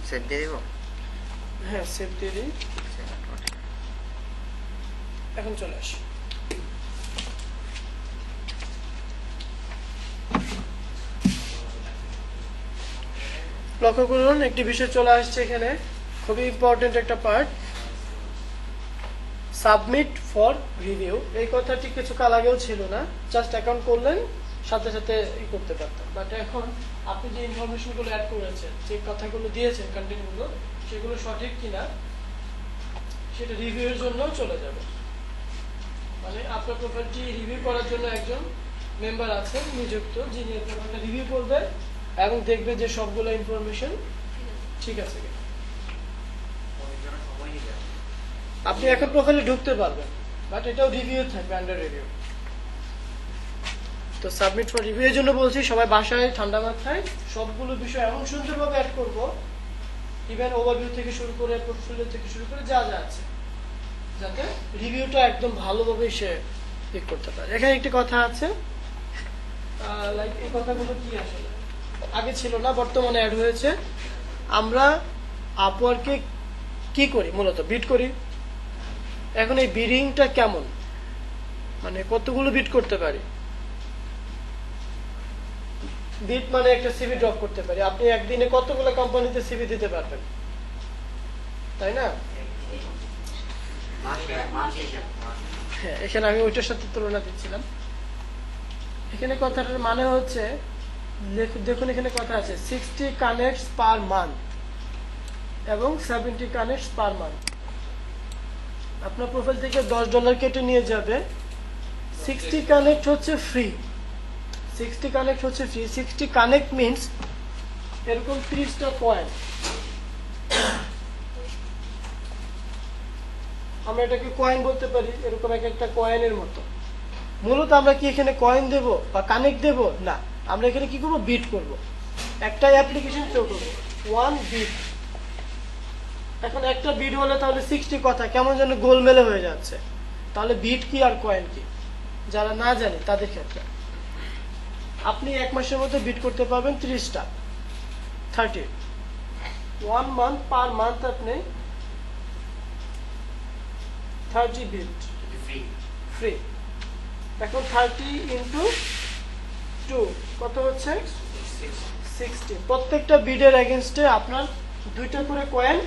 সেভ দিয়ে দেবো? হ্যাঁ, সেভ দিয়ে দিই। এখন চলে আসি। লক্ষ্য করুন, একটি বিষয় চলে আসছে এখানে, খুবই ইম্পর্টেন্ট একটা পার্ট, সাবমিট ফর রিভিউ। এই কথাটি কিছু কাল আগেও ছিল না, জাস্ট অ্যাকাউন্ট করলেন সাথে সাথে করতে পারতাম। বাট এখন আপনি যে ইনফরমেশনগুলো অ্যাড করেছেন, যে কথাগুলো দিয়েছেন, কন্টেন্টগুলো, সেগুলো সঠিক কিনা সেটা রিভিউয়ের জন্য চলে যাবে। মানে আপনার প্রোফাইলটি রিভিউ করার জন্য একজন মেম্বার আছেন নিযুক্ত, যিনি প্রোফাইলটা রিভিউ করবে এবং দেখবে যে সবগুলো ইনফরমেশন ঠিক আছে কিনা। আপনি এখন প্রোফাইলে ঢুকতে পারবেন, বাট এটাও রিভিউ থাকবে, আন্ডার রিভিউ। তো সাবমিট ফর রিভিউ এর জন্য বলছি, সবাই বাসায় ঠান্ডা মাথায় সবগুলো বিষয় এমন সুন্দরভাবে অ্যাড করব, ইভেন ওভারভিউ থেকে শুরু করে পোর্টফোলিও থেকে শুরু করে যা যা আছে, যাতে রিভিউটা একদম ভালোভাবে সে ঠিক করতে পারে। এখানে একটি কথা আছে, লাইক এই কথাগুলো কি আসলে আগে ছিল না, বর্তমানে অ্যাড হয়েছে। আমরা আপওয়ার্কে কি করি? মূলত বিড করি। এখন এই বিডিংটা কেমন, মানে কতগুলো বিড করতে পারি? বিড মানে একটা সিভি ড্রপ করতে পারি। আপনি একদিনে কতগুলো কোম্পানিতে সিভি দিতে পারবেন, তাই না? হ্যাঁ, এখানে আমি ওইটার সাথে তুলনা দিচ্ছিলাম। এখানে কথাটার মানে হচ্ছে, দেখুন এখানে কথা আছে 60 কানেক্টস পার মান্থ এবং 70 কানেক্টস পার মান্থ। আপনার প্রোফাইল থেকে $10 কেটে নিয়ে যাবে। 60 কানেক্ট হচ্ছে ফ্রি, 60 কানেক্ট হচ্ছে ফ্রি। 60 কানেক্ট মিনস এরকম 30টা কয়েন। আমরা এটাকে কয়েন বলতে পারি, এরকম এক একটা কয়েনের মতো। মূলত আমরা কি এখানে কয়েন দেব বা কানেক্ট দেব না, আমরা এখানে কি করব, বিট করব। একটা অ্যাপ্লিকেশন শো করব 1 বিট। এখন একটা বিট হলে তাহলে 60 কথা কেমন যেন গোলমেলে হয়ে যাচ্ছে। তাহলে বিট কি আর কয়েন কি যারা না জানে তাদের ক্ষেত্রে আপনি 1 মাসের মধ্যে বিট করতে পারবেন 30টা, 30 1 মান্থ পার মান্থ আপনি 30 বিট ফ্রি। এখন 30 ইন্টু 2 কত হচ্ছে 60। প্রত্যেকটা বিডের এগেনস্টে আপনার 2টা করে কয়েন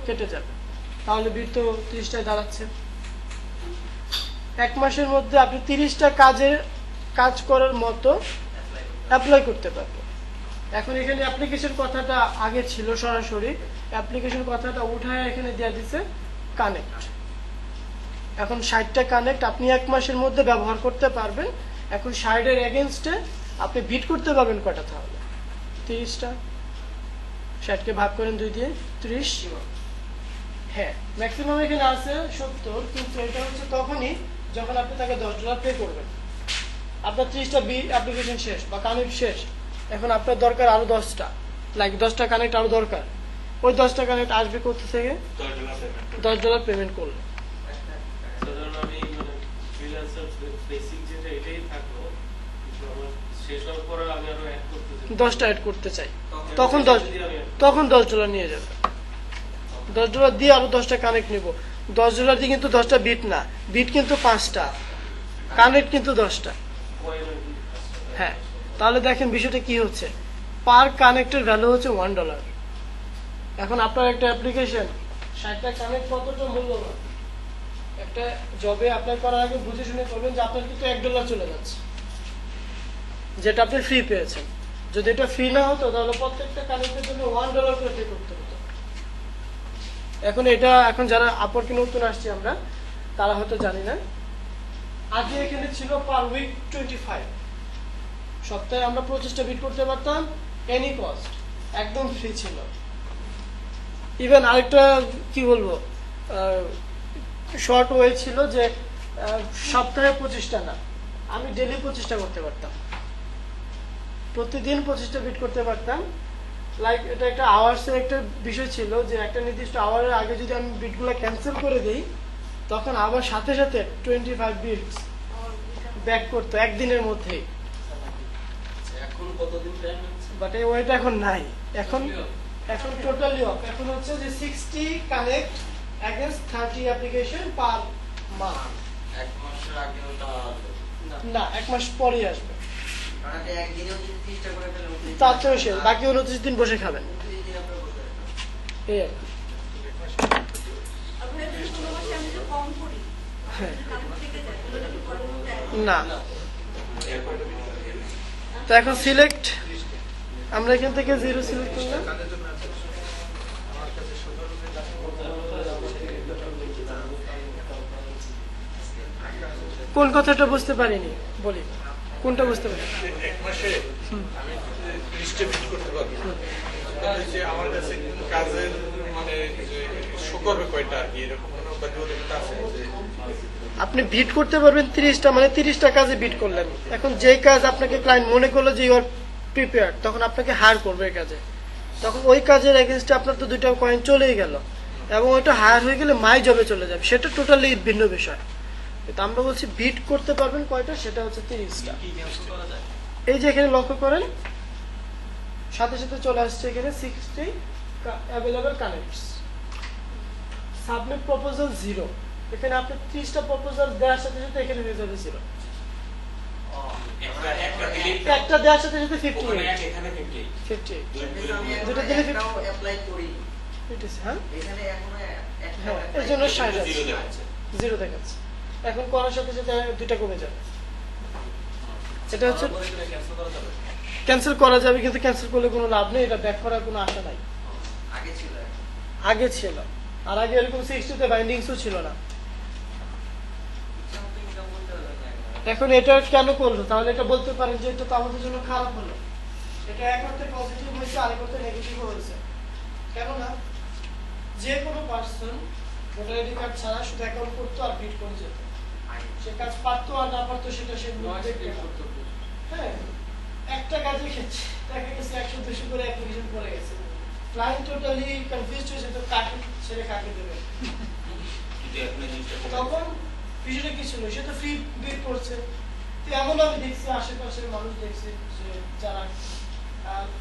কেটে যাবে, তাহলে বিট তো 30টায় দাঁড়াচ্ছে। 1 মাসের মধ্যে আপনি 30টা কাজ করার মতো অ্যাপ্লাই করতে পারবেন। এখন এখানে অ্যাপ্লিকেশন কথাটা আগে ছিল সরাসরি, অ্যাপ্লিকেশন কথাটা উঠায় এখানে দেওয়া দিছে কানেক্ট। এখন 60টা কানেক্ট আপনি 1 মাসের মধ্যে ব্যবহার করতে পারবেন। এখন 60-এর এগেনস্টে আপনি বিট করতে পারবেন কয়টা, তাহলে 30টা। 60কে ভাগ করেন 2 দিয়ে 30। হ্যাঁ, ম্যাক্সিমাম এখানে আছে 70, কিন্তু এটা হচ্ছে তখনই যখন আপনি তাকে $10 পে করবেন। আপনার 30টা অ্যাপ্লিকেশন শেষ বা কানেক্ট শেষ, এখন আপনার দরকার আরো 10টা, লাইক 10টা কানেক্ট আরো দরকার। ওই 10টা কানেক্ট আসবে কোথা থেকে, $10 পেমেন্ট করলে। সাধারণত আমি ফ্রিল্যান্সার বেসিক যেটা এটাই থাকলো, কিন্তু আমার শেষ হওয়ার পরে আমি আরো অ্যাড করতে চাই, 10টা অ্যাড করতে চাই, তখন $10 নিয়ে যাবে। $10 দিয়ে আরো 10টা কানেক্ট নিব। $10 দিয়ে কিন্তু 10টা বিট না, বিট কিন্তু 5টা, কানেক্ট কিন্তু 10টা। হ্যাঁ, তাহলে দেখেন বিষয়টা কি হচ্ছে, পার কানেক্টের ভ্যালু হচ্ছে $1। এখন আপনার একটা অ্যাপ্লিকেশন 60টা কানেক্ট কতটা মূল্যবান। একটা জবে অ্যাপ্লাই করার আগে বুঝে শুনে করবেন যে আপনার কিন্তু $1 চলে যাচ্ছে, যেটা আপনি ফ্রি পেয়েছেন। যদি এটা ফ্রি না হতো তাহলে প্রত্যেকটা কানেক্টের জন্য $1 করে পে করতে হতো। এখন যারা আপওয়ার্কে নতুন আসছি আমরা, তারা হয়তো জানি না, আগে এখানে ছিল পার উইক 25, সপ্তাহে আমরা 25টা বিট করতে পারতাম, এনি কস্ট, একদম ফ্রি ছিল। ইভেন আরেকটা কি বলবো, শর্ট ওয়ে ছিল যে সপ্তাহে 25টা না, আমি ডেলি 25টা করতে পারতাম, প্রতিদিন 25টা বিট করতে পারতাম। লাইক এটা একটা আওয়ার্সের একটা বিষয় ছিল যে একটা নির্দিষ্ট আওয়ারের আগে যদি আমি বিটগুলো ক্যান্সেল করে দিই, তখন আবার সাথে সাথে 25 বিটস ব্যাক করতো একদিনের মধ্যেই। এখন কতদিন টাইম আছে? বাট এই ওয়েটা এখন নাই, এখন টোটালি অফ। এখন হচ্ছে যে 60 connect against 30 application per month. 1 মাসের আগে ওটা না, 1 মাস পরেই আসবে, কারণ আপনি একদিনেও যদি 30টা করে ফেলেন, তাতেও শেষ, বাকি 29 দিন বসে খাবেন, 29 দিন আপনার বসে থাকবেন। এই আর কি। আপনার যদি কোনো মাসে আমি যদি কম করি, হ্যাঁ। কানেক্ট থেকে যায়, তাহলে কি পরের মধ্যে না, তো এখন সিলেক্ট, আমরা এখান থেকে 0 সিলেক্ট করলাম। কাজের জন্য আছে। আমার কাছে 17 কোন কথাটা বুঝতে পারিনি, বলি কোনটা বুঝতে পারি। 1 মাসে আমি 30টা বিট করতে পারবো। যে আমার কাছে কাজের মানে যে শো করবে কয়টা আর কি, এরকম কোনো বাধ্যবাধকতা আছে যে আপনি বিট করতে পারবেন 30টা, মানে 30টা কাজে বিট করলেন। এখন যেই কাজ আপনাকে ক্লায়েন্ট মনে করলো যে ইউ আর প্রিপেয়ার্ড, তখন আপনাকে হায়ার করবে এই কাজে, তখন ওই কাজের এগেনস্টে আপনার তো 2টা কয়েন চলেই গেল, এবং ওইটা হায়ার হয়ে গেলে মাই জবে চলে যাবে, সেটা টোটালি ভিন্ন বিষয়। কিন্তু আমরা বলছি বিট করতে পারবেন কয়টা, সেটা হচ্ছে 30টা। এই যে এখানে লক্ষ্য করেন, সাথে সাথে চলে আসছে এখানে 60 অ্যাভেলেবল কানেক্টস। সাবমিট প্রপোজাল 0, এখানে আপনি 30টা প্রপোজাল দেওয়ার সাথে সাথে এখানে হয়ে যাবে 0, একটা দেওয়ার সাথে সাথে 58, দুটো দিলে 50, অ্যাপ্লাই করি, হ্যাঁ এখানে এখনো হ্যাঁ, এর জন্য 60 আছে, 0 দেখাচ্ছে। এখন করার সাথে সাথে 2টা কমে যাবে। এটা হচ্ছে ক্যান্সেল করা যাবে, কিন্তু ক্যান্সেল করলে কোনো লাভ নেই, এটা ব্যাক করার কোনো আশা নাই। আগে ছিল। আগে ছিল, আর আগে এরকম 60 বাইন্ডিংসও ছিল না। এখন এটা কেন করলো? তাহলে এটা বলতে পারেন যে এটা তো আমাদের জন্য খারাপ হলো। এটা এক অর্থে পজিটিভ হয়েছে, আরেক অর্থে নেগেটিভ হয়েছে। কেননা যে কোনো পার্সন ভোটার আইডি কার্ড ছাড়া শুধু অ্যাকাউন্ট করতো আর বিট করে যেত। সে কাজ পারতো আর না পারতো সেটা সে দেখবে না। হ্যাঁ, একটা কাজের ক্ষেত্রে দেখা গেছে 100-200 করে অ্যাপ্লিকেশন পড়ে গেছে। ক্লায়েন্ট টোটালি কনফিউজড হয়েছে, তো কাকে ছেড়ে কাকে দেবে। তখন বিষয়টা কি ছিল, সে তো ফ্রি বিট করছে। তো এমন আমি দেখছি, আশেপাশের মানুষ দেখছে যে যারা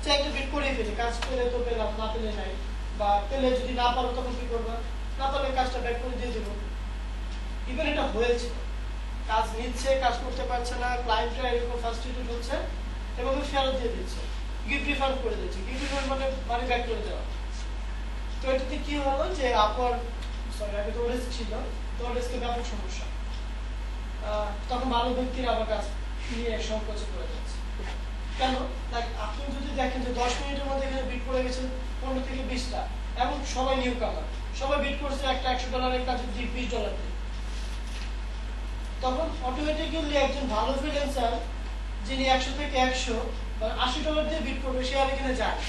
চাইতে বিট করে ফেলে, কাজ পেলে তো পেলাম, না পেলে নাই, বা পেলে যদি না পারো তখন কি করবা, না পারলে কাজটা ব্যাক করে দিয়ে দেবো। ইভেন এটা হয়েছে, কাজ নিচ্ছে, কাজ করতে পারছে না, ক্লায়েন্টরা এরকম ফ্রাস্ট্রেটেড হচ্ছে, এভাবে ফেরত দিয়ে দিচ্ছে, গিফট রিফান্ড করে দিচ্ছে। গিফট রিফান্ড মানে মানি ব্যাক করে দেওয়া। তো এটাতে কি হলো যে আপনার আগে তো ওরেস ছিল, তো ওরেসকে ব্যাপক সমস্যা। তখন ভালো ব্যক্তিরা আবার কাজ নিয়ে সংকোচে পড়ে যাচ্ছে। কেন? আপনি যদি দেখেন যে 10 মিনিটের মধ্যে এখানে বিট করে গেছেন 15 থেকে 20টা, এবং সবাই নিউ কামার, সবাই বিট করছে একটা $100 কাজের দিক $20 দিয়ে, তখন অটোমেটিক্যালি একজন ভালো ফ্রিল্যান্সার যিনি 100 থেকে 100 বা $80 দিয়ে বিট করবে, সে আর এখানে যায় না,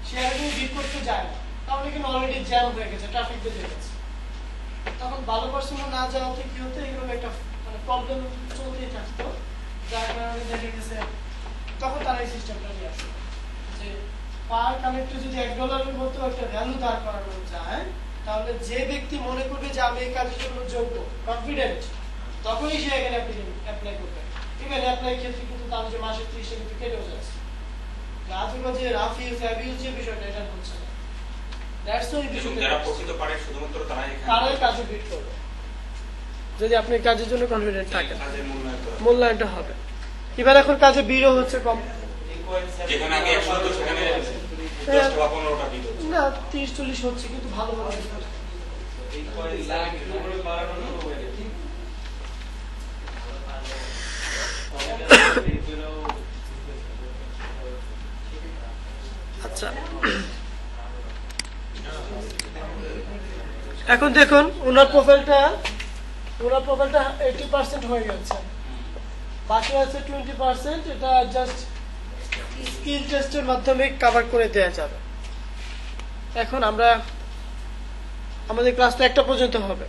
সে আর এখানে বিট করতে যায় না। তাহলে এখানে অলরেডি জ্যাম হয়ে গেছে, ট্রাফিক বেজে গেছে। তখন ভালো পার্সোনা না যাওয়াতে কি হতো, এগুলো একটা মানে প্রবলেম চলতেই থাকতো, যার কারণে দেখা গেছে তখন তারা এই সিস্টেমটা নিয়ে আসে যে পার কানেক্টে যদি $1 মতো একটা ভ্যালু দাঁড় করানো যায়, তাহলে যে ব্যক্তি মনে করবে যে আমি এই কাজের জন্য যোগ্য, কনফিডেন্ট, তখনই সে এখানে অ্যাপ্লাই করবে। ইভেন অ্যাপ্লাই ক্ষেত্রে কিন্তু তার যে মাসের 30 কিন্তু কেটেও যাচ্ছে। রাজুবা যে রাফিউজ অ্যাবিউজ যে বিষয়টা, এটা হচ্ছে না। দ্যাটস ওয়াই বিষয়টা যারা প্রকৃত পারে শুধুমাত্র তারাই কাজে বিট করবে, যদি আপনি কাজের জন্য কনফিডেন্ট থাকেন, কাজের মূল্যায়নটা হবে। এবার এখন কাজে বিটও হচ্ছে কম, যেখানে আগে 100 তো সেখানে 10টা বা 15টা বিট হচ্ছে। না 30-40 হচ্ছে, কিন্তু ভালো ভালো এই কয়েন লাখ করে বাড়ানো হবে। আচ্ছা, এখন দেখুন ওনার প্রোফাইলটা 80% হয়ে গেছে, বাকি আছে 20%। এটা জাস্ট স্কিল টেস্টের মাধ্যমে কভার করে দেওয়া যাবে। এখন আমরা আমাদের ক্লাস তো 1টা পর্যন্ত হবে,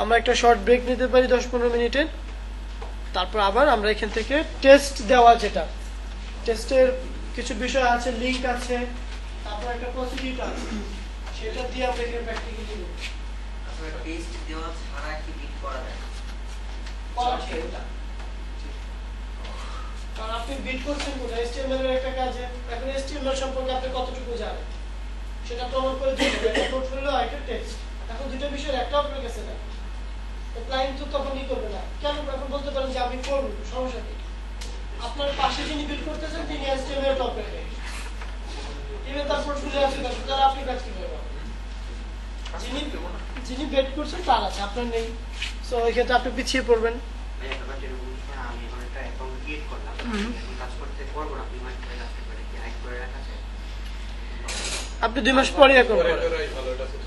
আমরা একটা শর্ট ব্রেক নিতে পারি 10-15 মিনিটের, তারপর আবার আমরা এখান থেকে টেস্ট দেওয়া, যেটা টেস্টের কিছু বিষয় আছে, লিঙ্ক আছে, তারপর একটা প্রসিডিউর আছে, সেটা দিয়ে আমরা এখানে প্র্যাকটিক্যালি করব। আসলে টেস্ট দেওয়া ছাড়া কি বিট করা যায়? কারণ আপনি বিট করছেন কোথায়, HTML এর একটা কাজে। এখন HTML সম্পর্কে আপনি কতটুকু জানেন সেটা প্রমাণ করে দিতে হবে, পোর্টফোলিও আর একটা টেক্সট। এখন দুটো বিষয়ের একটা আপনার কাছে না, তো ক্লায়েন্ট তো তখন ই করবে না। কেন? এখন বলতে পারেন যে আমি করব, সমস্যা কি? আপনার পাশে যিনি বিট করতেছেন তিনি HTML টপ রেটে, ইভেন তার পোর্টফোলিও আছে, তারা আপনি কাজ কিভাবে পাবেন? যিনি বেট করছেন তার আছে, আপনার নেই। সো এই ক্ষেত্রে আপনি পিছিয়ে পড়বেন। আমি এখন একটা অ্যাকাউন্ট ক্রিয়েট করলাম, এখন কাজ করতে পারবো না, 2 মাস পরে আসতে পারে, কি হাইড করে রাখা যায়? আপনি 2 মাস পরে এখন পরে করেন, করাই ভালো, এটা তো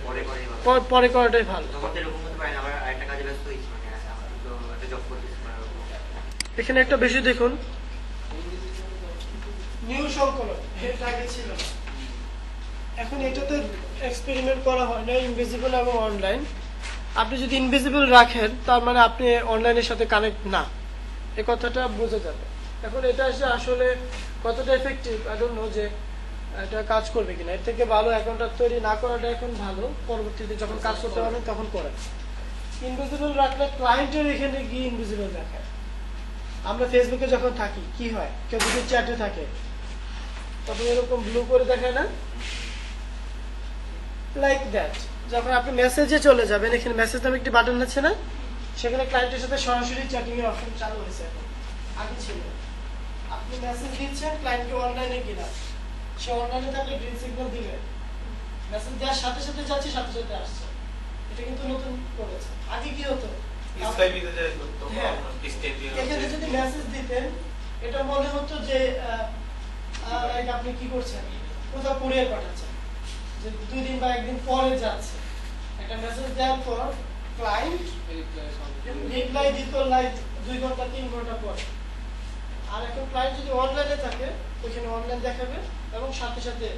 পরে করাটাই ভালো। তখন তো এরকম হতে পারে না, আবার আরেকটা কাজে ব্যস্ত হয়েছি, মানে আমার তো একটা জব করতেছি। এখানে একটা বেশি দেখুন, নিউ সংকলন, এটা আগে ছিল না। এখন এটাতে এক্সপেরিমেন্ট করা হয় না, ইনভিজিবল এবং অনলাইন। আপনি যদি ইনভিজিবল রাখেন, তার মানে আপনি অনলাইনের সাথে কানেক্ট না, এই কথাটা বোঝা যাবে। এখন এটা এসে আসলে কতটা এফেক্টিভ আই ডোন্ট নো, যে এটা কাজ করবে কিনা। এর থেকে ভালো অ্যাকাউন্টটা তৈরি না করাটা এখন ভালো, পরবর্তীতে যখন কাজ করতে পারবেন তখন করেন। ইনভিজিবল রাখলে ক্লায়েন্টের এখানে গিয়ে ইনভিজিবল দেখায়। আমরা ফেসবুকে যখন থাকি কি হয়, কেউ যদি চ্যাটে থাকে তখন এরকম ব্লু করে দেখায় না, লাইক দ্যাট। যখন আপনি মেসেজে চলে যাবেন, এখানে মেসেজ নামে একটি বাটন আছে না, সেখানে ক্লায়েন্টের সাথে সরাসরি চ্যাটিং এর অপশন চালু হয়েছে এখন, আগে ছিল। আপনি মেসেজ দিচ্ছেন ক্লায়েন্টকে অনলাইনে কিনা, সে অনলাইনে থাকলে গ্রিন সিগন্যাল দিবে, মেসেজ দেওয়ার সাথে সাথে যাচ্ছে, সাথে সাথে আসছে। এটা কিন্তু নতুন করেছে। আগে কি হতো, স্কাইপিতে যাই করতো, হ্যাঁ, এখানে যদি মেসেজ দিতেন, এটা মনে হতো যে আপনি কি করছেন, কোথাও কুরিয়ার পাঠাচ্ছেন, যে 2 দিন বা 1 দিন পরে যাচ্ছে, একটা মেসেজ দেওয়ার পর ক্লায়েন্ট রিপ্লাই দিত লাইক 2 ঘন্টা 3 ঘন্টা পরে। আর এখন ক্লায়েন্ট যদি অনলাইনে থাকে ওখানে অনলাইন দেখাবে এবং সাথে সাথে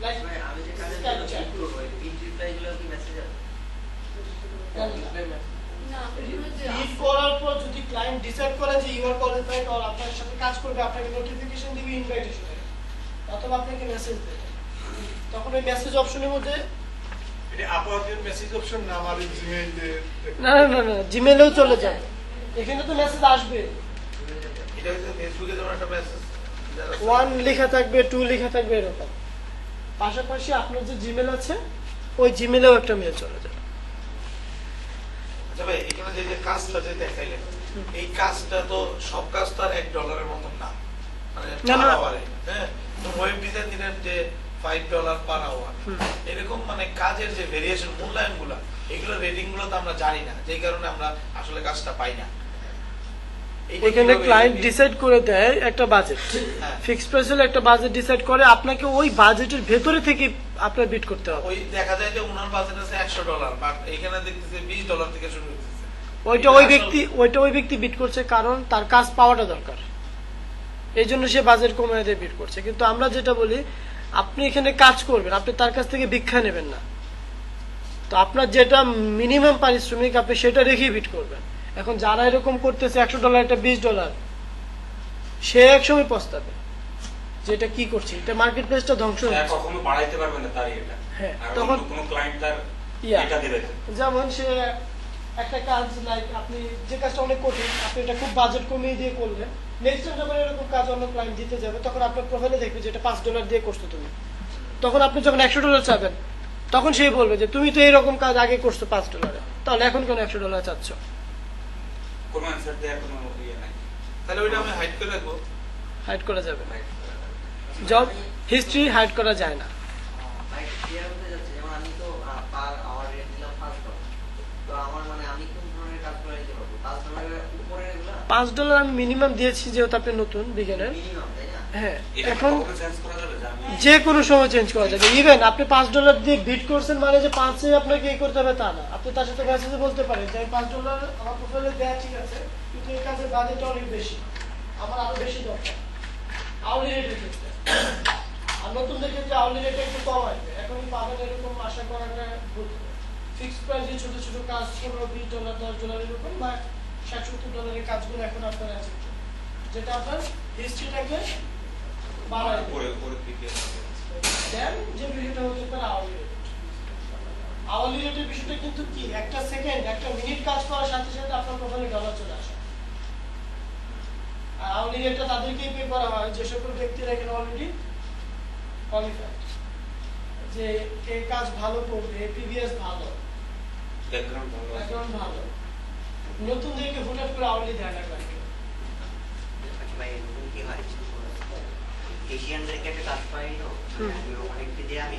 লাইক ভাই, আমি যে কাজে করবো পিন রিপ্লাই গুলো কি মেসেজ আসবে? না এগুলো যে রিড করার পর যদি ক্লায়েন্ট ডিসাইড করে যে ইউ আর কোয়ালিফাইড আর আপনার সাথে কাজ করবে, আপনাকে নোটিফিকেশন দিবে ইনভাইটেশন, অথবা আপনাকে মেসেজ দেবে, তখন ওই মেসেজ অপশনের মধ্যে এটা আপওয়ার্কের মেসেজ অপশন না, আমার জিমেইল না না না জিমেইলেও চলে যায়, এখানে তো মেসেজ আসবে, এটা হচ্ছে ফেসবুকে যেমন একটা মেসেজ 1 লেখা থাকবে 2 লেখা থাকবে এরকম, পাশাপাশি আপনার যে জিমেল আছে ওই জিমেলেও একটা মেল চলে যায়। আচ্ছা ভাই, এখানে যে কাজটা যে দেখাইলেন, এই কাজটা তো সব কাজ তো আর $1 মতন না, মানে না, না। per hour এ, হ্যাঁ, তো ওয়েব ডিজাইনের যে $5 পার আওয়ার, এরকম মানে কাজের যে ভেরিয়েশন মূল্যায়ন গুলা, এগুলো রেটিং গুলো তো আমরা জানি না, যেই কারণে আমরা আসলে কাজটা পাই না। এইটা ওইখানে কিভাবে- ক্লায়েন্ট ডিসাইড করে দেয় একটা বাজেট, হ্যাঁ। ফিক্সড প্রাইস হলে একটা বাজেট ডিসাইড করে, আপনাকে ওই বাজেটের ভেতরে থেকে আপনার বিট করতে হবে। ওই দেখা যায় যে ওনার বাজেট আছে $100, বাট এখানে দেখতেছে $20 থেকে শুরু করতেছে। ওইটা ওই ব্যক্তি বিট করছে কারণ তার কাজ পাওয়াটা দরকার, এই জন্য সে বাজেট কমিয়ে দিয়ে বিট করছে। কিন্তু আমরা যেটা বলি, আপনি এখানে কাজ করবেন, আপনি তার কাছ থেকে ভিক্ষা নেবেন না, তো আপনার যেটা মিনিমাম পারিশ্রমিক আপনি সেটা রেখেই বিট করবেন। এখন যারা এরকম করতেছে $100 এটা $20, সে একসময় পস্তাবে যেটা কি করছে, এটা মার্কেট প্লেসটা ধ্বংস তার হচ্ছে। কখনো বাড়াইতে পারবে না তার এটা, হ্যাঁ, আর তখন- অন্য কোনো ক্লায়েন্ট তার ইয়া। এটা দেবে না। যেমন সে একটা কাজ লাইক আপনি যে কাজটা অনেক কঠিন, আপনি এটা খুব বাজেট কমিয়ে দিয়ে করলেন, নেক্সট টাইম যখন এরকম কাজ অন্য ক্লায়েন্ট দিতে যাবে তখন আপনার প্রোফাইলে দেখবে যে এটা $5 দিয়ে করছো তুমি, তখন আপনি যখন $100 চাবেন তখন সে বলবে যে তুমি তো এইরকম কাজ আগে করছো $5, তাহলে এখন কেন $100 চাচ্ছ? কোনো অ্যান্সার দেওয়ার কোনো ইয়ে নাই। তাহলে ওইটা আমি হাইড করে রাখবো। হাইড করা যাবে না, জব হিস্ট্রি হাইড করা যায় না। ভাই ক্লিয়ার হতে যাচ্ছে, যেমন আমি তো পার আওয়ার রেট দিলাম $5, তো আমার মানে আমি কোন ধরনের কাজ করে নিতে পারবো? $5 এর উপরে এগুলা $5 আমি মিনিমাম দিয়েছি যেহেতু আপনি নতুন বিগিনার। মিনিমাম, তাই না? হ্যাঁ, এটা এখন কখনো চেঞ্জ করা যাবে যে আমি যে কোনো সময় চেঞ্জ করা যাবে। ইভেন আপনি $5 দিয়ে বিট করছেন মানে যে 5 আপনাকে এই করতে হবে তা না, আপনি তার সাথে মেসেজে বলতে পারেন যে $5 আমার প্রোফাইলে দেওয়া ঠিক আছে, কিন্তু এই কাজের বাজেটটা অনেক বেশি, আমার আরো বেশি দরকার আউলি রেটের ক্ষেত্রে। আর নতুনদের ক্ষেত্রে আউলি রেট একটু কম আসবে, এখনই পাবেন এরকম আশা করাটা ভুল। ফিক্সড প্রাইসে ছোট ছোট কাজ $15-20 $10 এরকম বা $60-70 এর কাজগুলো এখন আপনার আছে, যেটা আপনার হিস্ট্রিটাকে বাড়ায় দেবে। উপরে দিকে দেন যে বিষয়টা হচ্ছে তার আওয়ারলি রেট। আওয়ারলি রেটের বিষয়টা কিন্তু কি, একটা সেকেন্ড একটা মিনিট কাজ করার সাথে সাথে আপনার প্রোফাইলে ডলার চলে আসে। আর আওয়ারলি রেটটা তাদেরকেই পে করা হয় যে সকল ব্যক্তিরা এখানে অলরেডি কোয়ালিফাইড, যে এই কাজ ভালো করবে, প্রিভিয়াস ভালো, ব্যাকগ্রাউন্ড ভালো আছে। ব্যাকগ্রাউন্ড ভালো। নতুনদেরকে হুটহাট করে আওয়ারলি দেয় না কাউকে। আচ্ছা ভাই, এরকম কি হয়? এশিয়ানদেরকে একটা কাজ পাই তো, অনেককে দিয়ে আমি